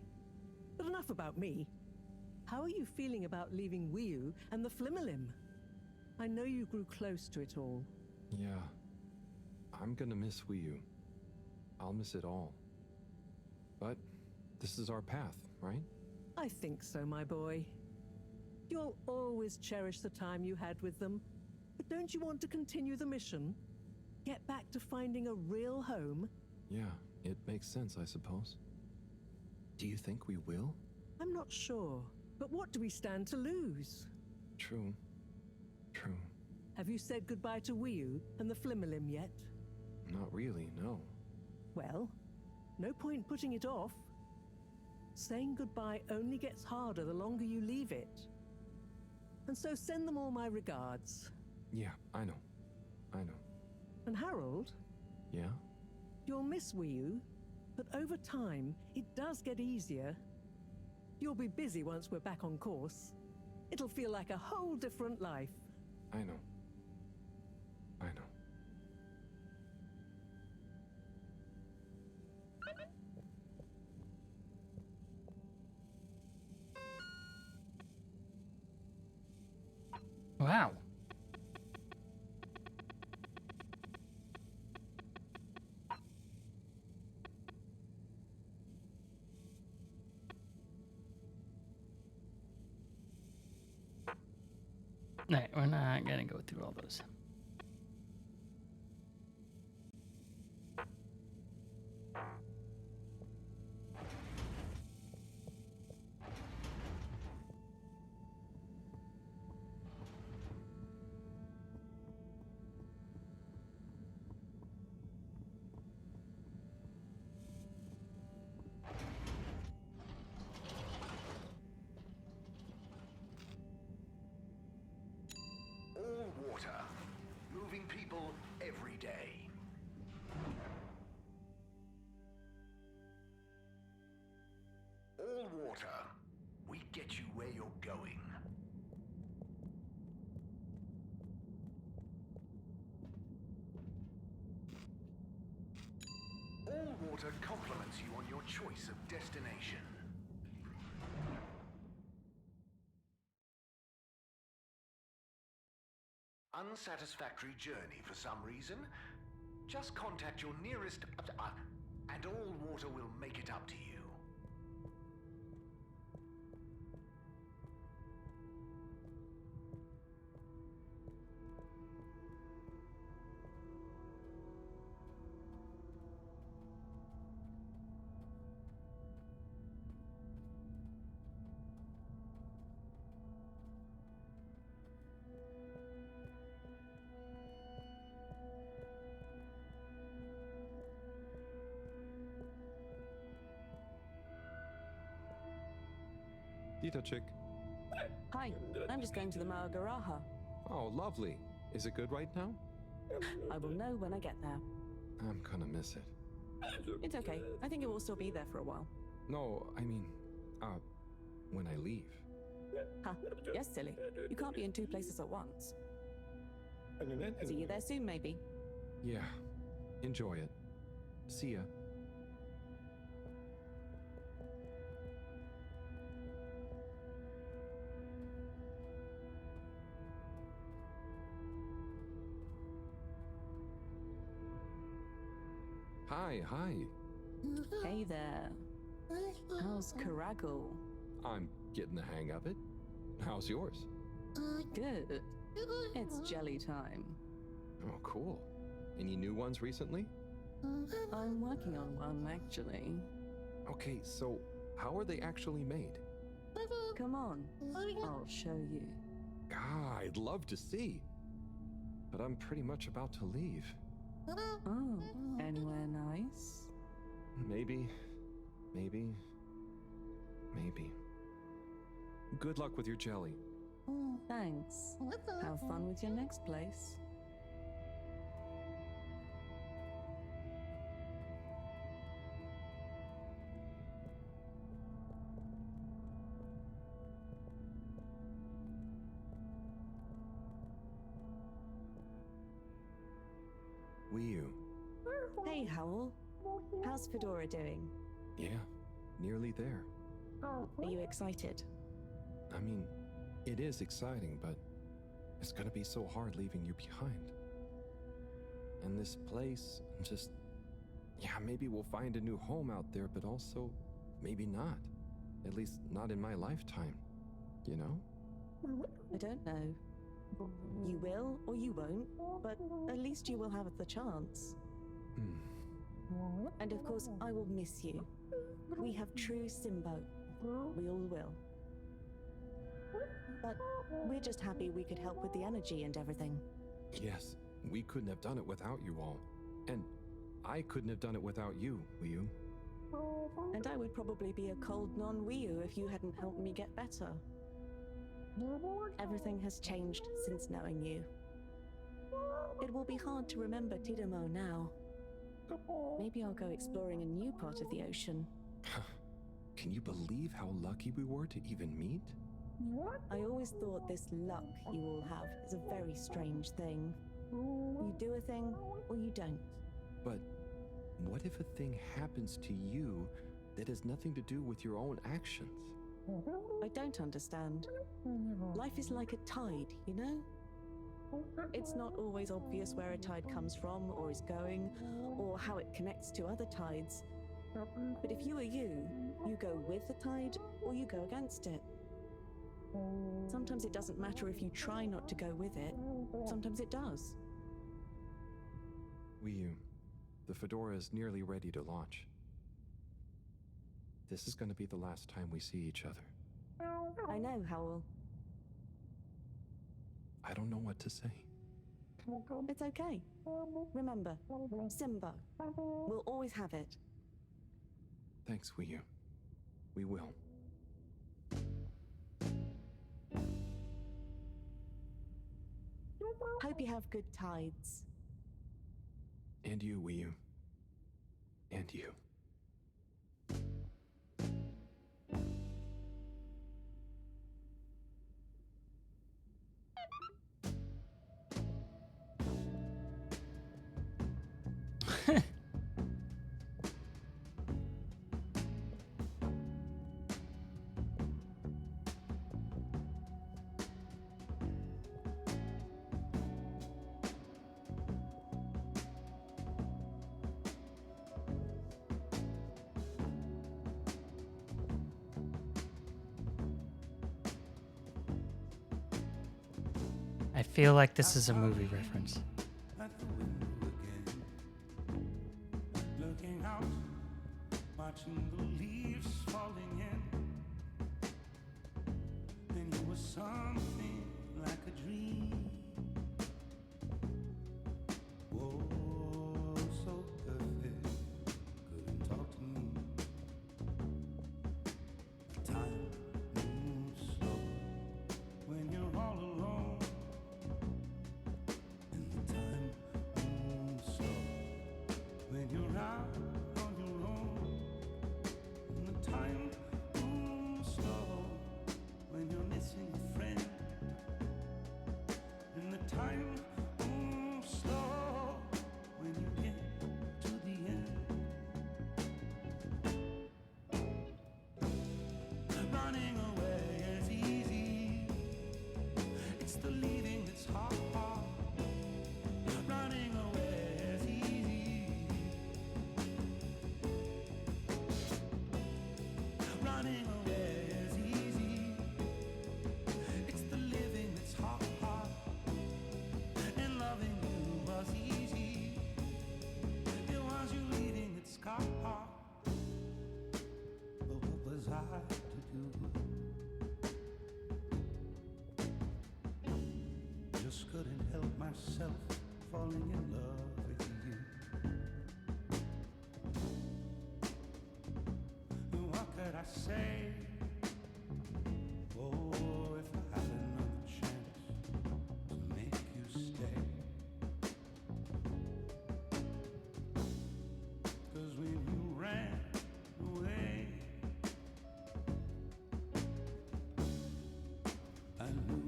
But enough about me. How are you feeling about leaving Wiu and the Flimmerlim? I know you grew close to it all. Yeah. I'm gonna miss Wiu. I'll miss it all. But this is our path, right? I think so, my boy. You'll always cherish the time you had with them. But don't you want to continue the mission? Get back to finding a real home? Yeah, it makes sense, I suppose. Do you think we will? I'm not sure. But what do we stand to lose? True. True. Have you said goodbye to Wiu and the Flimmerlim yet? Not really, no. Well, no point putting it off. Saying goodbye only gets harder the longer you leave it. And so send them all my regards. Yeah, I know. I know. And Harold, Yeah? you'll miss Wiu, but over time, it does get easier. You'll be busy once we're back on course. It'll feel like a whole different life. I know. I know. Wow. Alright, we're not gonna go through all those. All water, moving people every day. All water, we get you where you're going. All water compliments you on your choice of destination. Unsatisfactory journey for some reason? Just contact your nearest... and all water will make it up to you. Dita chick. Hi, I'm just going to the Maagaraha. Oh, lovely. Is it good right now? I will know when I get there. I'm gonna miss it. It's okay. I think it will still be there for a while. No, I mean, when I leave. Huh? Yes, silly. You can't be in two places at once. See you there soon, maybe. Yeah. Enjoy it. See ya. Hi, hi. Hey there. How's Karagal? I'm getting the hang of it. How's yours? Good. It's jelly time. Oh, cool. Any new ones recently? I'm working on one, actually. Okay, so how are they actually made? Come on, I'll show you. God, I'd love to see. But I'm pretty much about to leave. Oh, anywhere nice? Maybe. Good luck with your jelly. Thanks. Have fun with your next place. Wiu. Hey, Howl. How's Fedora doing? Yeah, nearly there. Are you excited? I mean, it is exciting, but it's gonna be so hard leaving you behind. And this place, just, yeah, maybe we'll find a new home out there, but also maybe not. At least not in my lifetime, you know? I don't know. You will or you won't, but at least you will have the chance. And of course, I will miss you. We have true Simbo. We all will. But we're just happy we could help with the energy and everything. Yes, we couldn't have done it without you all. And I couldn't have done it without you, Wiyu. And I would probably be a cold non-Wiyu if you hadn't helped me get better. Everything has changed since knowing you. It will be hard to remember Tidamo now. Maybe I'll go exploring a new part of the ocean. Can you believe how lucky we were to even meet? I always thought this luck you all have is a very strange thing. You do a thing, or you don't. But what if a thing happens to you that has nothing to do with your own actions? I don't understand. Life is like a tide, you know? It's not always obvious where a tide comes from, or is going, or how it connects to other tides. But if you are you go with the tide, or you go against it. Sometimes it doesn't matter if you try not to go with it. Sometimes it does. Wiyu, the Fedora is nearly ready to launch. This is going to be the last time we see each other. I know, Howell. I don't know what to say. It's okay. Remember, Simbo. We'll always have it. Thanks, Wiyu. We will. Hope you have good tides. And you, Wiyu. And you. I feel like this is a movie reference. Looking out, watching the leaves falling in. Then you were something like a dream. Whoa, so perfect, couldn't talk to me. Time moves slow when you're all alone. And the time moves slow when you're out on your own. And the time moves slow when you're missing a friend. And the time moves slow when you get to the end. Running away is easy. It's the leaving that's hard. Running away is easy. Running away is easy. It's the living that's hard. And loving you was easy. It was you leaving that's hard. But what was I to do? Just couldn't help myself falling in love with you. What could I say? Oh, if I had another chance to make you stay. 'Cause when you ran away, I knew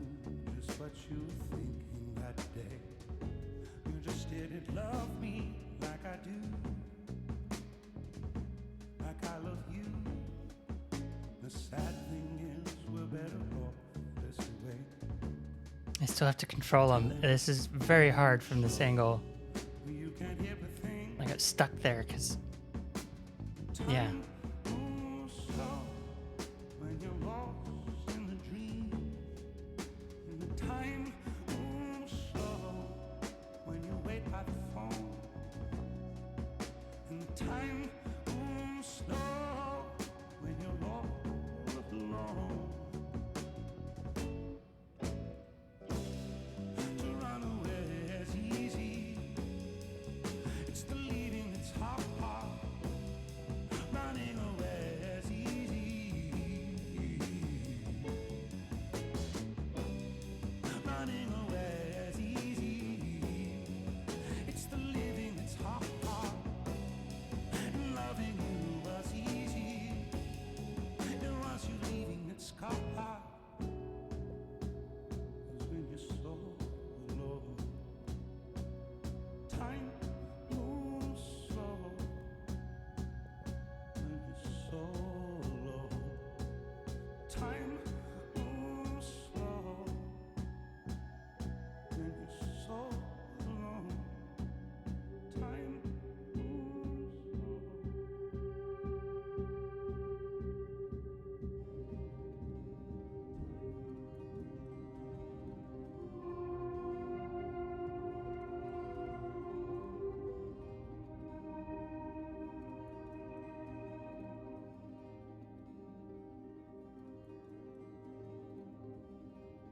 just what you were thinking that day. You just didn't love me like I do, like I love you. The sad thing is we're better off still have to control them. This is very hard from this angle. I got stuck there because, yeah.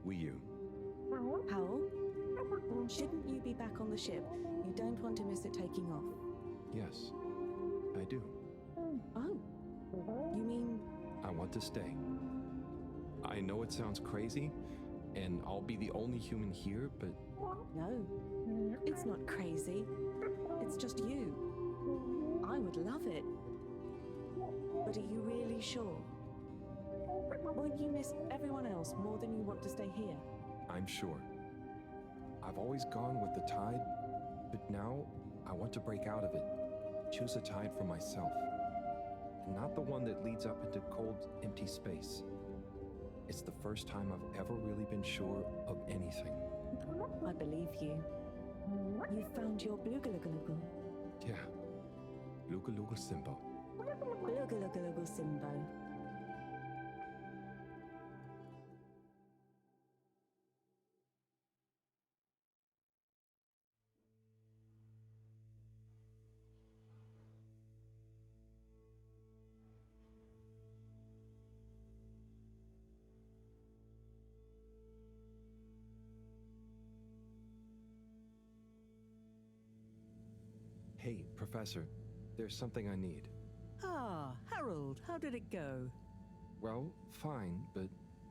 Wii Howell? Shouldn't you be back on the ship? You don't want to miss it taking off. Yes, I do. Oh. You mean... I want to stay. I know it sounds crazy, and I'll be the only human here, but... No. It's not crazy. It's just you. I would love it. But are you really sure? Won't you miss everyone else more than you want to stay here? I'm sure. I've always gone with the tide, but now I want to break out of it. Choose a tide for myself. Not the one that leads up into cold, empty space. It's the first time I've ever really been sure of anything. I believe you. You found your Blugalugalagu. Yeah. Luga Luga Simbo. Blugalugalagu Simbo. Hey, Professor, there's something I need. Ah, Harold, how did it go? Well, fine, but...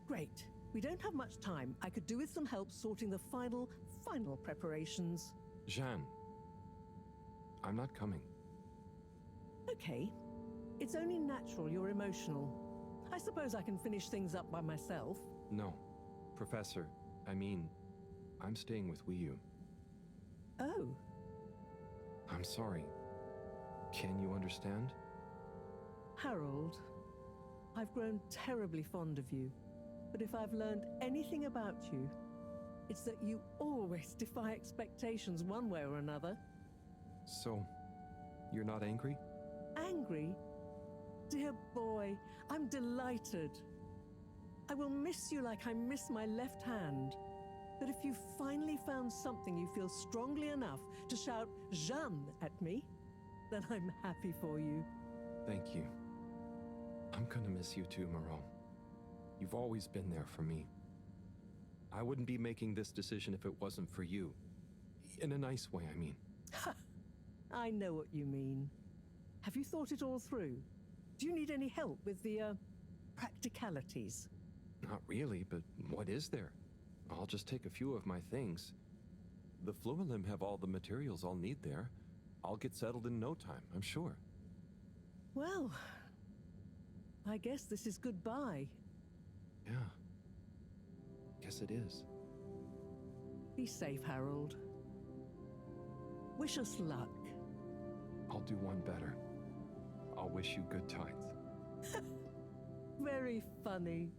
Great. We don't have much time. I could do with some help sorting the final preparations. Jeanne, I'm not coming. Okay. It's only natural you're emotional. I suppose I can finish things up by myself. No. Professor, I mean, I'm staying with Wii U. Oh. I'm sorry. Can you understand? Harold, I've grown terribly fond of you. But if I've learned anything about you, it's that you always defy expectations one way or another. So, you're not angry? Angry? Dear boy, I'm delighted. I will miss you like I miss my left hand. But if you've finally found something you feel strongly enough to shout Jeanne at me, then I'm happy for you. Thank you. I'm gonna miss you too, Moreau. You've always been there for me. I wouldn't be making this decision if it wasn't for you. In a nice way, I mean. I know what you mean. Have you thought it all through? Do you need any help with the, practicalities? Not really, but what is there? I'll just take a few of my things. The Fluilim have all the materials I'll need there. I'll get settled in no time, I'm sure. Well, I guess this is goodbye. Yeah. Guess it is. Be safe, Harold. Wish us luck. I'll do one better. I'll wish you good tides. Very funny.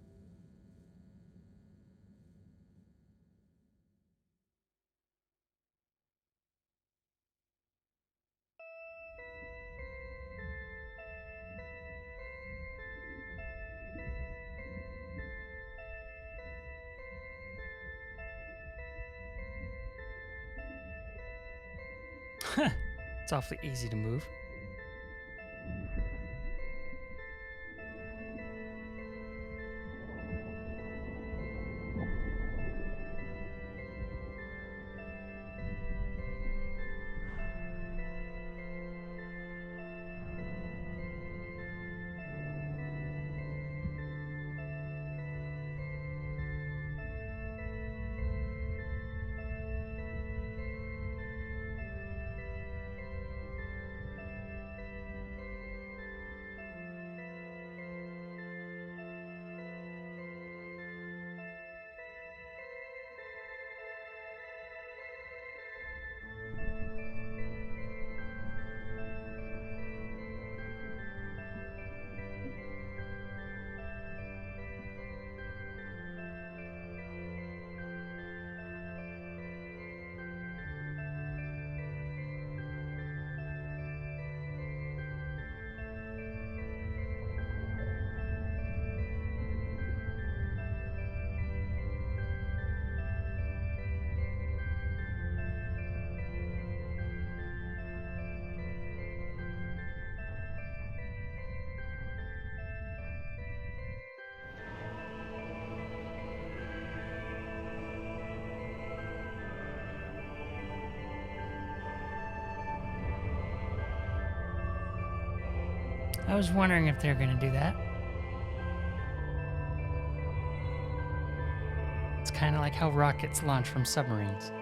It's awfully easy to move. I was wondering if they're going to do that. It's kind of like how rockets launch from submarines.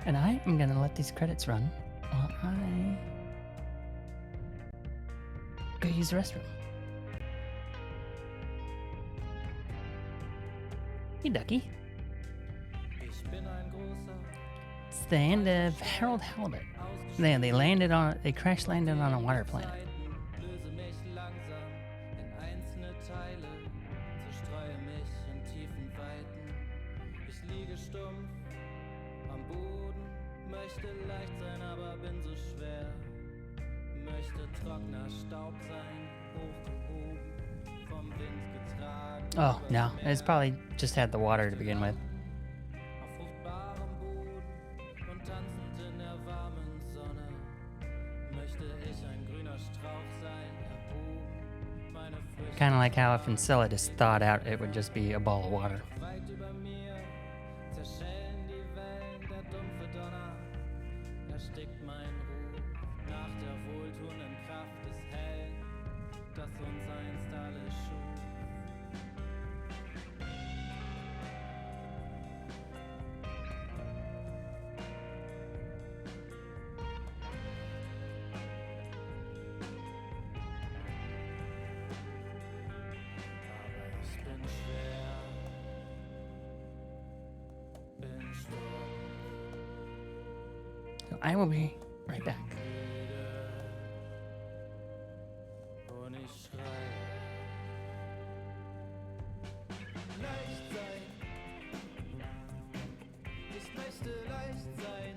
And I am going to let these credits run while I go use the restroom. Hey, Ducky. It's the end of Harold Halibut. They landed on, they crash landed on a water planet. Oh, no. It's probably just had the water to begin with. Kind of like how if Enceladus thawed out, it would just be a ball of water. Weit über mir zerschellen die Wellen, der dumpfe Donner erstickt mein Ruf nach der wohltuenden Kraft des Helden, das uns einst alle schuf. Aber ich bin schwer, bin stumpf. So I will be right back. Und ich schreie. Leicht sein. Ich möchte leicht sein.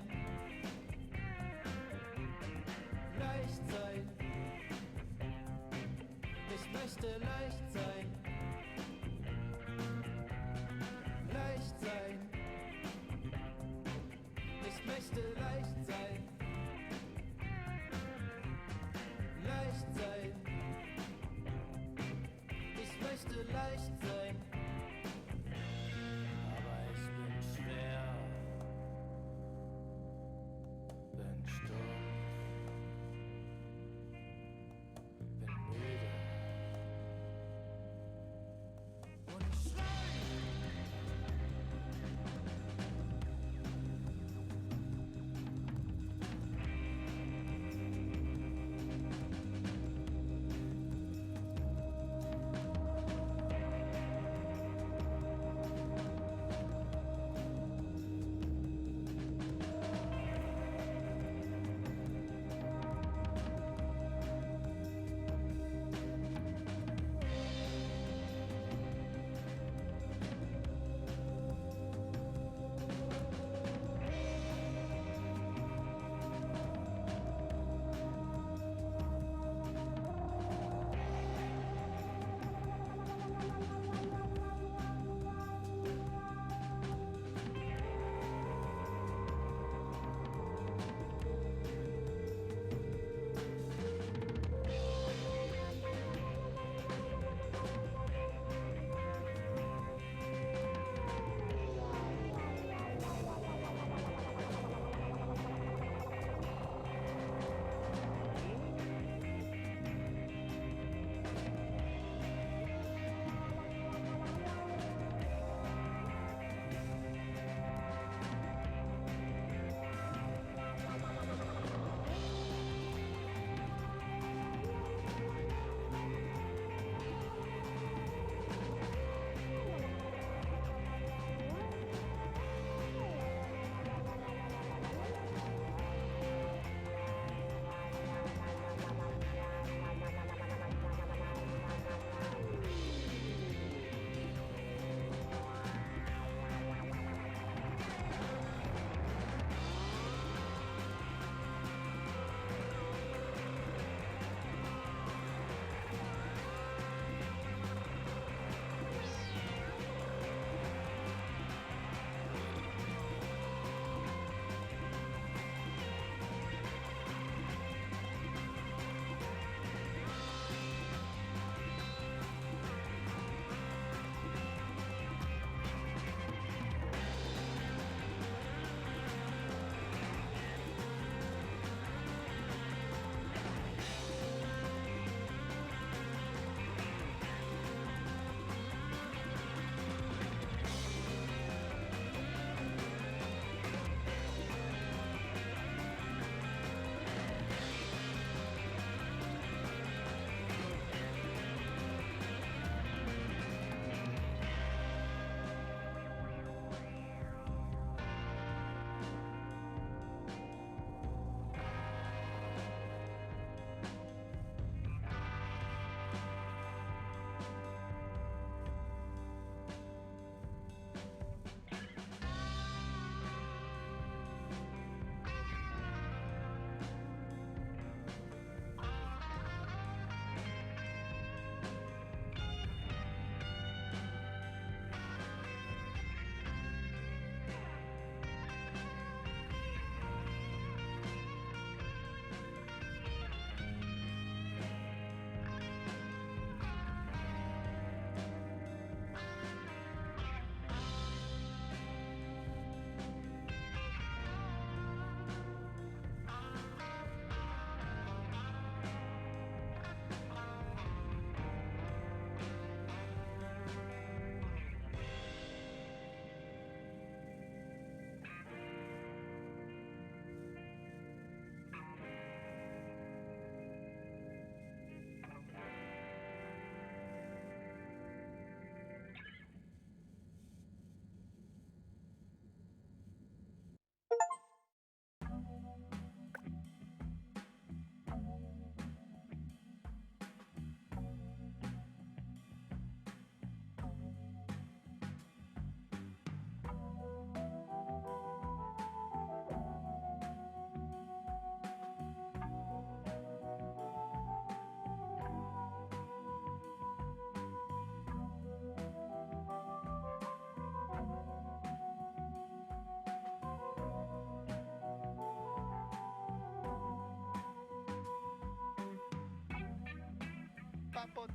Leicht sein. Ich möchte leicht sein. Leicht sein. Ich möchte leicht sein. Leicht sein. Ich möchte leicht sein. Aber ich bin schwer. Bin stumpf. Bin müde. Und ich schreie.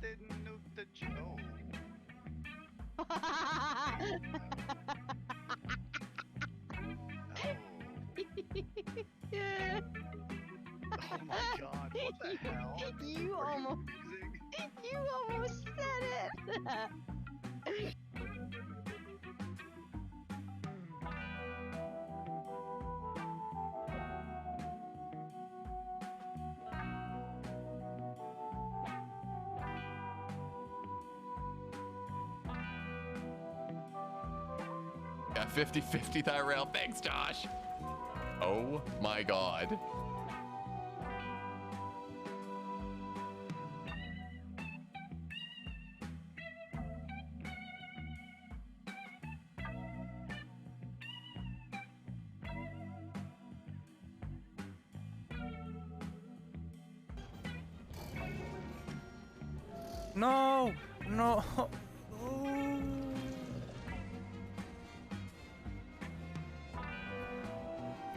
didn't nuke the Joe. Yeah. Oh my god, what the hell? You Are almost, you almost said it. Yeah, 50-50 that rail. Thanks, Josh. Oh my god. No, no.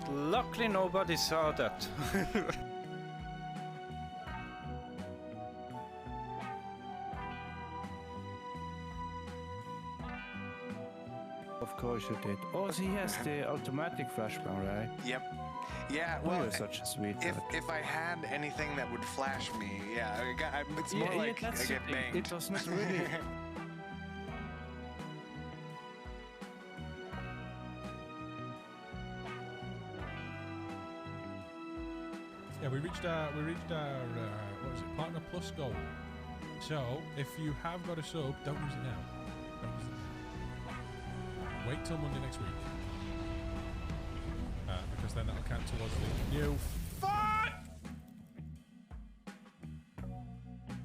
Luckily, nobody saw that. Of course you did. Oh, he has the automatic flashbang, right? Yep. Yeah, Oh, well, you're such a sweetheart. if I had anything that would flash me, yeah, it's more like I get banged. It was not really. Yeah, we reached our what was it, Partner Plus goal. So if you have got a sub, don't use it now. Don't use it. Wait till Monday next week, because then that'll count towards the new. Fuck!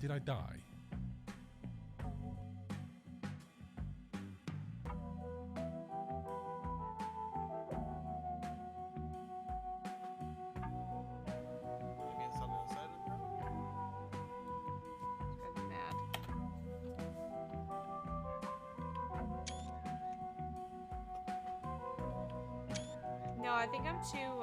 Did I die? No, I think I'm too,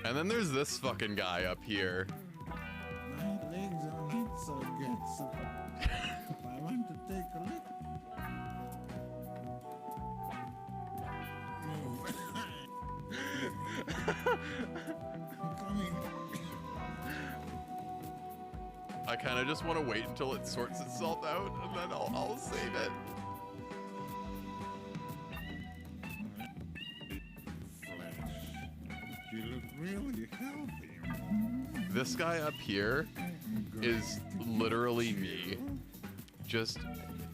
And then there's this fucking guy up here. My legs are not so good, so I want to take a look. I'm coming. I kind of just want to wait until it sorts itself out, and then I'll save it. You look really healthy. This guy up here is literally me. Just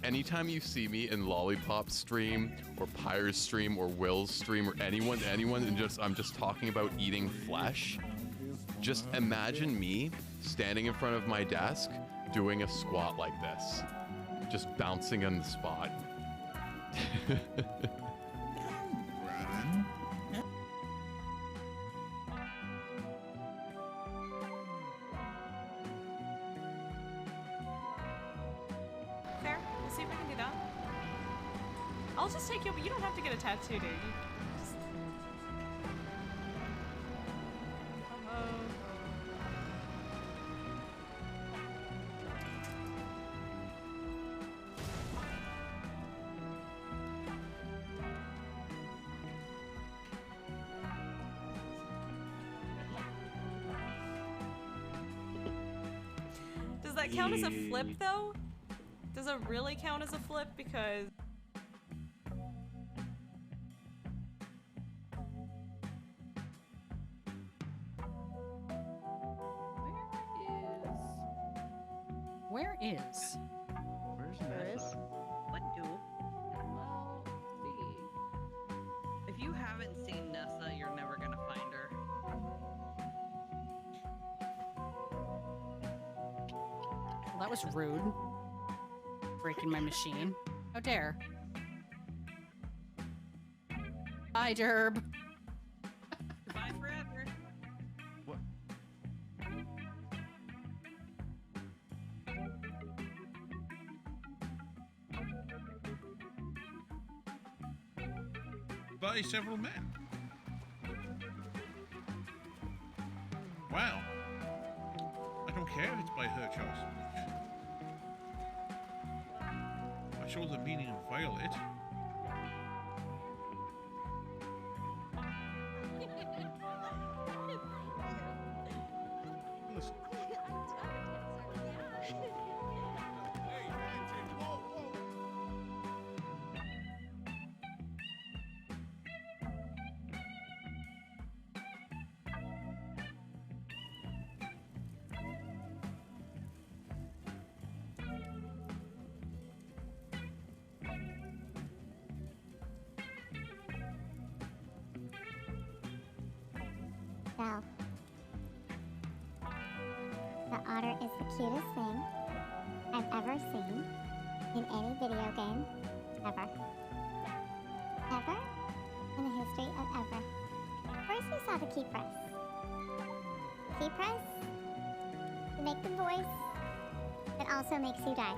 anytime you see me in Lollipop's stream or Pyre's stream or Will's stream or anyone, and I'm just talking about eating flesh. Just imagine me standing in front of my desk doing a squat like this, just bouncing on the spot. fair. We'll see if we can do that. I'll just take you, but you don't have to get a tattoo, dude. You just... Does that count as a flip, though? Does it really count as a flip? Because... Where is? Where's Nessa? What do? Well, see. If you haven't seen Nessa, you're never gonna find her. Well, that was rude. Breaking my machine. How dare. Hi, Derb. by several men. Wow. I don't care if it's by her choice. I saw the meaning of Violet. Listen. Well, the otter is the cutest thing I've ever seen in any video game ever. Ever in the history of ever. First we saw the key press. Key press, you make the voice that also makes you die.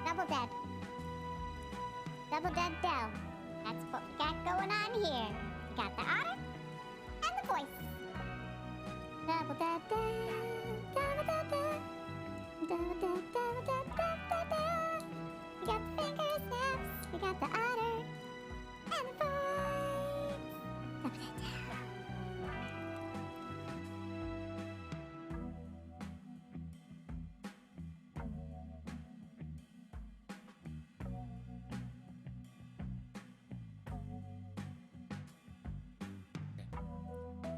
Double dead. Double dead dough. That's what we got going on here. We got the otter and the voice. Double dead dough. Double dead dough. Double dead, double dead, double dead. We got the finger snaps. We got the otter and the voice. Double dead dough.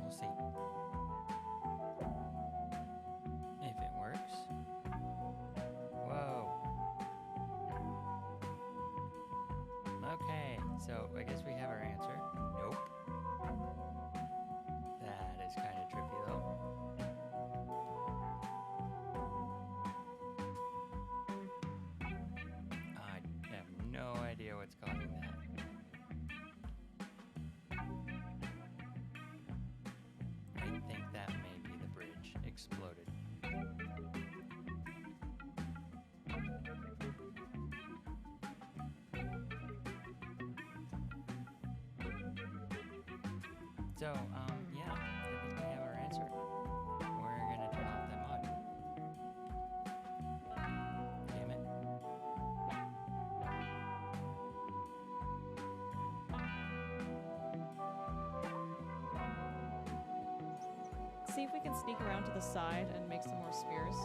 We'll see. If it works. Whoa. Okay, so I guess we have our answer. Nope. That is kind of trippy though. I have no idea what's causing that. I think that may be the bridge exploded. So, yeah, I think we have our answer. We're gonna turn off that mod. Damn it. See if we can sneak around to the side and make some more spears.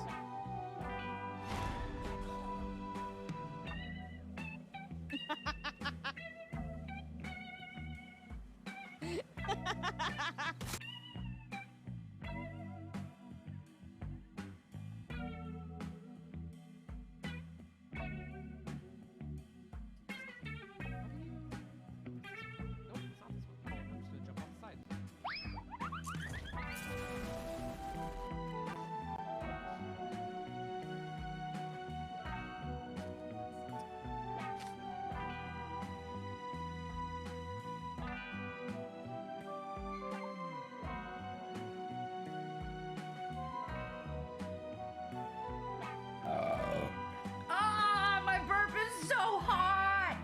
Ah, my burp is so hot!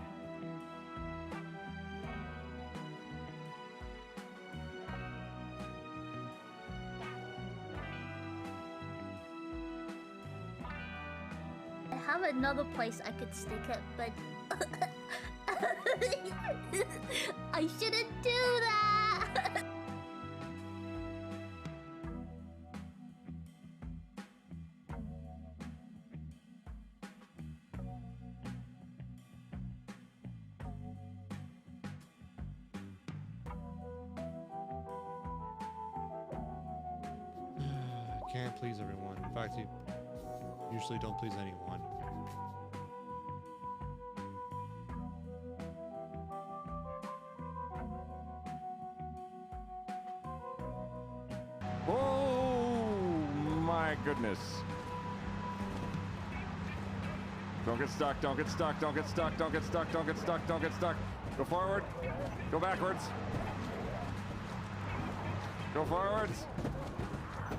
I have another place I could stick it, but I shouldn't do that. Can't please everyone. In fact, you usually don't please anyone. Oh my goodness. Don't get stuck, don't get stuck, don't get stuck, don't get stuck, don't get stuck, don't get stuck. Go forward, go backwards. Go forwards.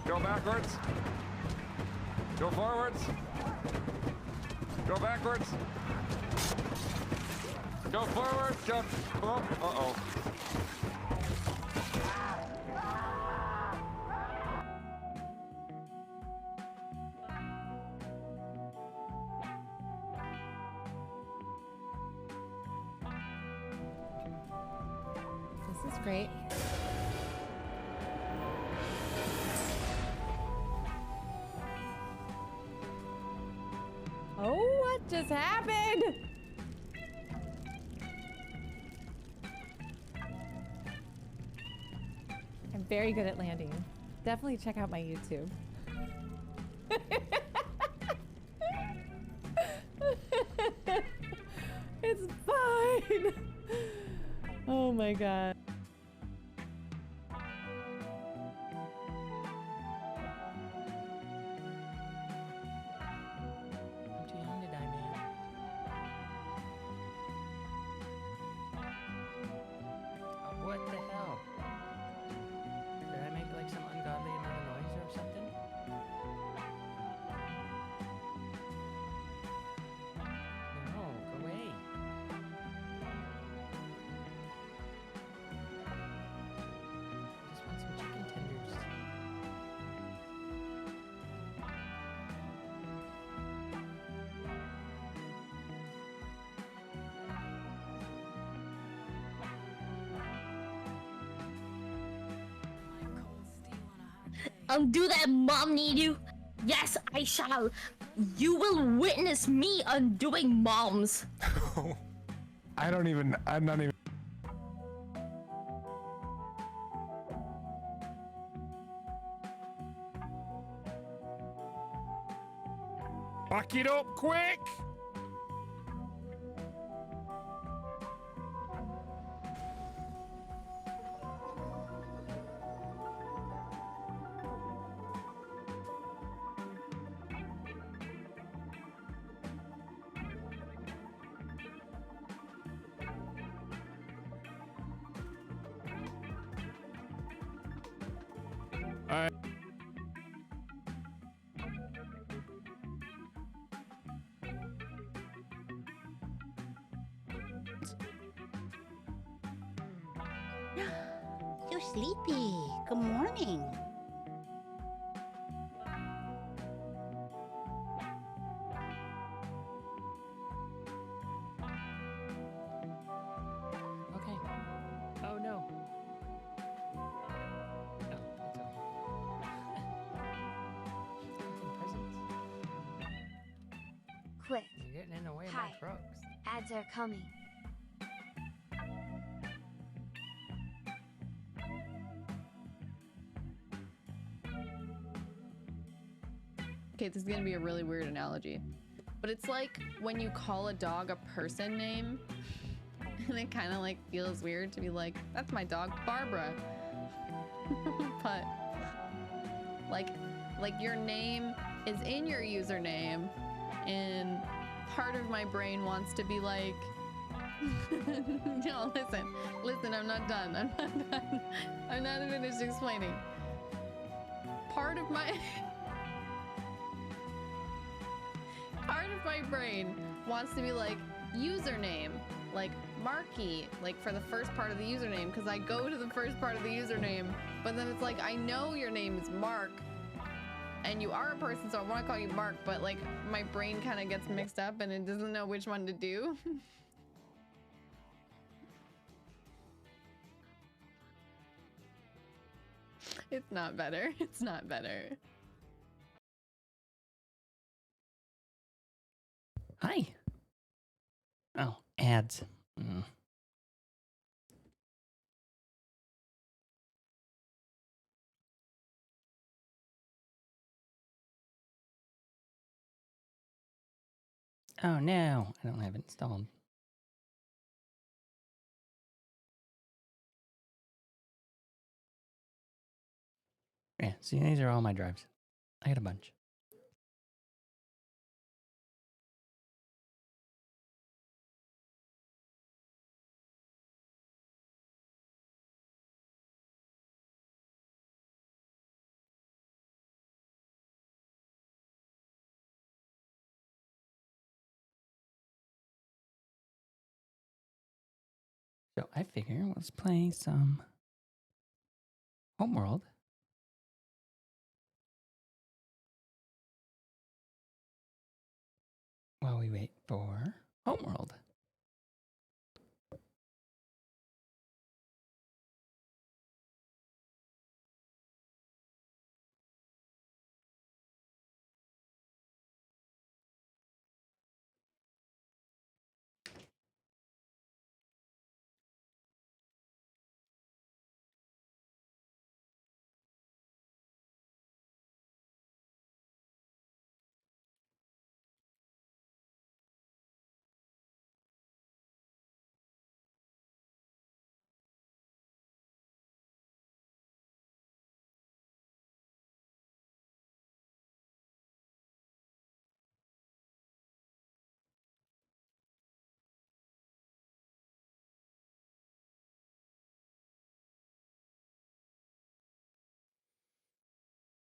Go backwards. Go forwards. Go backwards. Go forward. Go. Oh, uh-oh. This is great. Oh, what just happened? I'm very good at landing. Definitely check out my YouTube. It's fine. Oh my god. I'm too young to die, man. What the hell? Did I make like some ungodly amount of noise or something? No, go away. I just want some chicken tenders. Undo that, mom need you. Yes, I shall. You will witness me undoing moms. I'm not even. Back it up, quick! You're sleepy. Good morning. Okay. Oh no. No, it's okay. Fucking presents. Quick. You're getting in the way of Hi. my trucks. Ads are coming. Okay, this is gonna be a really weird analogy, but it's like when you call a dog a person name, and it kind of like feels weird to be like, that's my dog Barbara. But like your name is in your username, and part of my brain wants to be like, no, listen, I'm not done. I'm not finished explaining. Part of my brain wants to be like username, like Marky, like for the first part of the username, because I go to the first part of the username, but then it's like, I know your name is Mark and you are a person, so I want to call you Mark, but like my brain kind of gets mixed up and it doesn't know which one to do. It's not better. It's not better. Hi. Oh, ads. Oh no, I don't have it installed. Yeah, see, these are all my drives. I got a bunch. So I figure let's play some Homeworld. While we wait for Homeworld.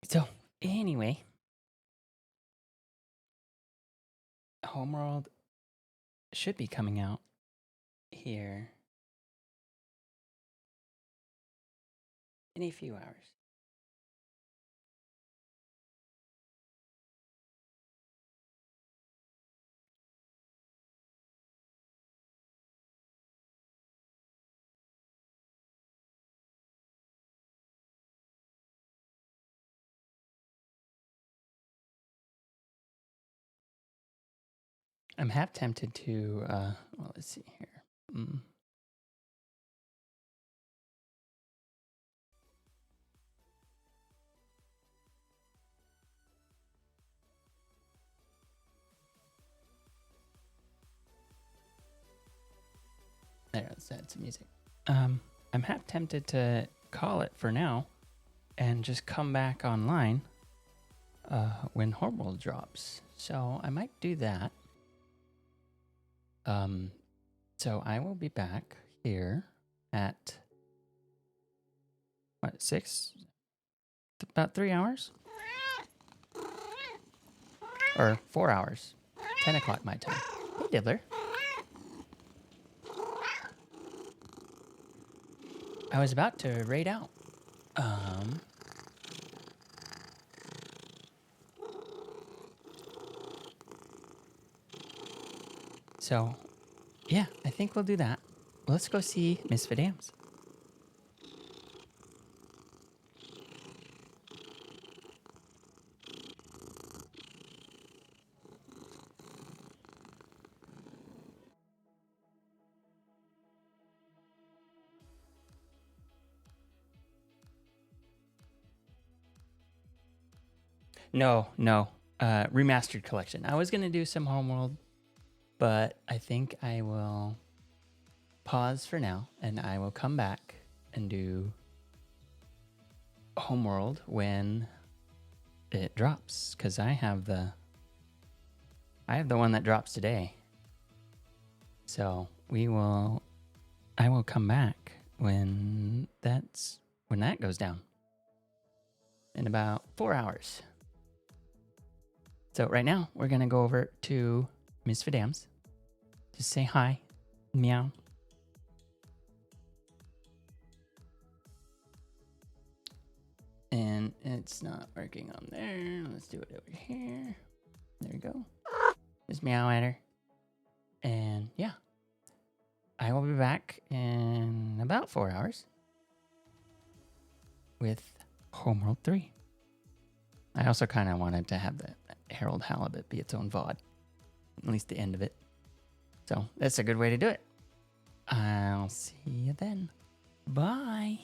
So, anyway, Homeworld should be coming out here in a few hours. I'm half tempted to, well, let's see here. There, let's add some music. I'm half tempted to call it for now and just come back online when Homeworld drops. So I might do that. So I will be back here at, what, 6? About 3 hours? Or 4 hours. 10 o'clock my time. Hey, Diddler. I was about to raid out. So, yeah, I think we'll do that. Let's go see Misfit Dams. No. Remastered collection. I was going to do some Homeworld, but I think I will pause for now and I will come back and do Homeworld when it drops, because I have the one that drops today. So I will come back when that goes down in about 4 hours. So right now we're gonna go over to Misfit Dams. Just say hi, meow. And it's not working on there. Let's do it over here. There we go. Just meow at her. And yeah, I will be back in about 4 hours with Homeworld 3. I also kind of wanted to have the Harold Halibut be its own VOD, at least the end of it. So that's a good way to do it. I'll see you then. Bye.